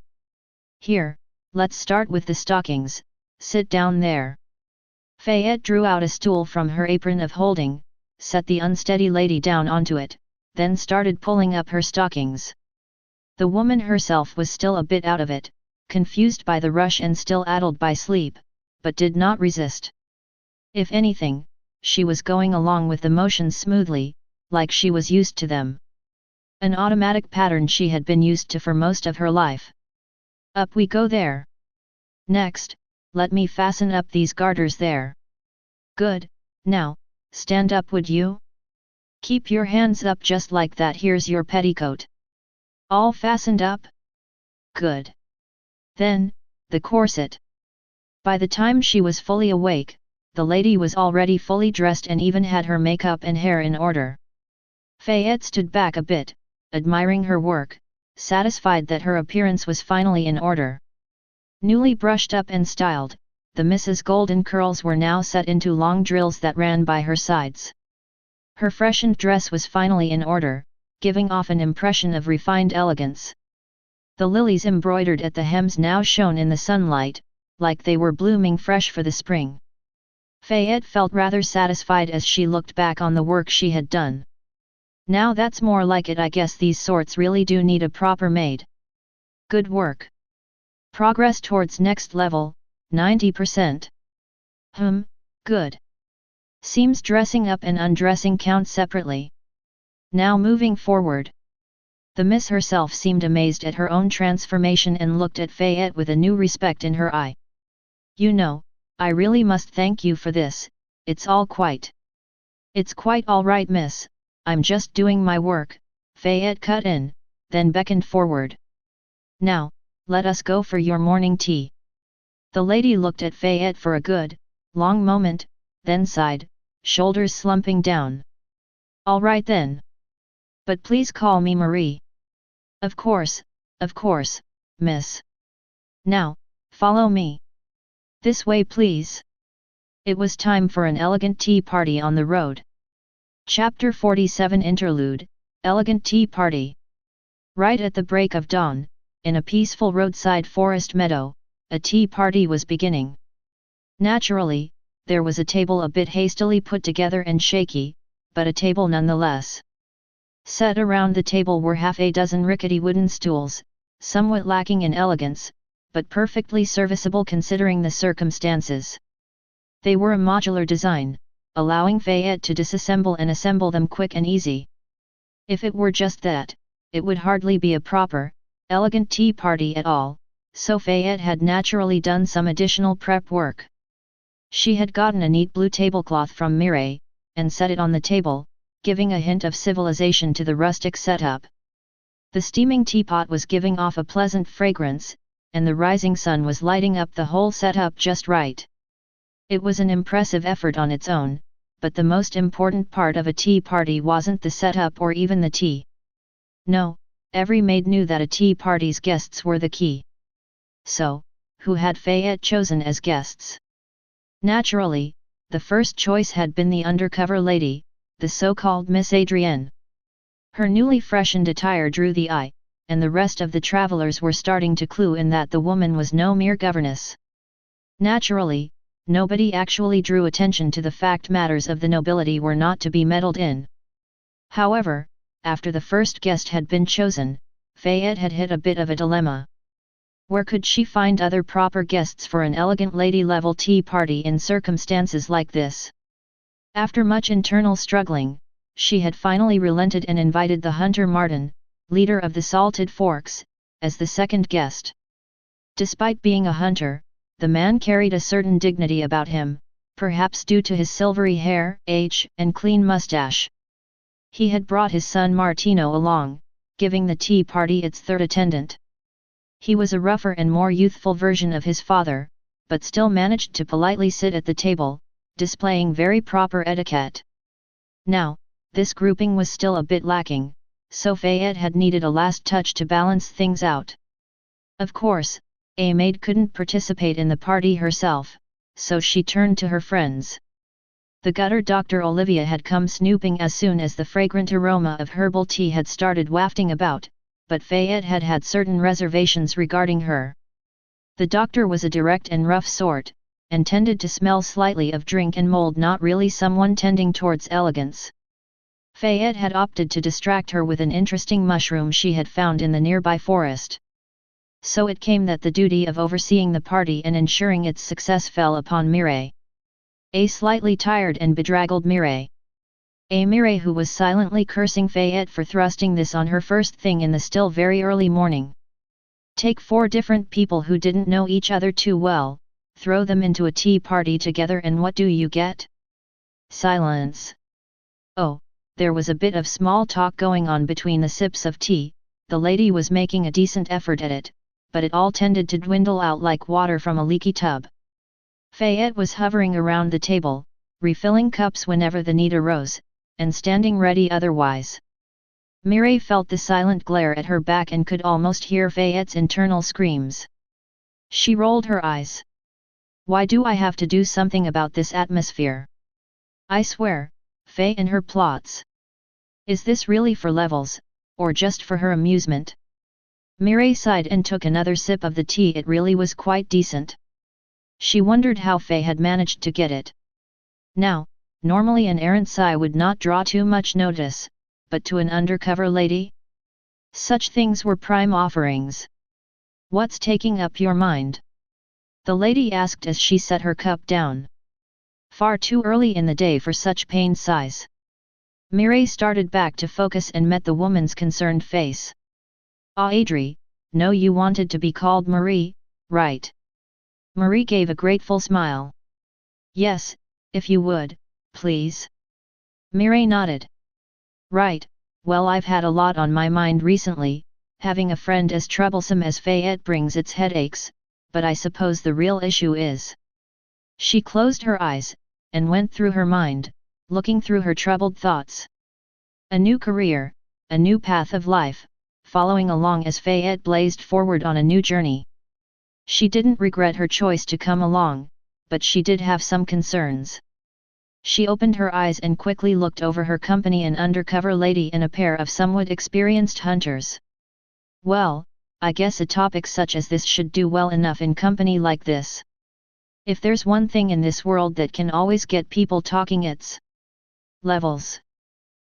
Here, let's start with the stockings, sit down there. Fayette drew out a stool from her apron of holding, set the unsteady lady down onto it, then started pulling up her stockings. The woman herself was still a bit out of it, confused by the rush and still addled by sleep, but did not resist. If anything, she was going along with the motions smoothly, like she was used to them. An automatic pattern she had been used to for most of her life. Up we go there. Next, let me fasten up these garters there. Good, now, stand up would you? Keep your hands up just like that. Here's your petticoat. All fastened up? Good. Then, the corset. By the time she was fully awake, the lady was already fully dressed and even had her makeup and hair in order. Fayette stood back a bit, admiring her work, satisfied that her appearance was finally in order. Newly brushed up and styled, the Mrs. Golden curls were now set into long drills that ran by her sides. Her freshened dress was finally in order, giving off an impression of refined elegance. The lilies embroidered at the hems now shone in the sunlight, like they were blooming fresh for the spring. Fayette felt rather satisfied as she looked back on the work she had done. Now that's more like it. I guess these sorts really do need a proper maid. Good work. Progress towards next level, 90%. Good. Seems dressing up and undressing count separately. Now moving forward. The miss herself seemed amazed at her own transformation and looked at Fayette with a new respect in her eye. You know, I really must thank you for this, it's quite all right miss, I'm just doing my work, Fayette cut in, then beckoned forward. Now, let us go for your morning tea. The lady looked at Fayette for a good, long moment, then sighed, shoulders slumping down. All right then. But please call me Marie. Of course, miss. Now, follow me. This way please. It was time for an elegant tea party on the road. Chapter 47 Interlude, Elegant Tea Party. Right at the break of dawn, in a peaceful roadside forest meadow, a tea party was beginning. Naturally, there was a table a bit hastily put together and shaky, but a table nonetheless. Set around the table were half a dozen rickety wooden stools, somewhat lacking in elegance, but perfectly serviceable considering the circumstances. They were a modular design, allowing Fayette to disassemble and assemble them quick and easy. If it were just that, it would hardly be a proper, elegant tea party at all, so Fayette had naturally done some additional prep work. She had gotten a neat blue tablecloth from Mireille, and set it on the table, giving a hint of civilization to the rustic setup. The steaming teapot was giving off a pleasant fragrance, and the rising sun was lighting up the whole setup just right. It was an impressive effort on its own, but the most important part of a tea party wasn't the setup or even the tea. No, every maid knew that a tea party's guests were the key. So, who had Fayette chosen as guests? Naturally, the first choice had been the undercover lady, the so-called Miss Adrienne. Her newly freshened attire drew the eye, and the rest of the travelers were starting to clue in that the woman was no mere governess. Naturally, nobody actually drew attention to the fact matters of the nobility were not to be meddled in. However, after the first guest had been chosen, Fayette had hit a bit of a dilemma. Where could she find other proper guests for an elegant lady-level tea party in circumstances like this? After much internal struggling, she had finally relented and invited the hunter Martin, leader of the Salted Forks, as the second guest. Despite being a hunter, the man carried a certain dignity about him, perhaps due to his silvery hair, age, and clean mustache. He had brought his son Martino along, giving the tea party its third attendant. He was a rougher and more youthful version of his father, but still managed to politely sit at the table, displaying very proper etiquette. Now, this grouping was still a bit lacking, so Fayette had needed a last touch to balance things out. Of course, a maid couldn't participate in the party herself, so she turned to her friends. The gutter doctor Olivia had come snooping as soon as the fragrant aroma of herbal tea had started wafting about, but Fayette had had certain reservations regarding her. The doctor was a direct and rough sort, and tended to smell slightly of drink and mold, not really someone tending towards elegance. Fayette had opted to distract her with an interesting mushroom she had found in the nearby forest. So it came that the duty of overseeing the party and ensuring its success fell upon Mireille. A slightly tired and bedraggled Mireille. A Mireille who was silently cursing Fayette for thrusting this on her first thing in the still very early morning. Take 4 different people who didn't know each other too well, throw them into a tea party together, and what do you get? Silence. Oh, there was a bit of small talk going on between the sips of tea. The lady was making a decent effort at it, but it all tended to dwindle out like water from a leaky tub. Fayette was hovering around the table, refilling cups whenever the need arose, and standing ready otherwise. Mireille felt the silent glare at her back and could almost hear Fayette's internal screams. She rolled her eyes. Why do I have to do something about this atmosphere? I swear, Faye and her plots. Is this really for levels, or just for her amusement? Mireille sighed and took another sip of the tea. It really was quite decent. She wondered how Faye had managed to get it. Now, normally an errant sigh would not draw too much notice, but to an undercover lady? Such things were prime offerings. What's taking up your mind? The lady asked as she set her cup down. Far too early in the day for such pained sighs. Mireille started back to focus and met the woman's concerned face. Ah, Adri, no, you wanted to be called Marie, right? Marie gave a grateful smile. Yes, if you would, please. Mireille nodded. Right, well, I've had a lot on my mind recently, having a friend as troublesome as Fayette brings its headaches, but I suppose the real issue is. She closed her eyes, and went through her mind, looking through her troubled thoughts. A new career, a new path of life, following along as Fayette blazed forward on a new journey. She didn't regret her choice to come along, but she did have some concerns. She opened her eyes and quickly looked over her company, an undercover lady and a pair of somewhat experienced hunters. Well, I guess a topic such as this should do well enough in company like this. If there's one thing in this world that can always get people talking, it's levels.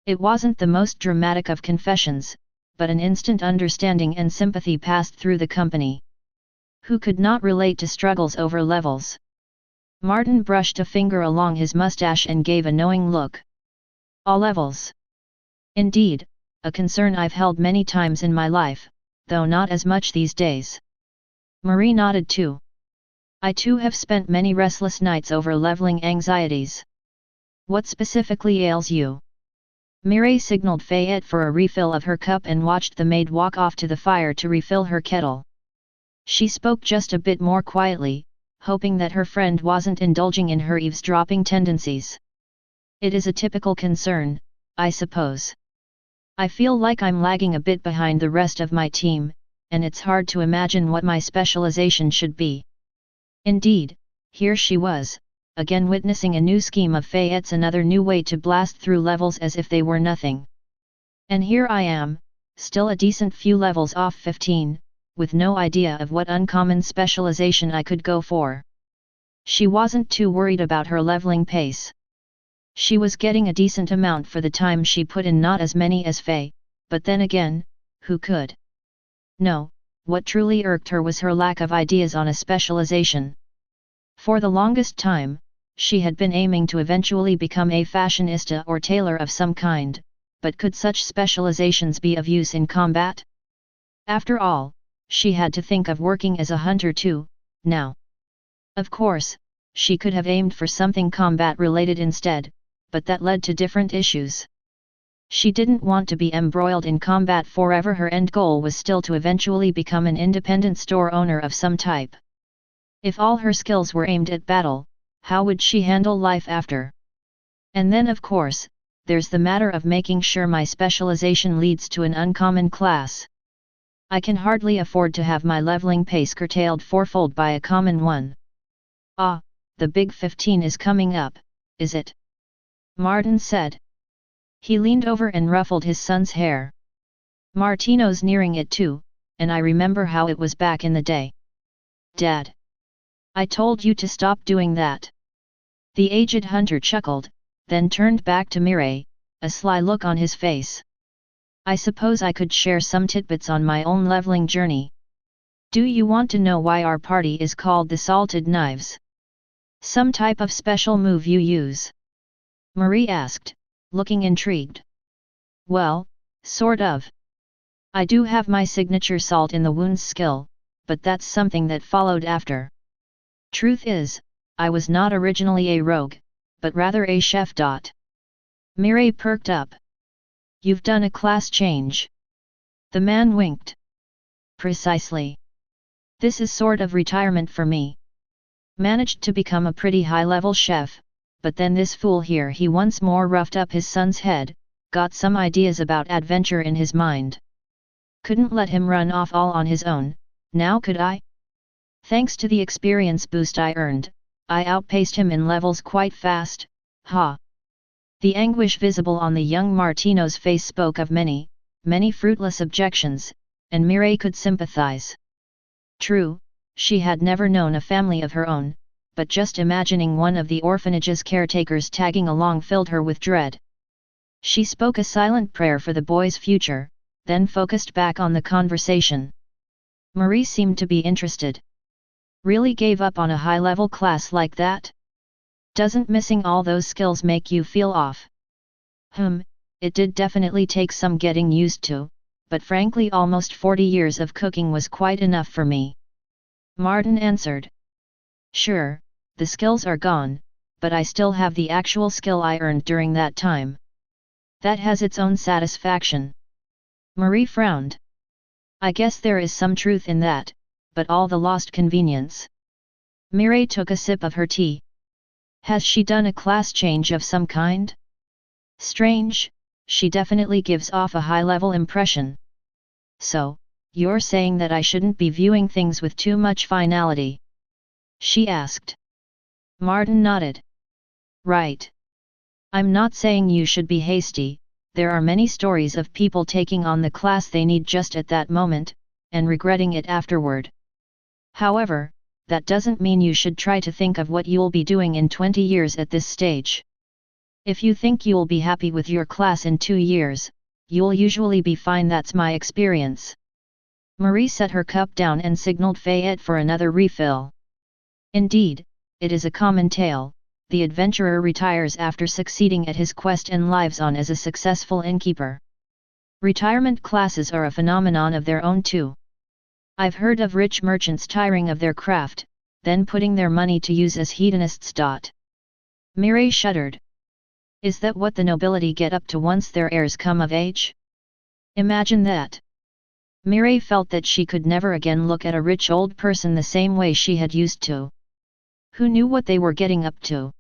It wasn't the most dramatic of confessions, but an instant understanding and sympathy passed through the company. Who could not relate to struggles over levels? Martin brushed a finger along his mustache and gave a knowing look. All levels. Indeed, a concern I've held many times in my life, though not as much these days. Marie nodded too. I too have spent many restless nights over leveling anxieties. What specifically ails you? Mireille signaled Fayette for a refill of her cup and watched the maid walk off to the fire to refill her kettle. She spoke just a bit more quietly, hoping that her friend wasn't indulging in her eavesdropping tendencies. It is a typical concern, I suppose. I feel like I'm lagging a bit behind the rest of my team, and it's hard to imagine what my specialization should be. Indeed, here she was, again witnessing a new scheme of Fayette's, another new way to blast through levels as if they were nothing. And here I am, still a decent few levels off 15, with no idea of what uncommon specialization I could go for. She wasn't too worried about her leveling pace. She was getting a decent amount for the time she put in, not as many as Faye, but then again, who could? No, what truly irked her was her lack of ideas on a specialization. For the longest time, she had been aiming to eventually become a fashionista or tailor of some kind, but could such specializations be of use in combat? After all, she had to think of working as a hunter too, now. Of course, she could have aimed for something combat-related instead, but that led to different issues. She didn't want to be embroiled in combat forever. Her end goal was still to eventually become an independent store owner of some type. If all her skills were aimed at battle, how would she handle life after? And then of course, there's the matter of making sure my specialization leads to an uncommon class. I can hardly afford to have my leveling pace curtailed fourfold by a common one. Ah, the big 15 is coming up, is it? Martin said. He leaned over and ruffled his son's hair. Martino's nearing it too, and I remember how it was back in the day. Dad. I told you to stop doing that. The aged hunter chuckled, then turned back to Mireille, a sly look on his face. I suppose I could share some tidbits on my own leveling journey. Do you want to know why our party is called the Salted Knives? Some type of special move you use? Marie asked, looking intrigued. Well, sort of. I do have my signature salt in the wounds skill, but that's something that followed after. Truth is, I was not originally a rogue, but rather a chef. Mireille perked up. You've done a class change. The man winked. Precisely. This is sort of retirement for me. Managed to become a pretty high-level chef, but then this fool here, he once more roughed up his son's head, got some ideas about adventure in his mind. Couldn't let him run off all on his own, now could I? Thanks to the experience boost I earned, I outpaced him in levels quite fast, ha! The anguish visible on the young Martino's face spoke of many, many fruitless objections, and Mireille could sympathize. True, she had never known a family of her own, but just imagining one of the orphanage's caretakers tagging along filled her with dread. She spoke a silent prayer for the boy's future, then focused back on the conversation. Marie seemed to be interested. Really gave up on a high-level class like that? Doesn't missing all those skills make you feel off? It did definitely take some getting used to, but frankly almost 40 years of cooking was quite enough for me. Martin answered. Sure, the skills are gone, but I still have the actual skill I earned during that time. That has its own satisfaction. Marie frowned. I guess there is some truth in that, but all the lost convenience. Mireille took a sip of her tea. Has she done a class change of some kind? Strange, she definitely gives off a high-level impression. So, you're saying that I shouldn't be viewing things with too much finality? She asked. Martin nodded. Right. I'm not saying you should be hasty. There are many stories of people taking on the class they need just at that moment, and regretting it afterward. However, that doesn't mean you should try to think of what you'll be doing in 20 years at this stage. If you think you'll be happy with your class in 2 years, you'll usually be fine. That's my experience. Marie set her cup down and signaled Fayette for another refill. Indeed, it is a common tale. The adventurer retires after succeeding at his quest and lives on as a successful innkeeper. Retirement classes are a phenomenon of their own too. I've heard of rich merchants tiring of their craft, then putting their money to use as hedonists. Mireille shuddered. Is that what the nobility get up to once their heirs come of age? Imagine that. Mireille felt that she could never again look at a rich old person the same way she had used to. Who knew what they were getting up to?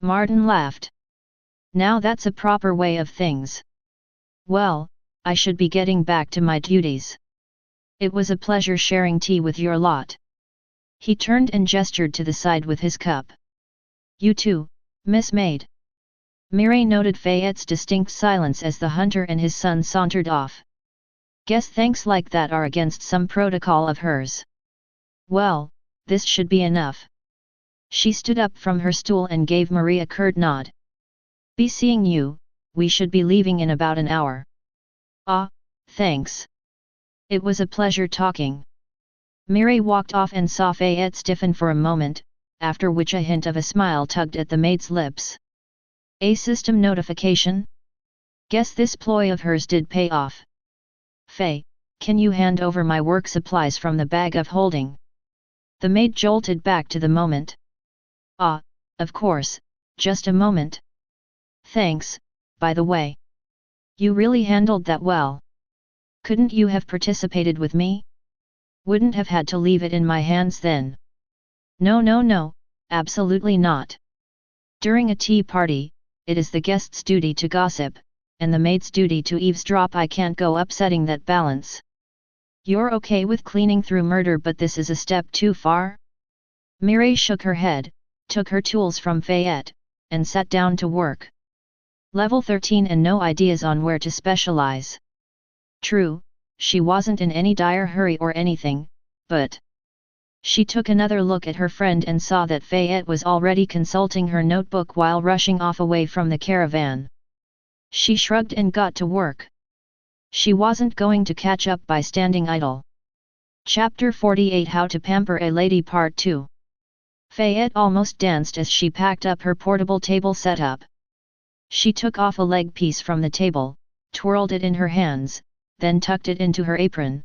Martin laughed. Now that's a proper way of things. Well, I should be getting back to my duties. It was a pleasure sharing tea with your lot. He turned and gestured to the side with his cup. You too, Miss Maid. Mireille noted Fayette's distinct silence as the hunter and his son sauntered off. Guess thanks like that are against some protocol of hers. Well, this should be enough. She stood up from her stool and gave Marie a curt nod. Be seeing you, we should be leaving in about an hour. Ah, thanks. It was a pleasure talking. Mireille walked off and saw Fayette stiffen for a moment, after which a hint of a smile tugged at the maid's lips. A system notification? Guess this ploy of hers did pay off. Faye, can you hand over my work supplies from the bag of holding? The maid jolted back to the moment. Ah, of course, just a moment. Thanks, by the way. You really handled that well. Couldn't you have participated with me? Wouldn't have had to leave it in my hands then. No, absolutely not. During a tea party, it is the guest's duty to gossip, and the maid's duty to eavesdrop. I can't go upsetting that balance. You're okay with cleaning through murder, but this is a step too far? Mireille shook her head, took her tools from Fayette, and sat down to work. Level 13 and no ideas on where to specialize. True, she wasn't in any dire hurry or anything, but... She took another look at her friend and saw that Fayette was already consulting her notebook while rushing off away from the caravan. She shrugged and got to work. She wasn't going to catch up by standing idle. Chapter 48 How to Pamper a Lady Part 2. Fayette almost danced as she packed up her portable table setup. She took off a leg piece from the table, twirled it in her hands, then tucked it into her apron.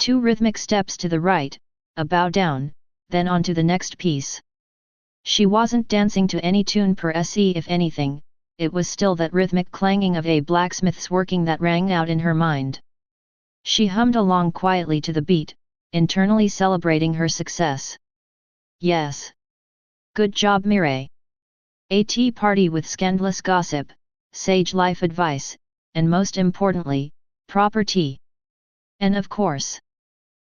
2 rhythmic steps to the right, a bow down, then on to the next piece. She wasn't dancing to any tune per se. If anything, it was still that rhythmic clanging of a blacksmith's working that rang out in her mind. She hummed along quietly to the beat, internally celebrating her success. Yes. Good job, Mireille. A tea party with scandalous gossip, sage life advice, and most importantly, proper tea. And of course,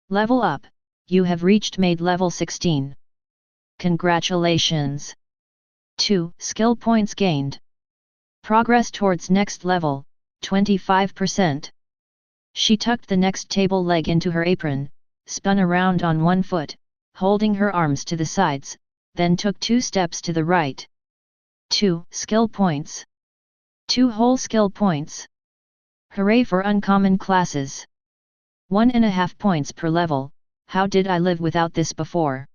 level up, you have reached Maid level 16. Congratulations! 2 skill points gained. Progress towards next level, 25%. She tucked the next table leg into her apron, spun around on one foot, holding her arms to the sides, then took 2 steps to the right. 2 skill points. 2 whole skill points. Hooray for uncommon classes. 1.5 points per level. How did I live without this before?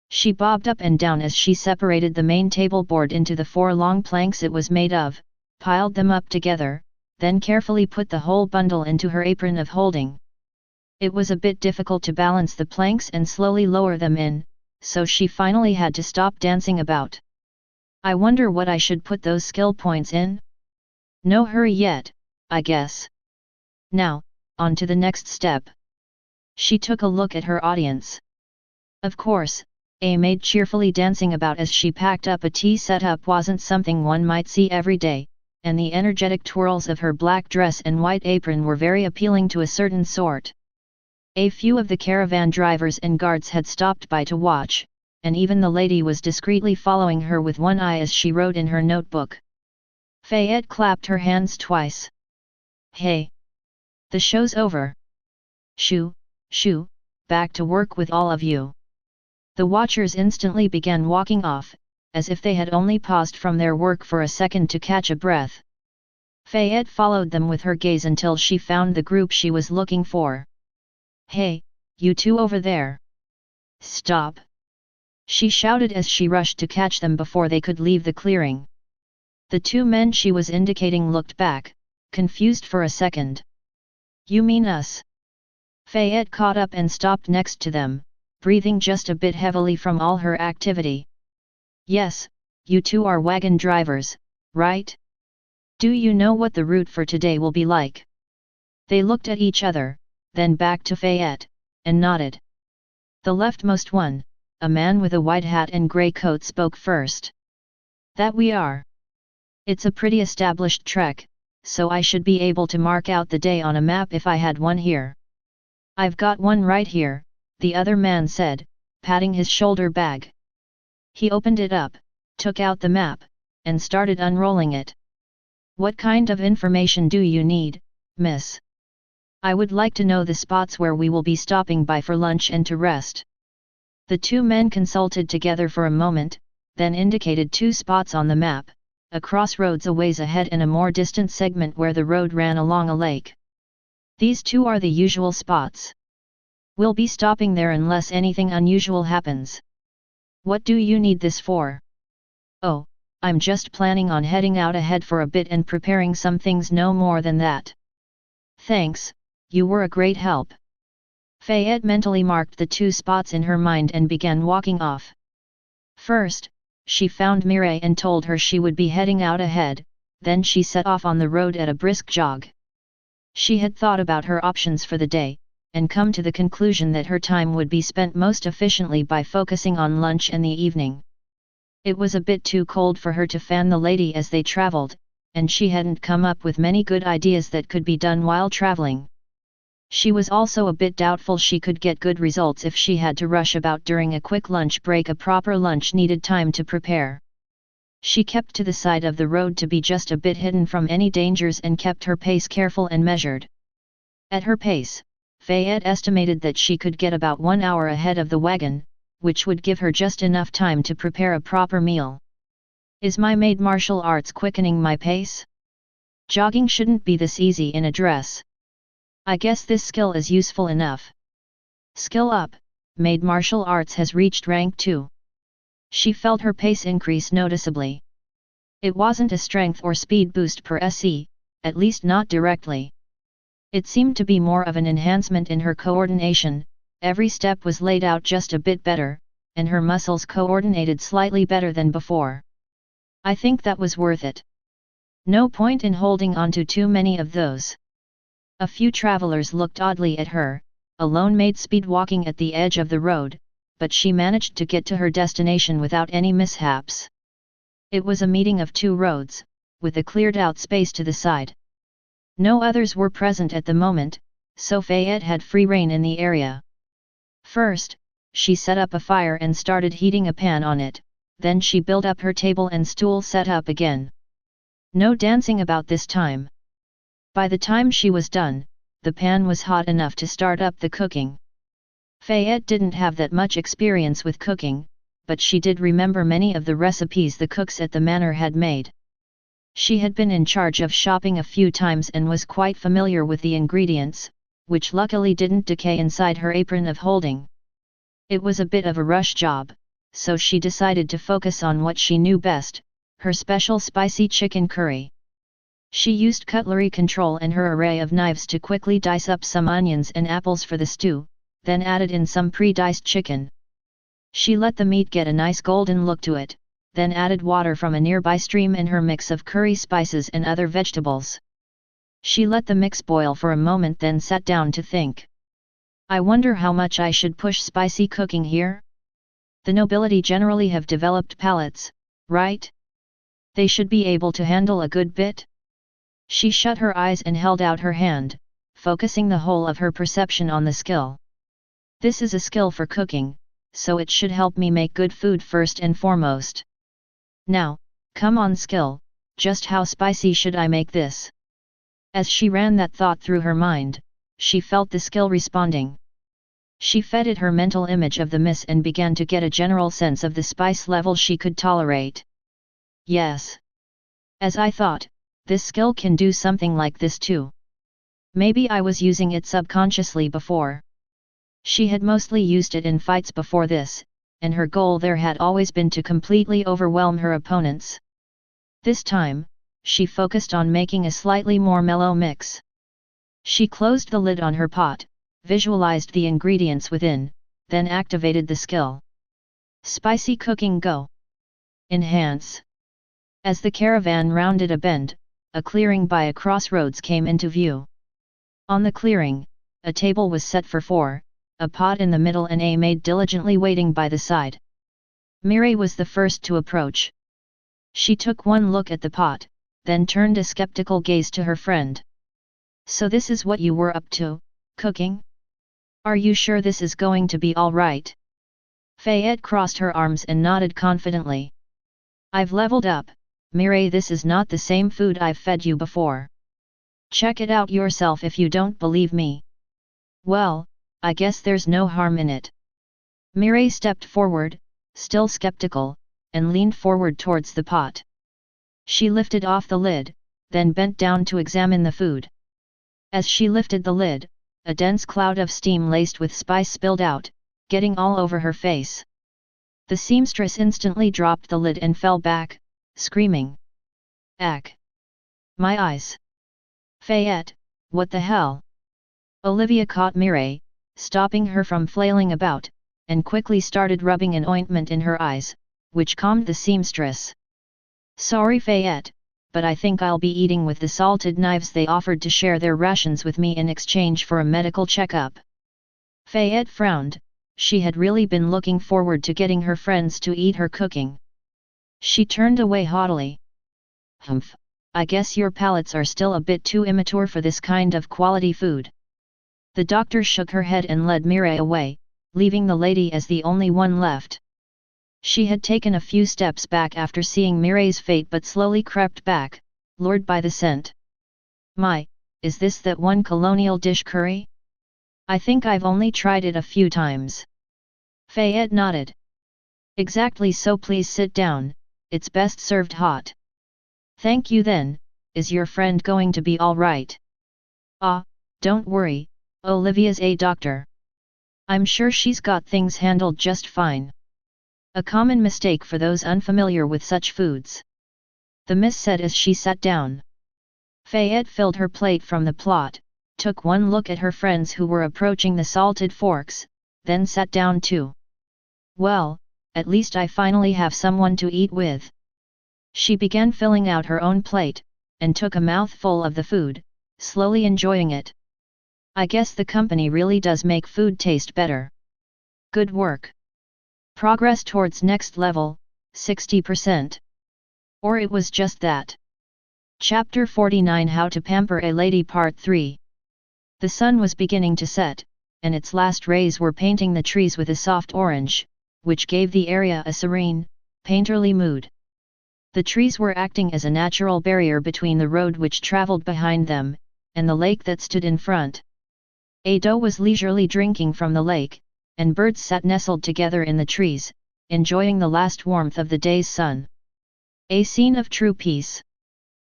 She bobbed up and down as she separated the main table board into the 4 long planks it was made of, piled them up together, then carefully put the whole bundle into her apron of holding. It was a bit difficult to balance the planks and slowly lower them in, so she finally had to stop dancing about. I wonder what I should put those skill points in? No hurry yet, I guess. Now, on to the next step. She took a look at her audience. Of course, a maid cheerfully dancing about as she packed up a tea setup wasn't something one might see every day, and the energetic twirls of her black dress and white apron were very appealing to a certain sort. A few of the caravan drivers and guards had stopped by to watch, and even the lady was discreetly following her with one eye as she wrote in her notebook. Fayette clapped her hands twice. Hey! The show's over. Shoo, shoo, back to work with all of you. The watchers instantly began walking off, as if they had only paused from their work for a second to catch a breath. Fayette followed them with her gaze until she found the group she was looking for. Hey, you two over there! Stop! She shouted as she rushed to catch them before they could leave the clearing. The two men she was indicating looked back, confused for a second. You mean us? Fayette caught up and stopped next to them, breathing just a bit heavily from all her activity. Yes, you two are wagon drivers, right? Do you know what the route for today will be like? They looked at each other, then back to Fayette, and nodded. The leftmost one, a man with a white hat and grey coat, spoke first. That we are. It's a pretty established trek, so I should be able to mark out the day on a map if I had one here. I've got one right here, the other man said, patting his shoulder bag. He opened it up, took out the map, and started unrolling it. What kind of information do you need, miss? I would like to know the spots where we will be stopping by for lunch and to rest. The two men consulted together for a moment, then indicated two spots on the map, a crossroads a ways ahead and a more distant segment where the road ran along a lake. These two are the usual spots. We'll be stopping there unless anything unusual happens. What do you need this for? Oh, I'm just planning on heading out ahead for a bit and preparing some things, no more than that. Thanks, you were a great help. Fayette mentally marked the two spots in her mind and began walking off. First, she found Mireille and told her she would be heading out ahead, then she set off on the road at a brisk jog. She had thought about her options for the day, and come to the conclusion that her time would be spent most efficiently by focusing on lunch and the evening. It was a bit too cold for her to fan the lady as they traveled, and she hadn't come up with many good ideas that could be done while traveling. She was also a bit doubtful she could get good results if she had to rush about during a quick lunch break. A proper lunch needed time to prepare. She kept to the side of the road to be just a bit hidden from any dangers and kept her pace careful and measured. At her pace, Fayette estimated that she could get about 1 hour ahead of the wagon, which would give her just enough time to prepare a proper meal. Is my maid martial arts quickening my pace? Jogging shouldn't be this easy in a dress. I guess this skill is useful enough. Skill up, maid martial arts has reached rank 2. She felt her pace increase noticeably. It wasn't a strength or speed boost per se, at least not directly. It seemed to be more of an enhancement in her coordination. Every step was laid out just a bit better, and her muscles coordinated slightly better than before. I think that was worth it. No point in holding on to too many of those. A few travelers looked oddly at her, alone made speed walking at the edge of the road, but she managed to get to her destination without any mishaps. It was a meeting of two roads, with a cleared out space to the side. No others were present at the moment, so Fayette had free rein in the area. First, she set up a fire and started heating a pan on it, then she built up her table and stool set up again. No dancing about this time. By the time she was done, the pan was hot enough to start up the cooking. Fayette didn't have that much experience with cooking, but she did remember many of the recipes the cooks at the manor had made. She had been in charge of shopping a few times and was quite familiar with the ingredients, which luckily didn't decay inside her apron of holding. It was a bit of a rush job, so she decided to focus on what she knew best, her special spicy chicken curry. She used cutlery control and her array of knives to quickly dice up some onions and apples for the stew, then added in some pre-diced chicken. She let the meat get a nice golden look to it, then added water from a nearby stream and her mix of curry spices and other vegetables. She let the mix boil for a moment, then sat down to think. I wonder how much I should push spicy cooking here? The nobility generally have developed palates, right? They should be able to handle a good bit. She shut her eyes and held out her hand, focusing the whole of her perception on the skill. This is a skill for cooking, so it should help me make good food first and foremost. Now, come on skill, just how spicy should I make this? As she ran that thought through her mind, she felt the skill responding. She fed it her mental image of the miss and began to get a general sense of the spice level she could tolerate. Yes. As I thought, this skill can do something like this too. Maybe I was using it subconsciously before. She had mostly used it in fights before this, and her goal there had always been to completely overwhelm her opponents. This time, she focused on making a slightly more mellow mix. She closed the lid on her pot, visualized the ingredients within, then activated the skill. Spicy cooking go. Enhance. As the caravan rounded a bend, a clearing by a crossroads came into view. On the clearing, a table was set for four, a pot in the middle and a maid diligently waiting by the side. Mireille was the first to approach. She took one look at the pot, then turned a skeptical gaze to her friend. So this is what you were up to, cooking? Are you sure this is going to be all right? Fayette crossed her arms and nodded confidently. I've leveled up, Mireille. This is not the same food I've fed you before. Check it out yourself if you don't believe me. Well, I guess there's no harm in it. Mireille stepped forward, still skeptical, and leaned forward towards the pot. She lifted off the lid, then bent down to examine the food. As she lifted the lid, a dense cloud of steam laced with spice spilled out, getting all over her face. The seamstress instantly dropped the lid and fell back, screaming. Ack! My eyes! Fayette, what the hell? Olivia caught Mireille, stopping her from flailing about, and quickly started rubbing an ointment in her eyes, which calmed the seamstress. Sorry Fayette, but I think I'll be eating with the salted knives. They offered to share their rations with me in exchange for a medical checkup. Fayette frowned. She had really been looking forward to getting her friends to eat her cooking. She turned away haughtily. Humph, I guess your palates are still a bit too immature for this kind of quality food. The doctor shook her head and led Mireille away, leaving the lady as the only one left. She had taken a few steps back after seeing Mireille's fate but slowly crept back, lured by the scent. My, is this that one colonial dish curry? I think I've only tried it a few times. Fayette nodded. Exactly so, please sit down, it's best served hot. Thank you. Then, is your friend going to be all right? Ah, don't worry, Olivia's a doctor. I'm sure she's got things handled just fine. A common mistake for those unfamiliar with such foods. The miss said as she sat down. Fayette filled her plate from the plot, took one look at her friends who were approaching the salted forks, then sat down too. Well, at least I finally have someone to eat with. She began filling out her own plate, and took a mouthful of the food, slowly enjoying it. I guess the company really does make food taste better. Good work. Progress towards next level, 60%. Or it was just that. Chapter 49 How to Pamper a Lady Part 3. The sun was beginning to set, and its last rays were painting the trees with a soft orange, which gave the area a serene, painterly mood. The trees were acting as a natural barrier between the road which traveled behind them, and the lake that stood in front. A doe was leisurely drinking from the lake, and birds sat nestled together in the trees, enjoying the last warmth of the day's sun. A scene of true peace.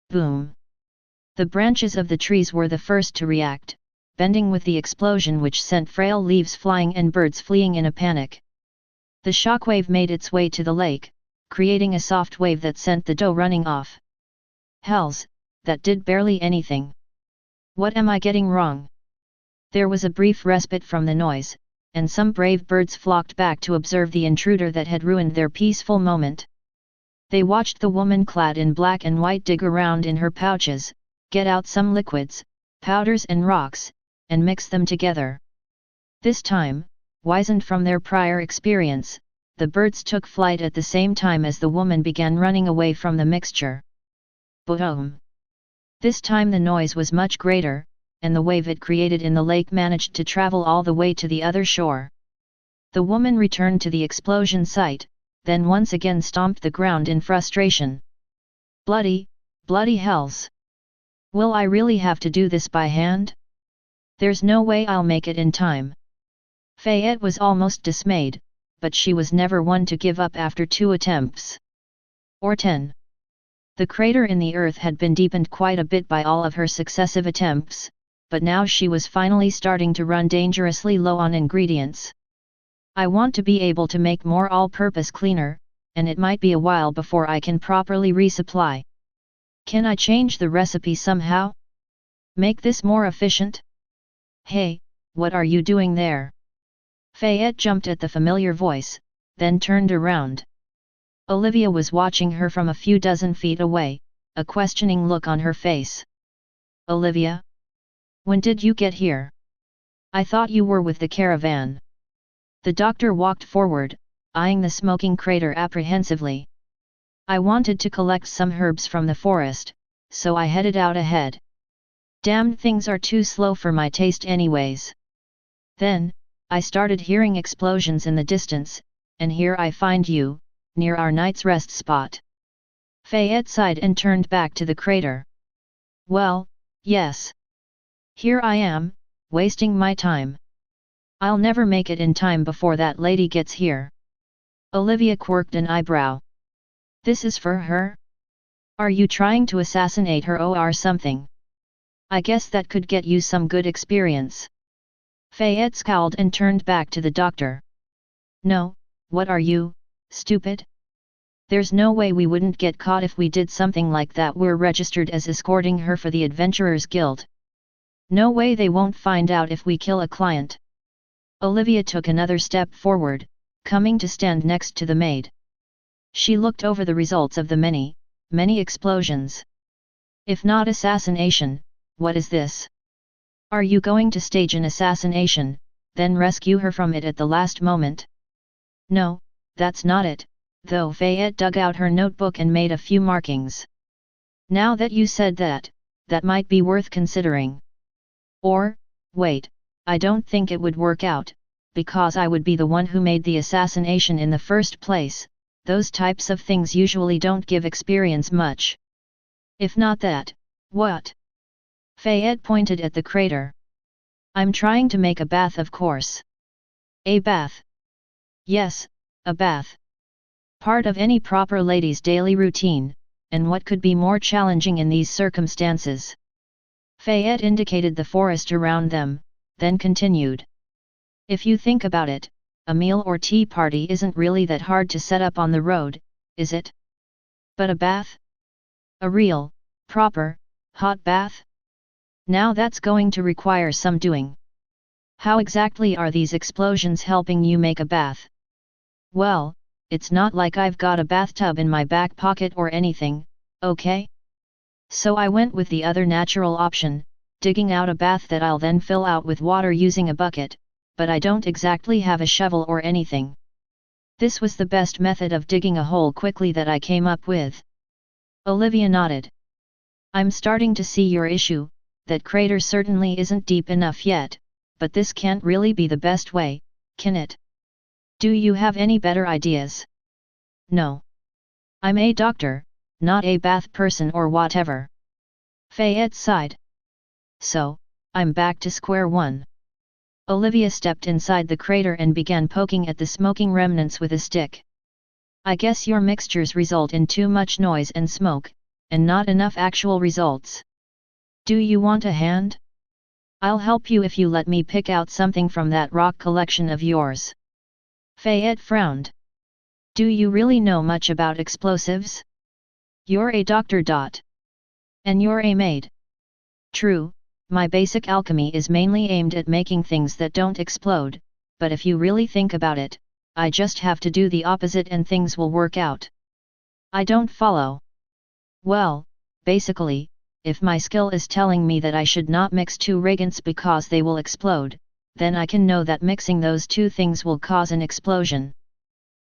Boom! The branches of the trees were the first to react, bending with the explosion which sent frail leaves flying and birds fleeing in a panic. The shockwave made its way to the lake, creating a soft wave that sent the doe running off. Hells, that did barely anything. What am I getting wrong? There was a brief respite from the noise, and some brave birds flocked back to observe the intruder that had ruined their peaceful moment. They watched the woman clad in black and white dig around in her pouches, get out some liquids, powders and rocks, and mix them together. This time, wizened from their prior experience, the birds took flight at the same time as the woman began running away from the mixture. Boom! This time the noise was much greater, and the wave it created in the lake managed to travel all the way to the other shore. The woman returned to the explosion site, then once again stomped the ground in frustration. Bloody hells! Will I really have to do this by hand? There's no way I'll make it in time. Fayette was almost dismayed, but she was never one to give up after 2 attempts. Or 10. The crater in the earth had been deepened quite a bit by all of her successive attempts, but now she was finally starting to run dangerously low on ingredients. I want to be able to make more all-purpose cleaner, and it might be a while before I can properly resupply. Can I change the recipe somehow? Make this more efficient? Hey, what are you doing there? Fayette jumped at the familiar voice, then turned around. Olivia was watching her from a few dozen feet away, a questioning look on her face. Olivia? When did you get here? I thought you were with the caravan. The doctor walked forward, eyeing the smoking crater apprehensively. I wanted to collect some herbs from the forest, so I headed out ahead. Damned things are too slow for my taste anyways. Then, I started hearing explosions in the distance, and here I find you, near our night's rest spot. Fayette sighed and turned back to the crater. Well, yes. Here I am, wasting my time. I'll never make it in time before that lady gets here. Olivia quirked an eyebrow. This is for her? Are you trying to assassinate her or something? I guess that could get you some good experience. Fayette scowled and turned back to the doctor. No, what are you, stupid? There's no way we wouldn't get caught if we did something like that. We're registered as escorting her for the Adventurers Guild. No way they won't find out if we kill a client. Olivia took another step forward, coming to stand next to the maid. She looked over the results of the many explosions. If not assassination, what is this? Are you going to stage an assassination, then rescue her from it at the last moment? No, that's not it, though. Fayette dug out her notebook and made a few markings. Now that you said that, that might be worth considering. Or, wait, I don't think it would work out, because I would be the one who made the assassination in the first place. Those types of things usually don't give experience much. If not that, what? Fayette pointed at the crater. I'm trying to make a bath, of course. A bath? Yes, a bath. Part of any proper lady's daily routine, and what could be more challenging in these circumstances? Fayette indicated the forest around them, then continued. If you think about it, a meal or tea party isn't really that hard to set up on the road, is it? But a bath? A real, proper, hot bath? Now that's going to require some doing. How exactly are these explosions helping you make a bath? Well, it's not like I've got a bathtub in my back pocket or anything, okay? So I went with the other natural option, digging out a bath that I'll then fill out with water using a bucket, but I don't exactly have a shovel or anything. This was the best method of digging a hole quickly that I came up with. Olivia nodded. I'm starting to see your issue. That crater certainly isn't deep enough yet, but this can't really be the best way, can it? Do you have any better ideas? No. I'm a doctor, not a bath person or whatever. Fayette sighed. So, I'm back to square one. Olivia stepped inside the crater and began poking at the smoking remnants with a stick. I guess your mixtures result in too much noise and smoke, and not enough actual results. Do you want a hand? I'll help you if you let me pick out something from that rock collection of yours. Fayette frowned. Do you really know much about explosives? You're a doctor. And you're a maid. True, my basic alchemy is mainly aimed at making things that don't explode, but if you really think about it, I just have to do the opposite and things will work out. I don't follow. Well, basically, if my skill is telling me that I should not mix two reagents because they will explode, then I can know that mixing those two things will cause an explosion.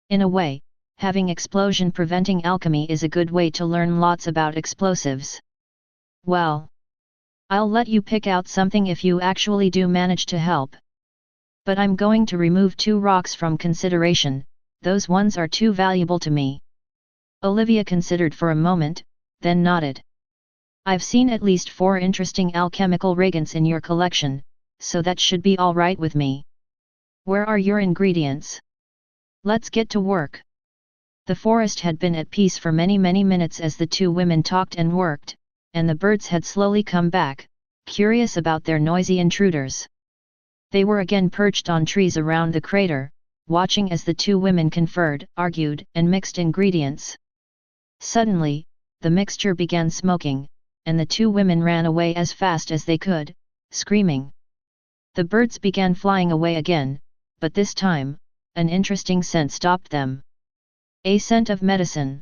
In a way, having explosion preventing alchemy is a good way to learn lots about explosives. Well, I'll let you pick out something if you actually do manage to help. But I'm going to remove 2 rocks from consideration, those ones are too valuable to me. Olivia considered for a moment, then nodded. I've seen at least 4 interesting alchemical reagents in your collection, so that should be all right with me. Where are your ingredients? Let's get to work. The forest had been at peace for many minutes as the 2 women talked and worked, and the birds had slowly come back, curious about their noisy intruders. They were again perched on trees around the crater, watching as the 2 women conferred, argued, and mixed ingredients. Suddenly, the mixture began smoking, and the 2 women ran away as fast as they could, screaming. The birds began flying away again, but this time, an interesting scent stopped them. A scent of medicine.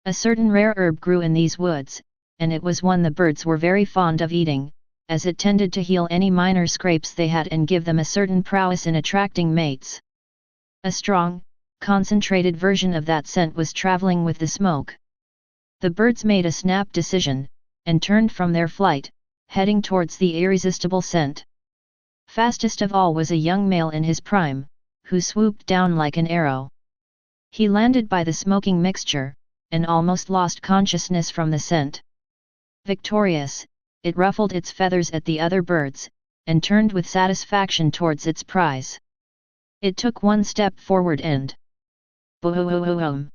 A certain rare herb grew in these woods, and it was one the birds were very fond of eating, as it tended to heal any minor scrapes they had and give them a certain prowess in attracting mates. A strong, concentrated version of that scent was traveling with the smoke. The birds made a snap decision, and turned from their flight, heading towards the irresistible scent. Fastest of all was a young male in his prime, who swooped down like an arrow. He landed by the smoking mixture, and almost lost consciousness from the scent. Victorious, it ruffled its feathers at the other birds, and turned with satisfaction towards its prize. It took 1 step forward and... Boom!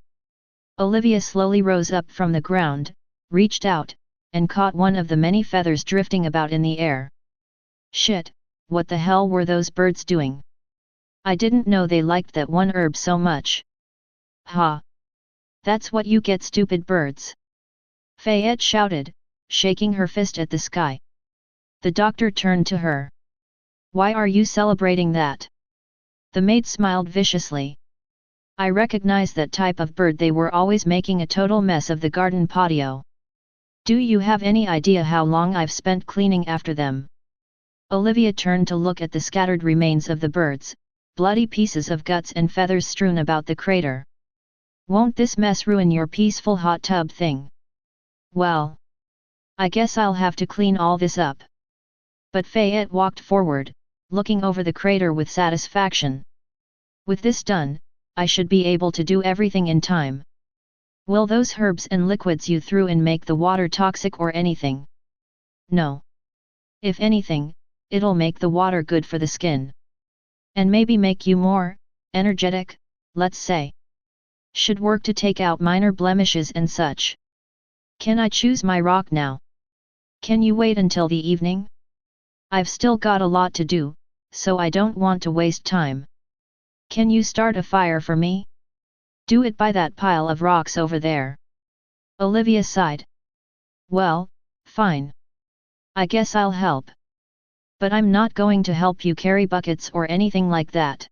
Olivia slowly rose up from the ground, reached out, and caught one of the many feathers drifting about in the air. Shit, what the hell were those birds doing? I didn't know they liked that one herb so much. Ha! That's what you get, stupid birds! Fayette shouted, shaking her fist at the sky. The doctor turned to her. Why are you celebrating that? The maid smiled viciously. I recognize that type of bird, they were always making a total mess of the garden patio. Do you have any idea how long I've spent cleaning after them? Olivia turned to look at the scattered remains of the birds, bloody pieces of guts and feathers strewn about the crater. Won't this mess ruin your peaceful hot tub thing? Well, I guess I'll have to clean all this up. But Fayette walked forward, looking over the crater with satisfaction. With this done, I should be able to do everything in time. Will those herbs and liquids you threw in make the water toxic or anything? No. If anything, it'll make the water good for the skin. And maybe make you more energetic, let's say. Should work to take out minor blemishes and such. Can I choose my rock now? Can you wait until the evening? I've still got a lot to do, so I don't want to waste time. Can you start a fire for me? Do it by that pile of rocks over there. Olivia sighed. Well, fine. I guess I'll help. But I'm not going to help you carry buckets or anything like that.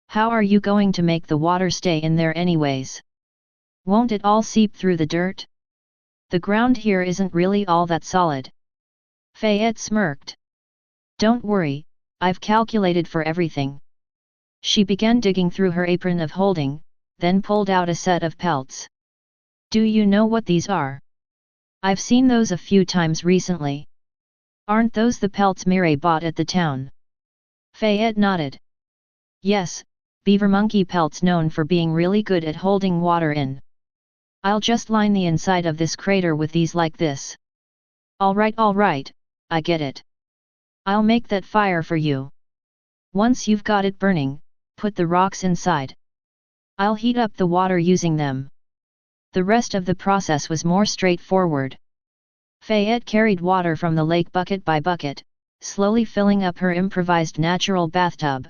How are you going to make the water stay in there anyways? Won't it all seep through the dirt? The ground here isn't really all that solid. Fayette smirked. Don't worry, I've calculated for everything. She began digging through her apron of holding, then pulled out a set of pelts. Do you know what these are? I've seen those a few times recently. Aren't those the pelts Mireille bought at the town? Fayette nodded. Yes, beaver monkey pelts known for being really good at holding water in. I'll just line the inside of this crater with these like this. Alright, I get it. I'll make that fire for you. Once you've got it burning, put the rocks inside. I'll heat up the water using them. The rest of the process was more straightforward. Fayette carried water from the lake bucket by bucket, slowly filling up her improvised natural bathtub.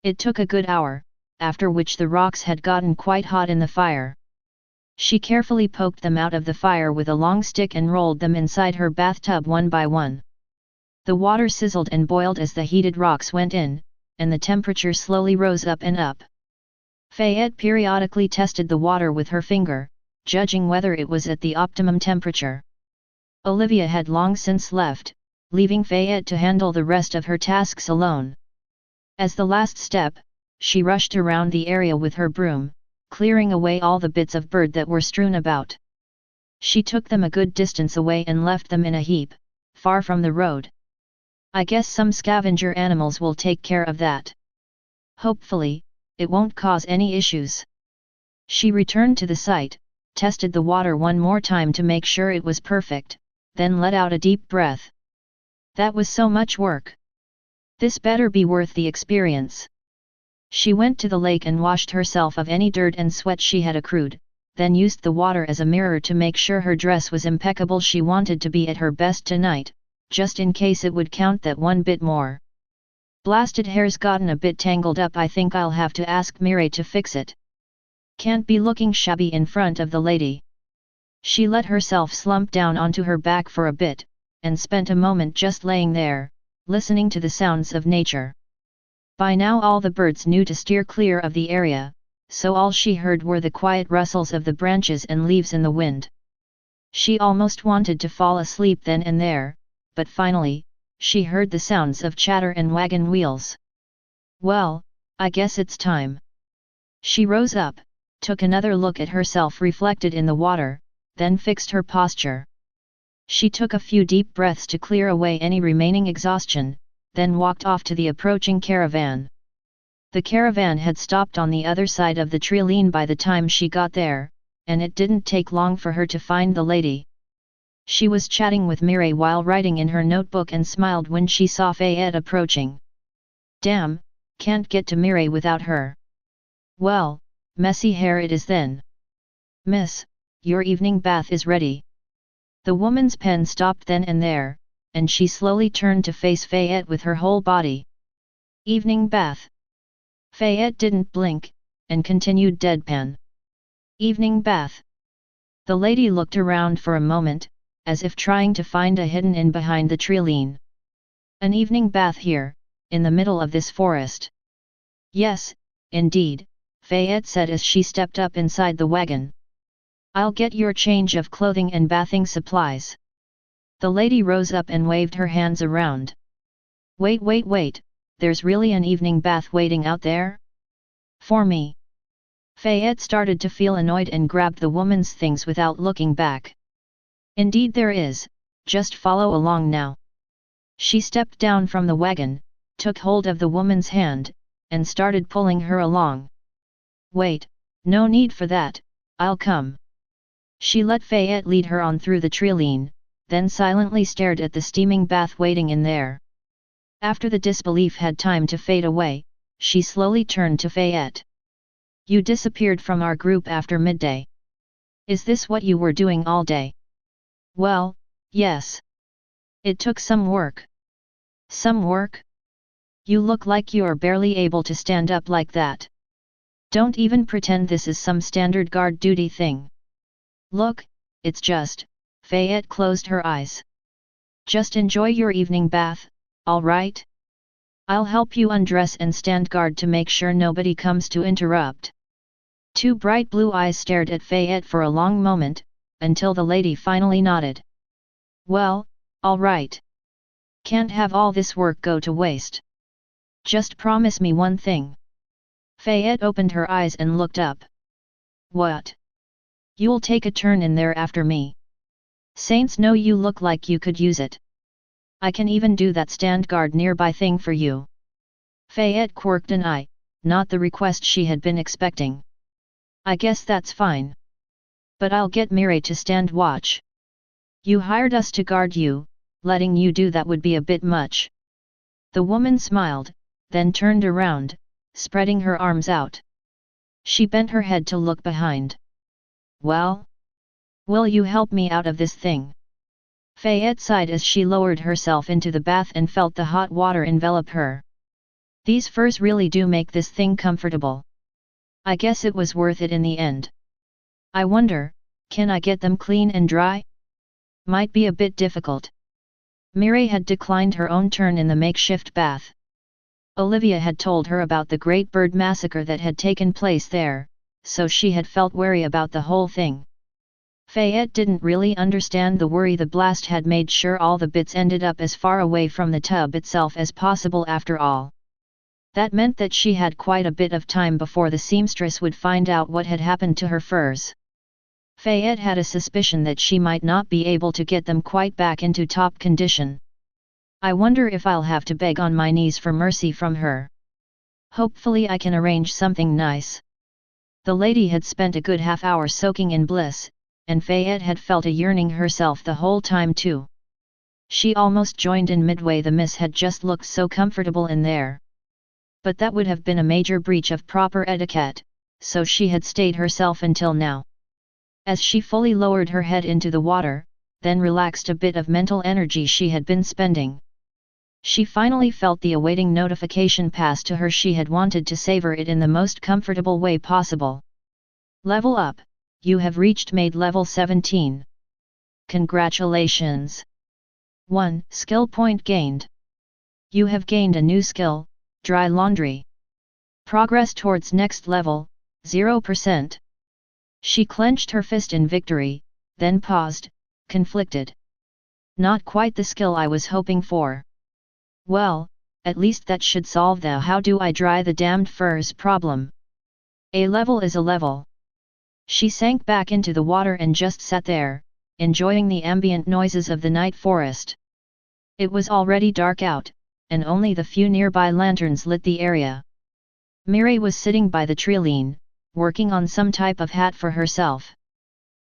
It took a good hour, after which the rocks had gotten quite hot in the fire. She carefully poked them out of the fire with a long stick and rolled them inside her bathtub one by one. The water sizzled and boiled as the heated rocks went in, and the temperature slowly rose up and up. Fayette periodically tested the water with her finger, judging whether it was at the optimum temperature. Olivia had long since left, leaving Fayette to handle the rest of her tasks alone. As the last step, she rushed around the area with her broom, clearing away all the bits of bird that were strewn about. She took them a good distance away and left them in a heap, far from the road. I guess some scavenger animals will take care of that. Hopefully, it won't cause any issues. She returned to the site, tested the water one more time to make sure it was perfect, then let out a deep breath. That was so much work. This better be worth the experience. She went to the lake and washed herself of any dirt and sweat she had accrued, then used the water as a mirror to make sure her dress was impeccable. She wanted to be at her best tonight, just in case it would count that one bit more. Blasted hair's gotten a bit tangled up. I think I'll have to ask Mireille to fix it. Can't be looking shabby in front of the lady. She let herself slump down onto her back for a bit, and spent a moment just laying there, listening to the sounds of nature. By now all the birds knew to steer clear of the area, so all she heard were the quiet rustles of the branches and leaves in the wind. She almost wanted to fall asleep then and there, but finally, she heard the sounds of chatter and wagon wheels. Well, I guess it's time. She rose up, took another look at herself reflected in the water, then fixed her posture. She took a few deep breaths to clear away any remaining exhaustion, then walked off to the approaching caravan. The caravan had stopped on the other side of the treeline by the time she got there, and it didn't take long for her to find the lady. She was chatting with Mireille while writing in her notebook and smiled when she saw Fayette approaching. Damn, can't get to Mireille without her. Well, messy hair it is then. Miss, your evening bath is ready. The woman's pen stopped then and there, and she slowly turned to face Fayette with her whole body. Evening bath. Fayette didn't blink, and continued deadpan. Evening bath. The lady looked around for a moment, as if trying to find a hidden inn behind the treeline. An evening bath here, in the middle of this forest. Yes, indeed, Fayette said as she stepped up inside the wagon. I'll get your change of clothing and bathing supplies. The lady rose up and waved her hands around. Wait, there's really an evening bath waiting out there? For me. Fayette started to feel annoyed and grabbed the woman's things without looking back. Indeed there is, just follow along now. She stepped down from the wagon, took hold of the woman's hand, and started pulling her along. Wait, no need for that, I'll come. She let Fayette lead her on through the treeline, then silently stared at the steaming bath waiting in there. After the disbelief had time to fade away, she slowly turned to Fayette. You disappeared from our group after midday. Is this what you were doing all day? Well, yes. It took some work. Some work? You look like you're barely able to stand up like that. Don't even pretend this is some standard guard duty thing. Look, it's just... Fayette closed her eyes. Just enjoy your evening bath, all right? I'll help you undress and stand guard to make sure nobody comes to interrupt. Two bright blue eyes stared at Fayette for a long moment, until the lady finally nodded. Well, all right. Can't have all this work go to waste. Just promise me one thing. Fayette opened her eyes and looked up. What? You'll take a turn in there after me. Saints know you look like you could use it. I can even do that stand guard nearby thing for you. Fayette quirked an eye, not the request she had been expecting. I guess that's fine. But I'll get Mireille to stand watch. You hired us to guard you, letting you do that would be a bit much. The woman smiled, then turned around, spreading her arms out. She bent her head to look behind. Well? Will you help me out of this thing? Fayette sighed as she lowered herself into the bath and felt the hot water envelop her. These furs really do make this thing comfortable. I guess it was worth it in the end. I wonder, can I get them clean and dry? Might be a bit difficult. Mireille had declined her own turn in the makeshift bath. Olivia had told her about the great bird massacre that had taken place there, so she had felt wary about the whole thing. Fayette didn't really understand the worry. The blast had made sure all the bits ended up as far away from the tub itself as possible after all. That meant that she had quite a bit of time before the seamstress would find out what had happened to her furs. Fayette had a suspicion that she might not be able to get them quite back into top condition. I wonder if I'll have to beg on my knees for mercy from her. Hopefully I can arrange something nice. The lady had spent a good half hour soaking in bliss, and Fayette had felt a yearning herself the whole time too. She almost joined in midway. The miss had just looked so comfortable in there. But that would have been a major breach of proper etiquette, so she had stayed herself until now. As she fully lowered her head into the water, then relaxed a bit of mental energy she had been spending, she finally felt the awaiting notification pass to her. She had wanted to savor it in the most comfortable way possible. Level up, you have reached Maid level 17. Congratulations! 1 skill point gained. You have gained a new skill, dry laundry. Progress towards next level, 0%. She clenched her fist in victory, then paused, conflicted. Not quite the skill I was hoping for. Well, at least that should solve the how do I dry the damned furs problem. A level is a level. She sank back into the water and just sat there, enjoying the ambient noises of the night forest. It was already dark out, and only the few nearby lanterns lit the area. Mireille was sitting by the trilene, working on some type of hat for herself.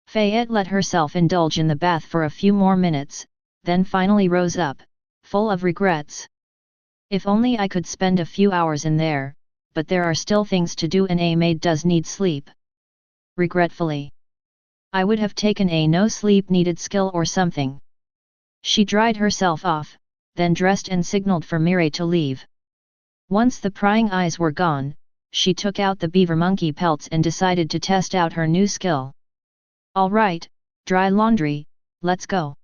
Fayette let herself indulge in the bath for a few more minutes, then finally rose up, full of regrets. If only I could spend a few hours in there, but there are still things to do and a maid does need sleep. Regretfully. I would have taken a no sleep needed skill or something. She dried herself off, then dressed and signaled for Mireille to leave. Once the prying eyes were gone, she took out the beaver monkey pelts and decided to test out her new skill. All right, dry laundry, let's go.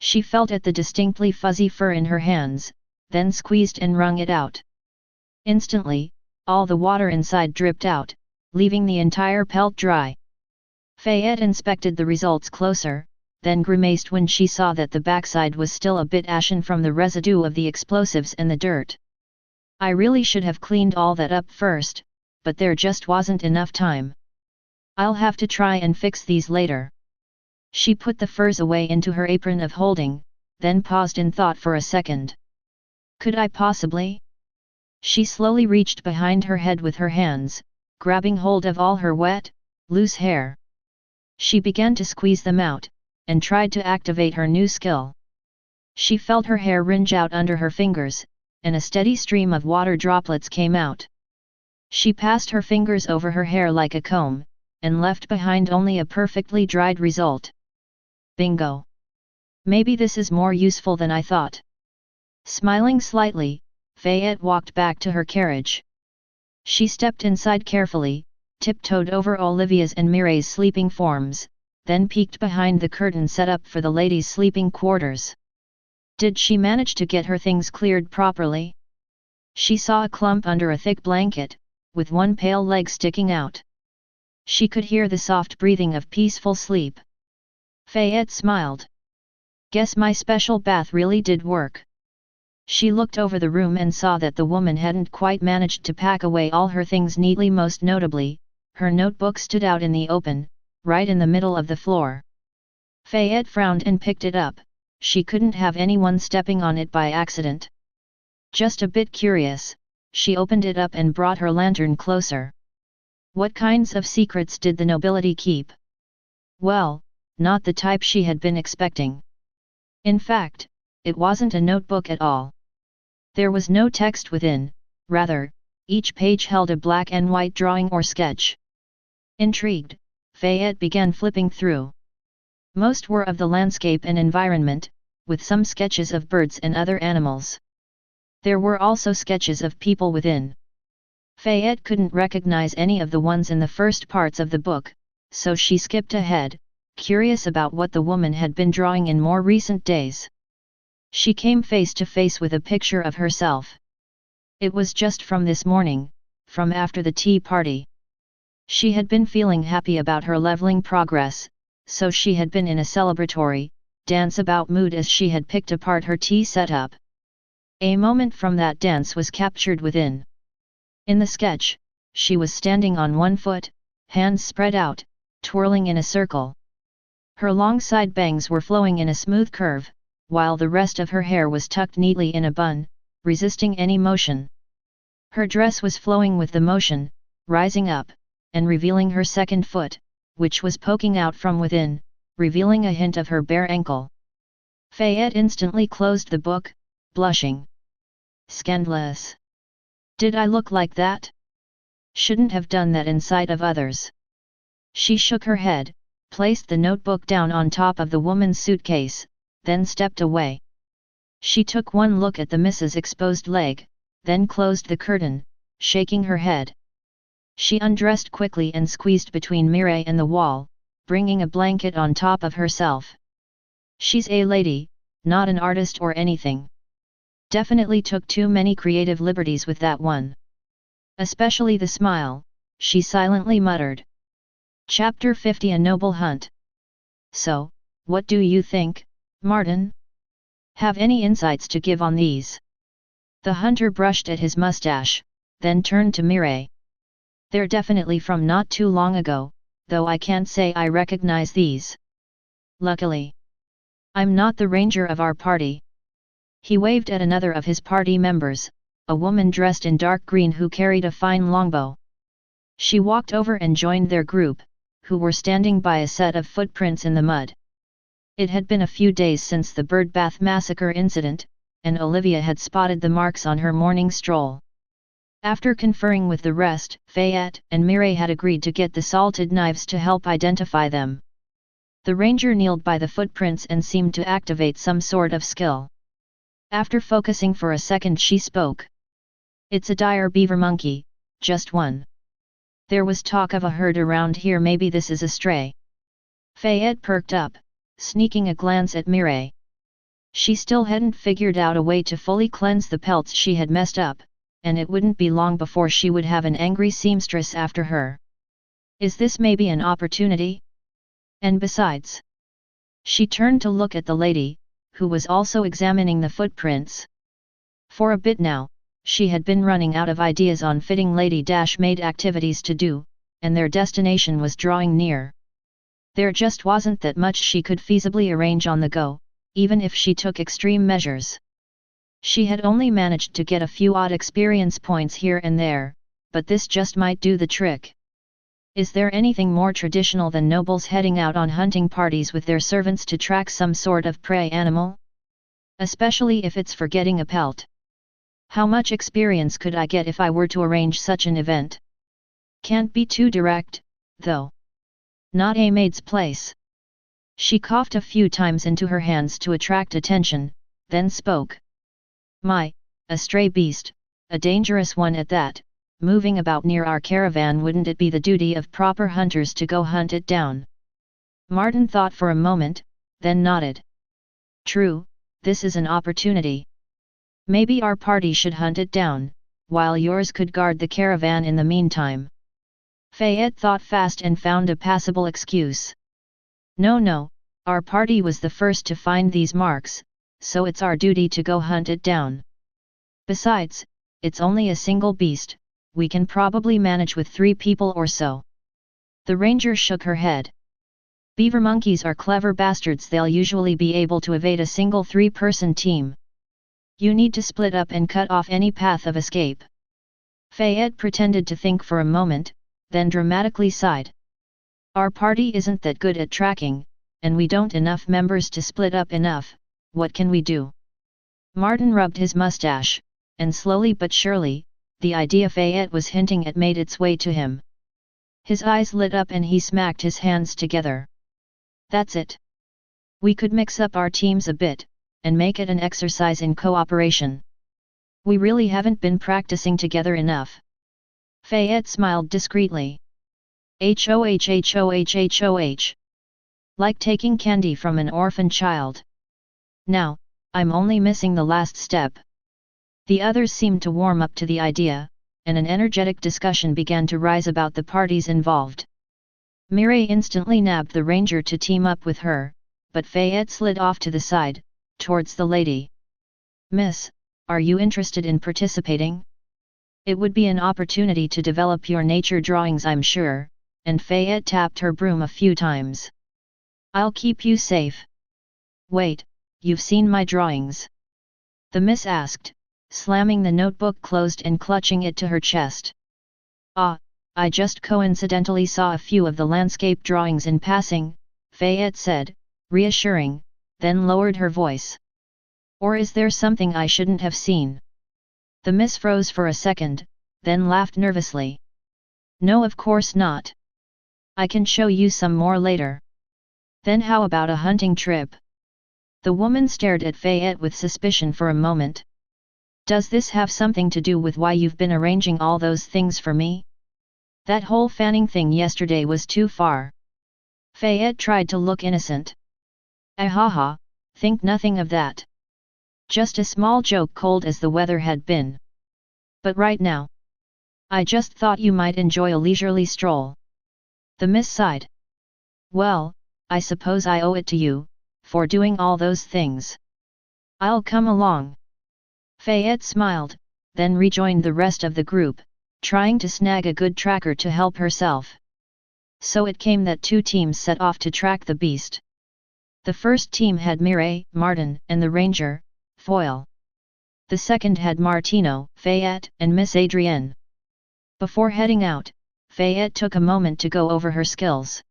She felt at the distinctly fuzzy fur in her hands, then squeezed and wrung it out. Instantly, all the water inside dripped out, leaving the entire pelt dry. Fayette inspected the results closer, then grimaced when she saw that the backside was still a bit ashen from the residue of the explosives and the dirt. I really should have cleaned all that up first, but there just wasn't enough time. I'll have to try and fix these later. She put the furs away into her apron of holding, then paused in thought for a second. Could I possibly? She slowly reached behind her head with her hands, grabbing hold of all her wet, loose hair. She began to squeeze them out, and tried to activate her new skill. She felt her hair ringe out under her fingers, and a steady stream of water droplets came out. She passed her fingers over her hair like a comb, and left behind only a perfectly dried result. Bingo! Maybe this is more useful than I thought. Smiling slightly, Fayette walked back to her carriage. She stepped inside carefully, tiptoed over Olivia's and Mireille's sleeping forms, then peeked behind the curtain set up for the ladies' sleeping quarters. Did she manage to get her things cleared properly? She saw a clump under a thick blanket, with one pale leg sticking out. She could hear the soft breathing of peaceful sleep. Fayette smiled. Guess my special bath really did work. She looked over the room and saw that the woman hadn't quite managed to pack away all her things neatly. Most notably, her notebook stood out in the open, right in the middle of the floor. Fayette frowned and picked it up. She couldn't have anyone stepping on it by accident. Just a bit curious, she opened it up and brought her lantern closer. What kinds of secrets did the nobility keep? Well, not the type she had been expecting. In fact, it wasn't a notebook at all. There was no text within, rather, each page held a black and white drawing or sketch. Intrigued, Fayette began flipping through. Most were of the landscape and environment, with some sketches of birds and other animals. There were also sketches of people within. Fayette couldn't recognize any of the ones in the first parts of the book, so she skipped ahead, curious about what the woman had been drawing in more recent days. She came face to face with a picture of herself. It was just from this morning, from after the tea party. She had been feeling happy about her leveling progress, so she had been in a celebratory, dance-about mood as she had picked apart her tea setup. A moment from that dance was captured within. In the sketch, she was standing on one foot, hands spread out, twirling in a circle. Her long side bangs were flowing in a smooth curve, while the rest of her hair was tucked neatly in a bun, resisting any motion. Her dress was flowing with the motion, rising up, and revealing her second foot, which was poking out from within, revealing a hint of her bare ankle. Fayette instantly closed the book, blushing. Scandalous. Did I look like that? Shouldn't have done that in sight of others. She shook her head, placed the notebook down on top of the woman's suitcase, then stepped away. She took one look at the Mrs. exposed leg, then closed the curtain, shaking her head. She undressed quickly and squeezed between Mireille and the wall, bringing a blanket on top of herself. She's a lady, not an artist or anything. Definitely took too many creative liberties with that one. Especially the smile, she silently muttered. Chapter 50 A Noble Hunt. So, what do you think, Martin? Have any insights to give on these? The hunter brushed at his mustache, then turned to Mireille. They're definitely from not too long ago, though I can't say I recognize these. Luckily, I'm not the ranger of our party. He waved at another of his party members, a woman dressed in dark green who carried a fine longbow. She walked over and joined their group, who were standing by a set of footprints in the mud. It had been a few days since the birdbath massacre incident, and Olivia had spotted the marks on her morning stroll. After conferring with the rest, Fayette and Mireille had agreed to get the salted knives to help identify them. The ranger kneeled by the footprints and seemed to activate some sort of skill. After focusing for a second, she spoke. It's a dire beaver monkey, just one. There was talk of a herd around here, maybe this is a stray. Fayette perked up, sneaking a glance at Mireille. She still hadn't figured out a way to fully cleanse the pelts she had messed up, and it wouldn't be long before she would have an angry seamstress after her. Is this maybe an opportunity? And besides... She turned to look at the lady, who was also examining the footprints. For a bit now, she had been running out of ideas on fitting Lady-Maid activities to do, and their destination was drawing near. There just wasn't that much she could feasibly arrange on the go, even if she took extreme measures. She had only managed to get a few odd experience points here and there, but this just might do the trick. Is there anything more traditional than nobles heading out on hunting parties with their servants to track some sort of prey animal? Especially if it's for getting a pelt. How much experience could I get if I were to arrange such an event? Can't be too direct, though. Not a maid's place. She coughed a few times into her hands to attract attention, then spoke. A stray beast, a dangerous one at that, moving about near our caravan. Wouldn't it be the duty of proper hunters to go hunt it down? Martin thought for a moment, then nodded. True, this is an opportunity. Maybe our party should hunt it down, while yours could guard the caravan in the meantime. Fayette thought fast and found a passable excuse. No, our party was the first to find these marks, so it's our duty to go hunt it down. Besides, it's only a single beast, we can probably manage with 3 people or so. The ranger shook her head. Beaver monkeys are clever bastards, they'll usually be able to evade a single 3-person team. You need to split up and cut off any path of escape. Fayette pretended to think for a moment, then dramatically sighed. Our party isn't that good at tracking, and we don't enough members to split up enough. What can we do? Martin rubbed his mustache, and slowly but surely, the idea Fayette was hinting at made its way to him. His eyes lit up and he smacked his hands together. That's it. We could mix up our teams a bit, and make it an exercise in cooperation. We really haven't been practicing together enough. Fayette smiled discreetly. Hoh. Like taking candy from an orphan child. Now, I'm only missing the last step. The others seemed to warm up to the idea, and an energetic discussion began to rise about the parties involved. Mireille instantly nabbed the ranger to team up with her, but Fayette slid off to the side, towards the lady. Miss, are you interested in participating? It would be an opportunity to develop your nature drawings, I'm sure, and Fayette tapped her broom a few times. I'll keep you safe. Wait, you've seen my drawings? The miss asked, slamming the notebook closed and clutching it to her chest. Ah, I just coincidentally saw a few of the landscape drawings in passing, Fayette said, reassuring, then lowered her voice. Or is there something I shouldn't have seen? The miss froze for a second, then laughed nervously. No, of course not. I can show you some more later. Then how about a hunting trip? The woman stared at Fayette with suspicion for a moment. Does this have something to do with why you've been arranging all those things for me? That whole fanning thing yesterday was too far. Fayette tried to look innocent. Ahaha, think nothing of that. Just a small joke, cold as the weather had been. But right now, I just thought you might enjoy a leisurely stroll. The miss sighed. Well, I suppose I owe it to you, for doing all those things. I'll come along. Fayette smiled, then rejoined the rest of the group, trying to snag a good tracker to help herself. So it came that two teams set off to track the beast. The first team had Mireille, Martin, and the ranger, Foyle. The second had Martino, Fayette, and Miss Adrienne. Before heading out, Fayette took a moment to go over her skills.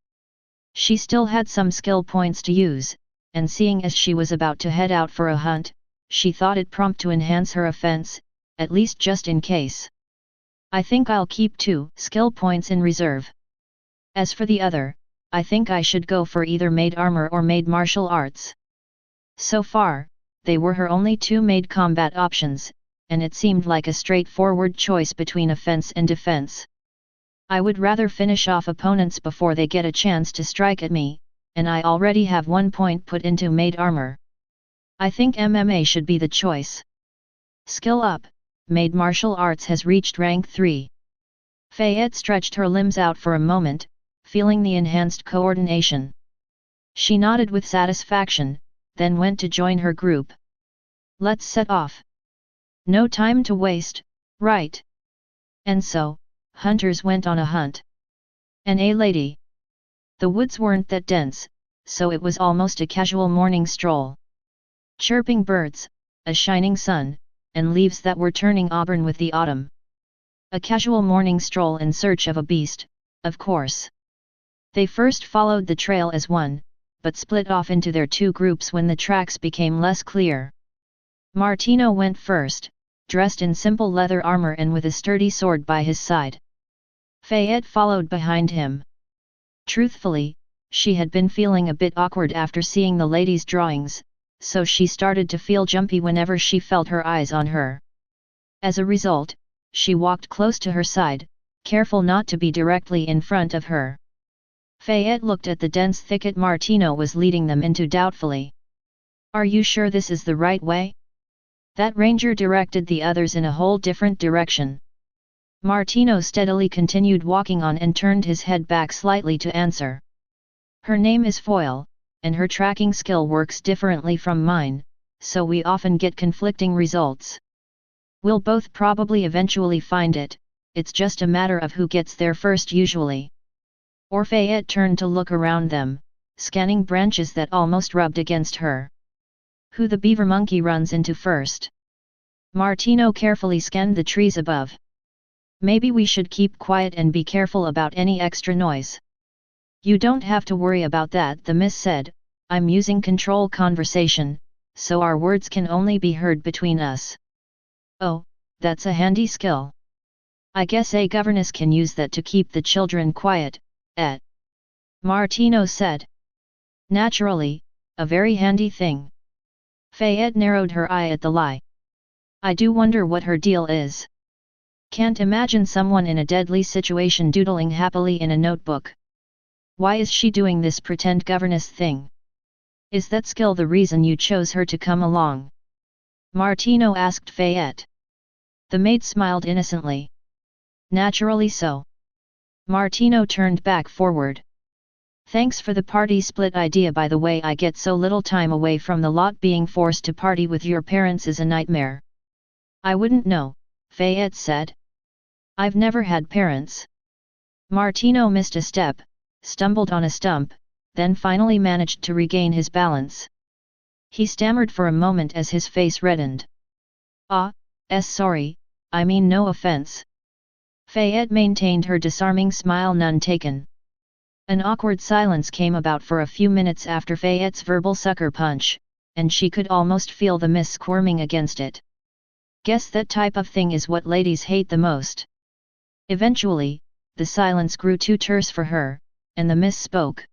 She still had some skill points to use, and seeing as she was about to head out for a hunt, she thought it prompt to enhance her offense, at least just in case. I think I'll keep 2 skill points in reserve. As for the other, I think I should go for either maid armor or maid martial arts. So far, they were her only 2 maid combat options, and it seemed like a straightforward choice between offense and defense. I would rather finish off opponents before they get a chance to strike at me, and I already have 1 point put into maid armor. I think MMA should be the choice. Skill up, maid martial arts has reached rank 3. Fayette stretched her limbs out for a moment, feeling the enhanced coordination. She nodded with satisfaction, then went to join her group. Let's set off. No time to waste, right? And so, hunters went on a hunt. And a lady. The woods weren't that dense, so it was almost a casual morning stroll. Chirping birds, a shining sun, and leaves that were turning auburn with the autumn. A casual morning stroll in search of a beast, of course. They first followed the trail as one, but split off into their 2 groups when the tracks became less clear. Martino went first, dressed in simple leather armor and with a sturdy sword by his side. Fayette followed behind him. Truthfully, she had been feeling a bit awkward after seeing the lady's drawings, so she started to feel jumpy whenever she felt her eyes on her. As a result, she walked close to her side, careful not to be directly in front of her. Fayette looked at the dense thicket Martino was leading them into doubtfully. Are you sure this is the right way? That ranger directed the others in a whole different direction. Martino steadily continued walking on and turned his head back slightly to answer. Her name is Foyle, and her tracking skill works differently from mine, so we often get conflicting results. We'll both probably eventually find it, it's just a matter of who gets there first usually. Fayette turned to look around them, scanning branches that almost rubbed against her. Who the beaver monkey runs into first? Martino carefully scanned the trees above. Maybe we should keep quiet and be careful about any extra noise. You don't have to worry about that, the miss said, I'm using control conversation, so our words can only be heard between us. Oh, that's a handy skill. I guess a governess can use that to keep the children quiet, Martino said. Naturally, a very handy thing. Fayette narrowed her eye at the lie. I do wonder what her deal is. Can't imagine someone in a deadly situation doodling happily in a notebook. Why is she doing this pretend governess thing? Is that skill the reason you chose her to come along? Martino asked Fayette. The maid smiled innocently. Naturally so. Martino turned back forward. Thanks for the party split idea. By the way, I get so little time away from the lot. Being forced to party with your parents is a nightmare. I wouldn't know, Fayette said. I've never had parents. Martino missed a step, stumbled on a stump, then finally managed to regain his balance. He stammered for a moment as his face reddened. Sorry, I mean no offense. Fayette maintained her disarming smile, none taken. An awkward silence came about for a few minutes after Fayette's verbal sucker punch, and she could almost feel the miss squirming against it. Guess that type of thing is what ladies hate the most. Eventually, the silence grew too terse for her, and the miss spoke.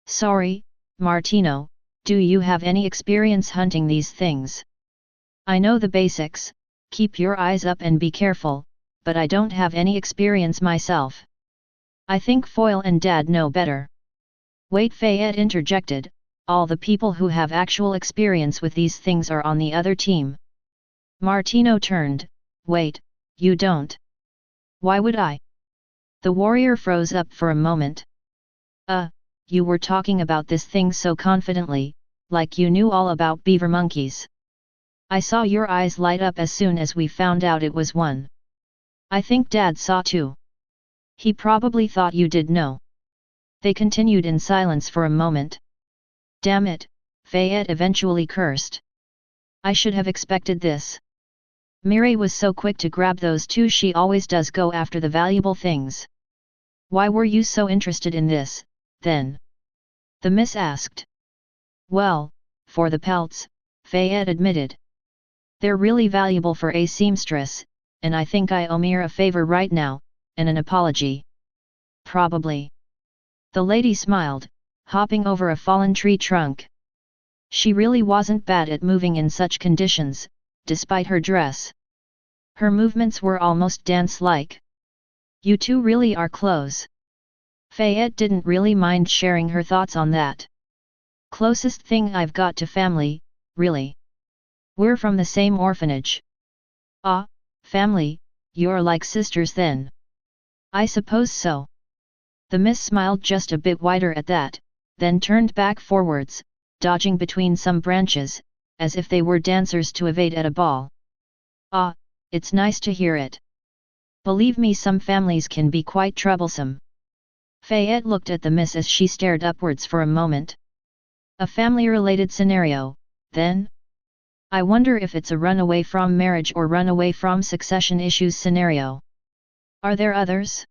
Sorry, Martino, do you have any experience hunting these things? I know the basics, keep your eyes up and be careful, but I don't have any experience myself. I think Foyle and Dad know better. Wait, Fayette interjected, all the people who have actual experience with these things are on the other team. Martino turned. Wait, you don't? Why would I? The warrior froze up for a moment. You were talking about this thing so confidently, like you knew all about beaver monkeys. I saw your eyes light up as soon as we found out it was one. I think Dad saw too. He probably thought you did know. They continued in silence for a moment. Damn it, Fayette eventually cursed. I should have expected this. Miri was so quick to grab those two. She always does go after the valuable things. Why were you so interested in this, then? The miss asked. Well, for the pelts, Fayette admitted. They're really valuable for a seamstress, and I think I owe Mir a favor right now, and an apology. Probably. The lady smiled, hopping over a fallen tree trunk. She really wasn't bad at moving in such conditions, despite her dress. Her movements were almost dance-like. You two really are close. Fayette didn't really mind sharing her thoughts on that. Closest thing I've got to family, really. We're from the same orphanage. Family, you're like sisters then. I suppose so. The miss smiled just a bit wider at that, then turned back forwards, dodging between some branches, as if they were dancers to evade at a ball. It's nice to hear it. Believe me, some families can be quite troublesome. Fayette looked at the miss as she stared upwards for a moment. A family-related scenario, then? I wonder if it's a runaway from marriage or runaway from succession issues scenario. Are there others?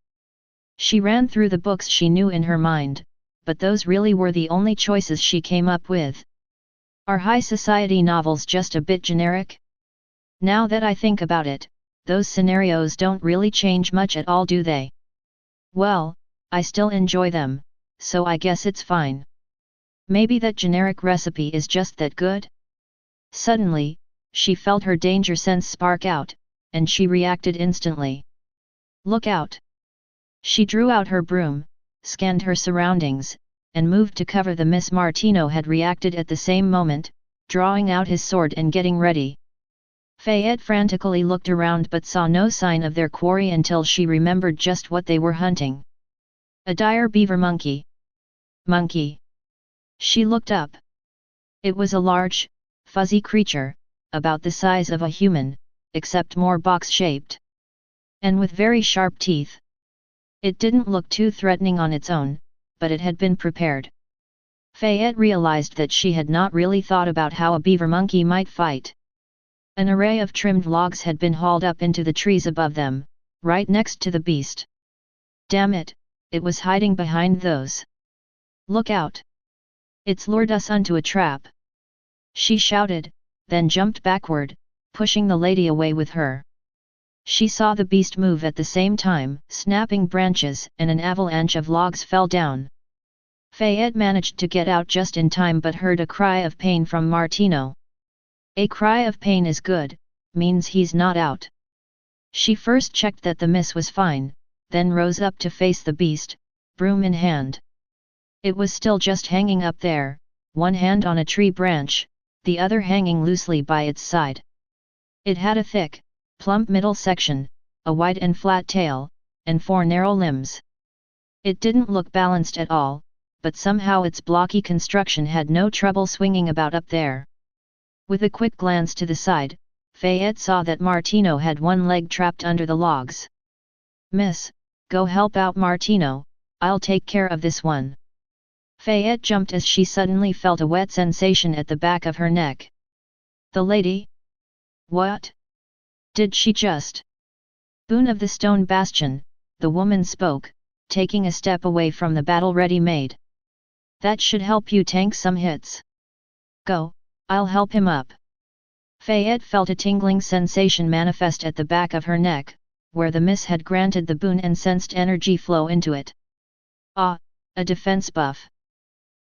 She ran through the books she knew in her mind, but those really were the only choices she came up with. Are high society novels just a bit generic? Now that I think about it, those scenarios don't really change much at all, do they? Well, I still enjoy them, so I guess it's fine. Maybe that generic recipe is just that good? Suddenly, she felt her danger sense spark out, and she reacted instantly. Look out! She drew out her broom, scanned her surroundings, and moved to cover the miss. Martino had reacted at the same moment, drawing out his sword and getting ready. Fayette frantically looked around but saw no sign of their quarry until she remembered just what they were hunting. A dire beaver monkey. Monkey. She looked up. It was a large, fuzzy creature, about the size of a human, except more box-shaped. And with very sharp teeth. It didn't look too threatening on its own, but it had been prepared. Fayette realized that she had not really thought about how a beaver monkey might fight. An array of trimmed logs had been hauled up into the trees above them, right next to the beast. Damn it, it was hiding behind those. Look out! It's lured us onto a trap. She shouted, then jumped backward, pushing the lady away with her. She saw the beast move at the same time, snapping branches, and an avalanche of logs fell down. Fayette managed to get out just in time but heard a cry of pain from Martino. A cry of pain is good, means he's not out. She first checked that the miss was fine, then rose up to face the beast, broom in hand. It was still just hanging up there, one hand on a tree branch, the other hanging loosely by its side. It had a thick, plump middle section, a wide and flat tail, and 4 narrow limbs. It didn't look balanced at all, but somehow its blocky construction had no trouble swinging about up there. With a quick glance to the side, Fayette saw that Martino had one leg trapped under the logs. "Miss, go help out Martino, I'll take care of this one." Fayette jumped as she suddenly felt a wet sensation at the back of her neck. "The lady? What? Did she just?" "Boon of the Stone Bastion," the woman spoke, taking a step away from the battle-ready Maid. "That should help you tank some hits. Go, I'll help him up." Fayette felt a tingling sensation manifest at the back of her neck, where the miss had granted the boon and sensed energy flow into it. "Ah, a defense buff.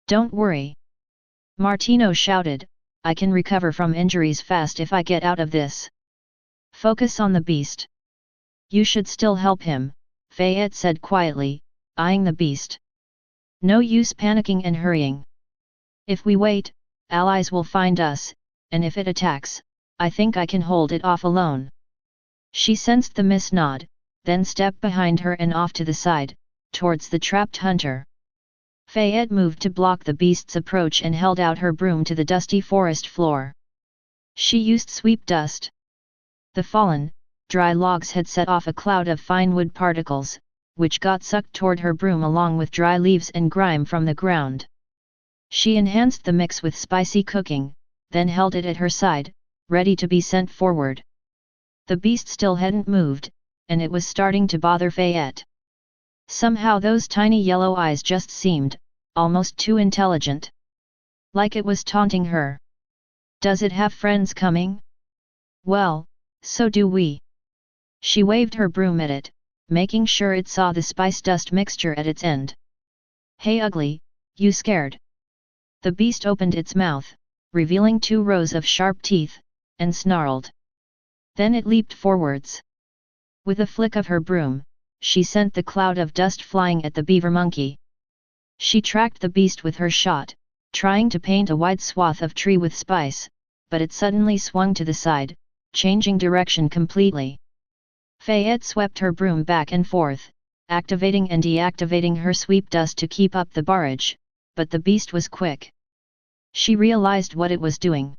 Don't worry," Martino shouted, "I can recover from injuries fast if I get out of this. Focus on the beast." "You should still help him," Fayette said quietly, eyeing the beast. "No use panicking and hurrying. If we wait, allies will find us, and if it attacks, I think I can hold it off alone." She sensed the miss nod, then stepped behind her and off to the side, towards the trapped hunter. Fayette moved to block the beast's approach and held out her broom to the dusty forest floor. She used sweep dust. The fallen, dry logs had set off a cloud of fine wood particles, which got sucked toward her broom along with dry leaves and grime from the ground. She enhanced the mix with spicy cooking, then held it at her side, ready to be sent forward. The beast still hadn't moved, and it was starting to bother Fayette. Somehow those tiny yellow eyes just seemed, almost too intelligent. Like it was taunting her. "Does it have friends coming? Well, so do we." She waved her broom at it, making sure it saw the spice dust mixture at its end. "Hey ugly, you scared?" The beast opened its mouth, revealing 2 rows of sharp teeth, and snarled. Then it leaped forwards. With a flick of her broom, she sent the cloud of dust flying at the beaver monkey. She tracked the beast with her shot, trying to paint a wide swath of tree with spice, but it suddenly swung to the side, changing direction completely. Fayette swept her broom back and forth, activating and deactivating her sweep dust to keep up the barrage, but the beast was quick. She realized what it was doing.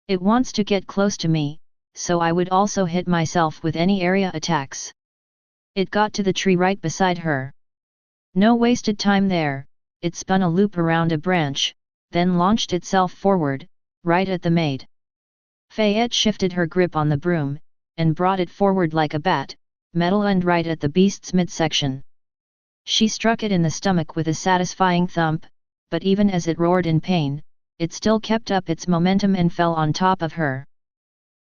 "It wants to get close to me, so I would also hit myself with any area attacks." It got to the tree right beside her. No wasted time there, it spun a loop around a branch, then launched itself forward, right at the Maid. Fayette shifted her grip on the broom, and brought it forward like a bat, metal end right at the beast's midsection. She struck it in the stomach with a satisfying thump, but even as it roared in pain, it still kept up its momentum and fell on top of her.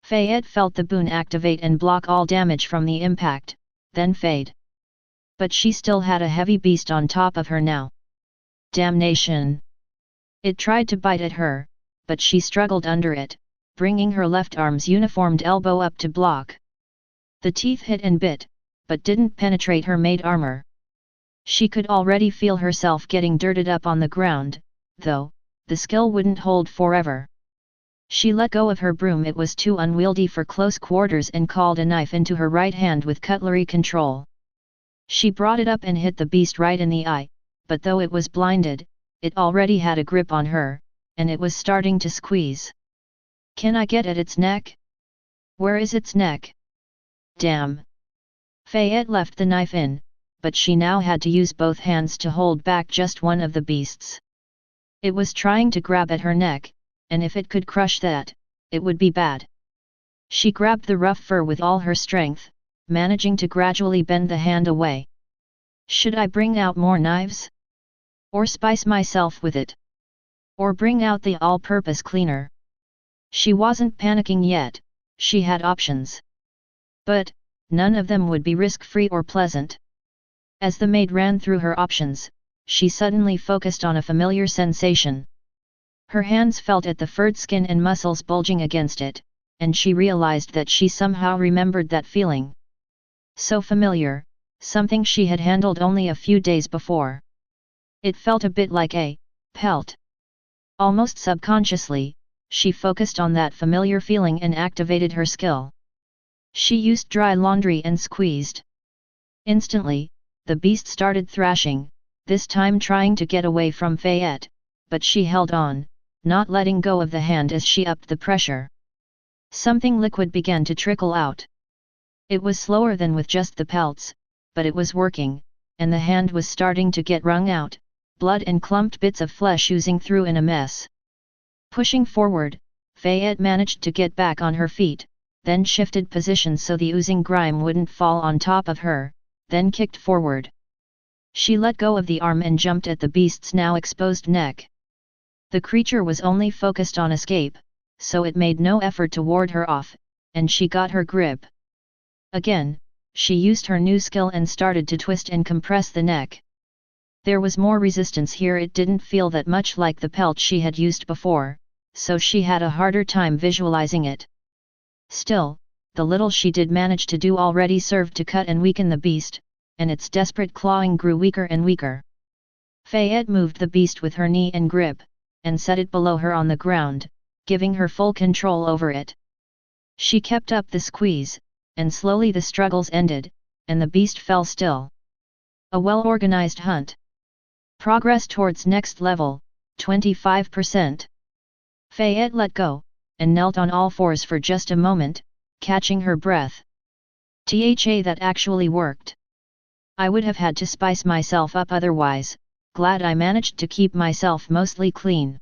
Fayette felt the boon activate and block all damage from the impact, then fade. But she still had a heavy beast on top of her now. Damnation! It tried to bite at her, but she struggled under it, bringing her left arm's uniformed elbow up to block. The teeth hit and bit, but didn't penetrate her maid armor. She could already feel herself getting dirted up on the ground, though, the skill wouldn't hold forever. She let go of her broom, it was too unwieldy for close quarters, and called a knife into her right hand with cutlery control. She brought it up and hit the beast right in the eye, but though it was blinded, it already had a grip on her, and it was starting to squeeze. "Can I get at its neck? Where is its neck? Damn!" Fayette left the knife in, but she now had to use both hands to hold back just one of the beasts. It was trying to grab at her neck, and if it could crush that, it would be bad. She grabbed the rough fur with all her strength, managing to gradually bend the hand away. Should I bring out more knives? Or spice myself with it? Or bring out the all-purpose cleaner? She wasn't panicking yet, she had options. But, none of them would be risk-free or pleasant. As the maid ran through her options, she suddenly focused on a familiar sensation. Her hands felt at the furred skin and muscles bulging against it, and she realized that she somehow remembered that feeling. So familiar, something she had handled only a few days before. It felt a bit like a pelt. Almost subconsciously, she focused on that familiar feeling and activated her skill. She used dry laundry and squeezed. Instantly, the beast started thrashing, this time trying to get away from Fayette, but she held on, not letting go of the hand as she upped the pressure. Something liquid began to trickle out. It was slower than with just the pelts, but it was working, and the hand was starting to get wrung out, blood and clumped bits of flesh oozing through in a mess. Pushing forward, Fayette managed to get back on her feet, then shifted positions so the oozing grime wouldn't fall on top of her, then kicked forward. She let go of the arm and jumped at the beast's now exposed neck. The creature was only focused on escape, so it made no effort to ward her off, and she got her grip. Again, she used her new skill and started to twist and compress the neck. There was more resistance here. It didn't feel that much like the pelt she had used before, so she had a harder time visualizing it. Still, the little she did manage to do already served to cut and weaken the beast, and its desperate clawing grew weaker and weaker. Fayette moved the beast with her knee and grip, and set it below her on the ground, giving her full control over it. She kept up the squeeze, and slowly the struggles ended, and the beast fell still. A well-organized hunt. Progress towards next level, 25%. Fayette let go, and knelt on all fours for just a moment, catching her breath. That actually worked. I would have had to spice myself up otherwise, glad I managed to keep myself mostly clean.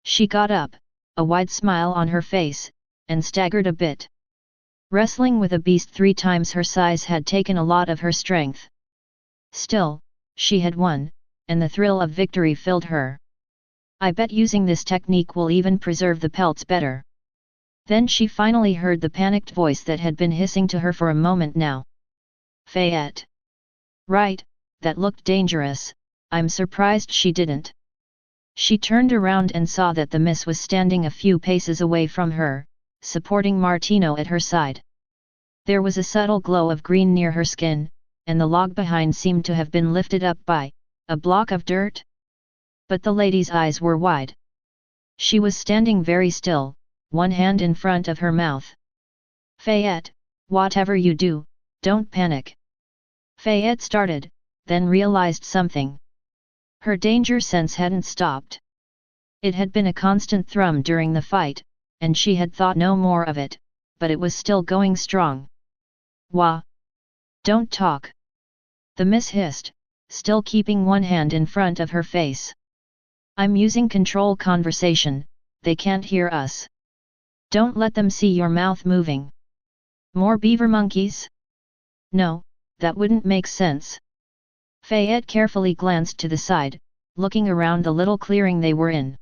She got up, a wide smile on her face, and staggered a bit. Wrestling with a beast 3 times her size had taken a lot of her strength. Still, she had won, and the thrill of victory filled her. I bet using this technique will even preserve the pelts better. Then she finally heard the panicked voice that had been hissing to her for a moment now. Fayette. Right, that looked dangerous. I'm surprised she didn't. She turned around and saw that the miss was standing a few paces away from her, supporting Martino at her side. There was a subtle glow of green near her skin, and the log behind seemed to have been lifted up by a block of dirt. But the lady's eyes were wide. She was standing very still, one hand in front of her mouth. Fayette, whatever you do, don't panic. Fayette started, then realized something. Her danger sense hadn't stopped. It had been a constant thrum during the fight, and she had thought no more of it, but it was still going strong. Wah! Don't talk. The miss hissed, still keeping one hand in front of her face. I'm using control conversation, they can't hear us. Don't let them see your mouth moving. More beaver monkeys? No, that wouldn't make sense. Fayette carefully glanced to the side, looking around the little clearing they were in.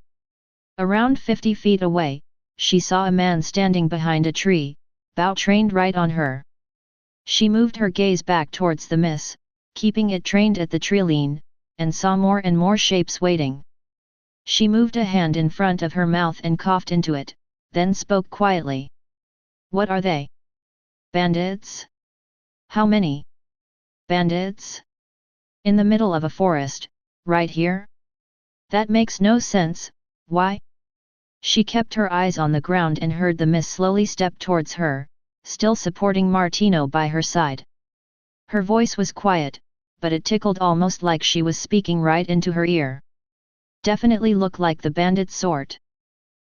Around 50 feet away, she saw a man standing behind a tree, bow trained right on her. She moved her gaze back towards the miss, keeping it trained at the treeline, and saw more and more shapes waiting. She moved a hand in front of her mouth and coughed into it, then spoke quietly. What are they? Bandits? How many? Bandits? In the middle of a forest, right here? That makes no sense, why? She kept her eyes on the ground and heard the miss slowly step towards her, still supporting Martino by her side. Her voice was quiet, but it tickled almost like she was speaking right into her ear. Definitely look like the bandit sort.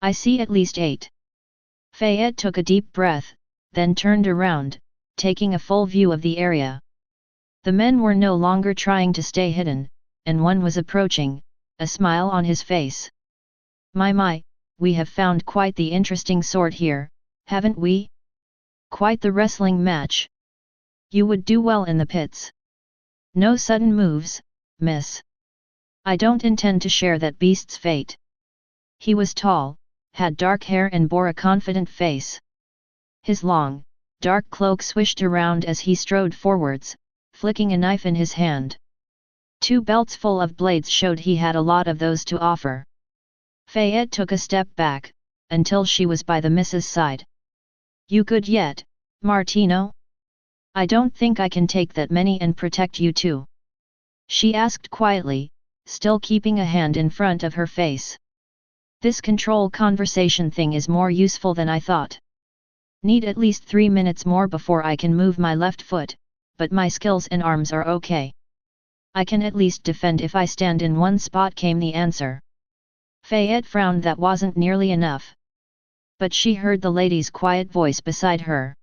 I see at least 8. Fayette took a deep breath, then turned around, taking a full view of the area. The men were no longer trying to stay hidden, and one was approaching, a smile on his face. My, we have found quite the interesting sort here, haven't we? Quite the wrestling match. You would do well in the pits. No sudden moves, miss. I don't intend to share that beast's fate. He was tall, had dark hair and bore a confident face. His long, dark cloak swished around as he strode forwards, flicking a knife in his hand. 2 belts full of blades showed he had a lot of those to offer. Fayette took a step back, until she was by the miss's side. You good yet, Martino? I don't think I can take that many and protect you too. She asked quietly, still keeping a hand in front of her face. This control conversation thing is more useful than I thought. Need at least 3 minutes more before I can move my left foot, but my skills and arms are okay. I can at least defend if I stand in one spot, came the answer. Fayette frowned. That wasn't nearly enough. But she heard the lady's quiet voice beside her.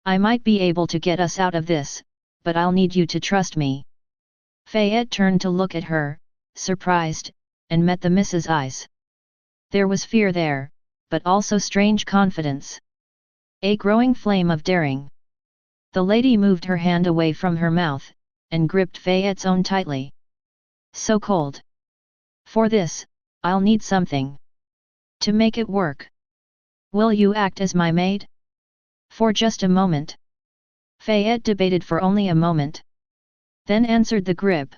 I might be able to get us out of this, but I'll need you to trust me. Fayette turned to look at her, surprised, and met the missus' eyes. There was fear there, but also strange confidence. A growing flame of daring. The lady moved her hand away from her mouth, and gripped Fayette's own tightly. So cold. For this, I'll need something. To make it work. Will you act as my maid? For just a moment. Fayette debated for only a moment. Then answered the grip.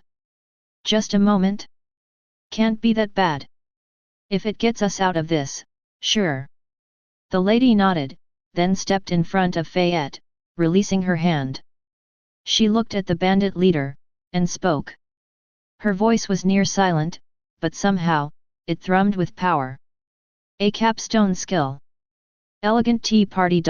Just a moment? Can't be that bad. If it gets us out of this, sure. The lady nodded, then stepped in front of Fayette, releasing her hand. She looked at the bandit leader, and spoke. Her voice was near silent, but somehow, it thrummed with power. A capstone skill. Elegant tea party.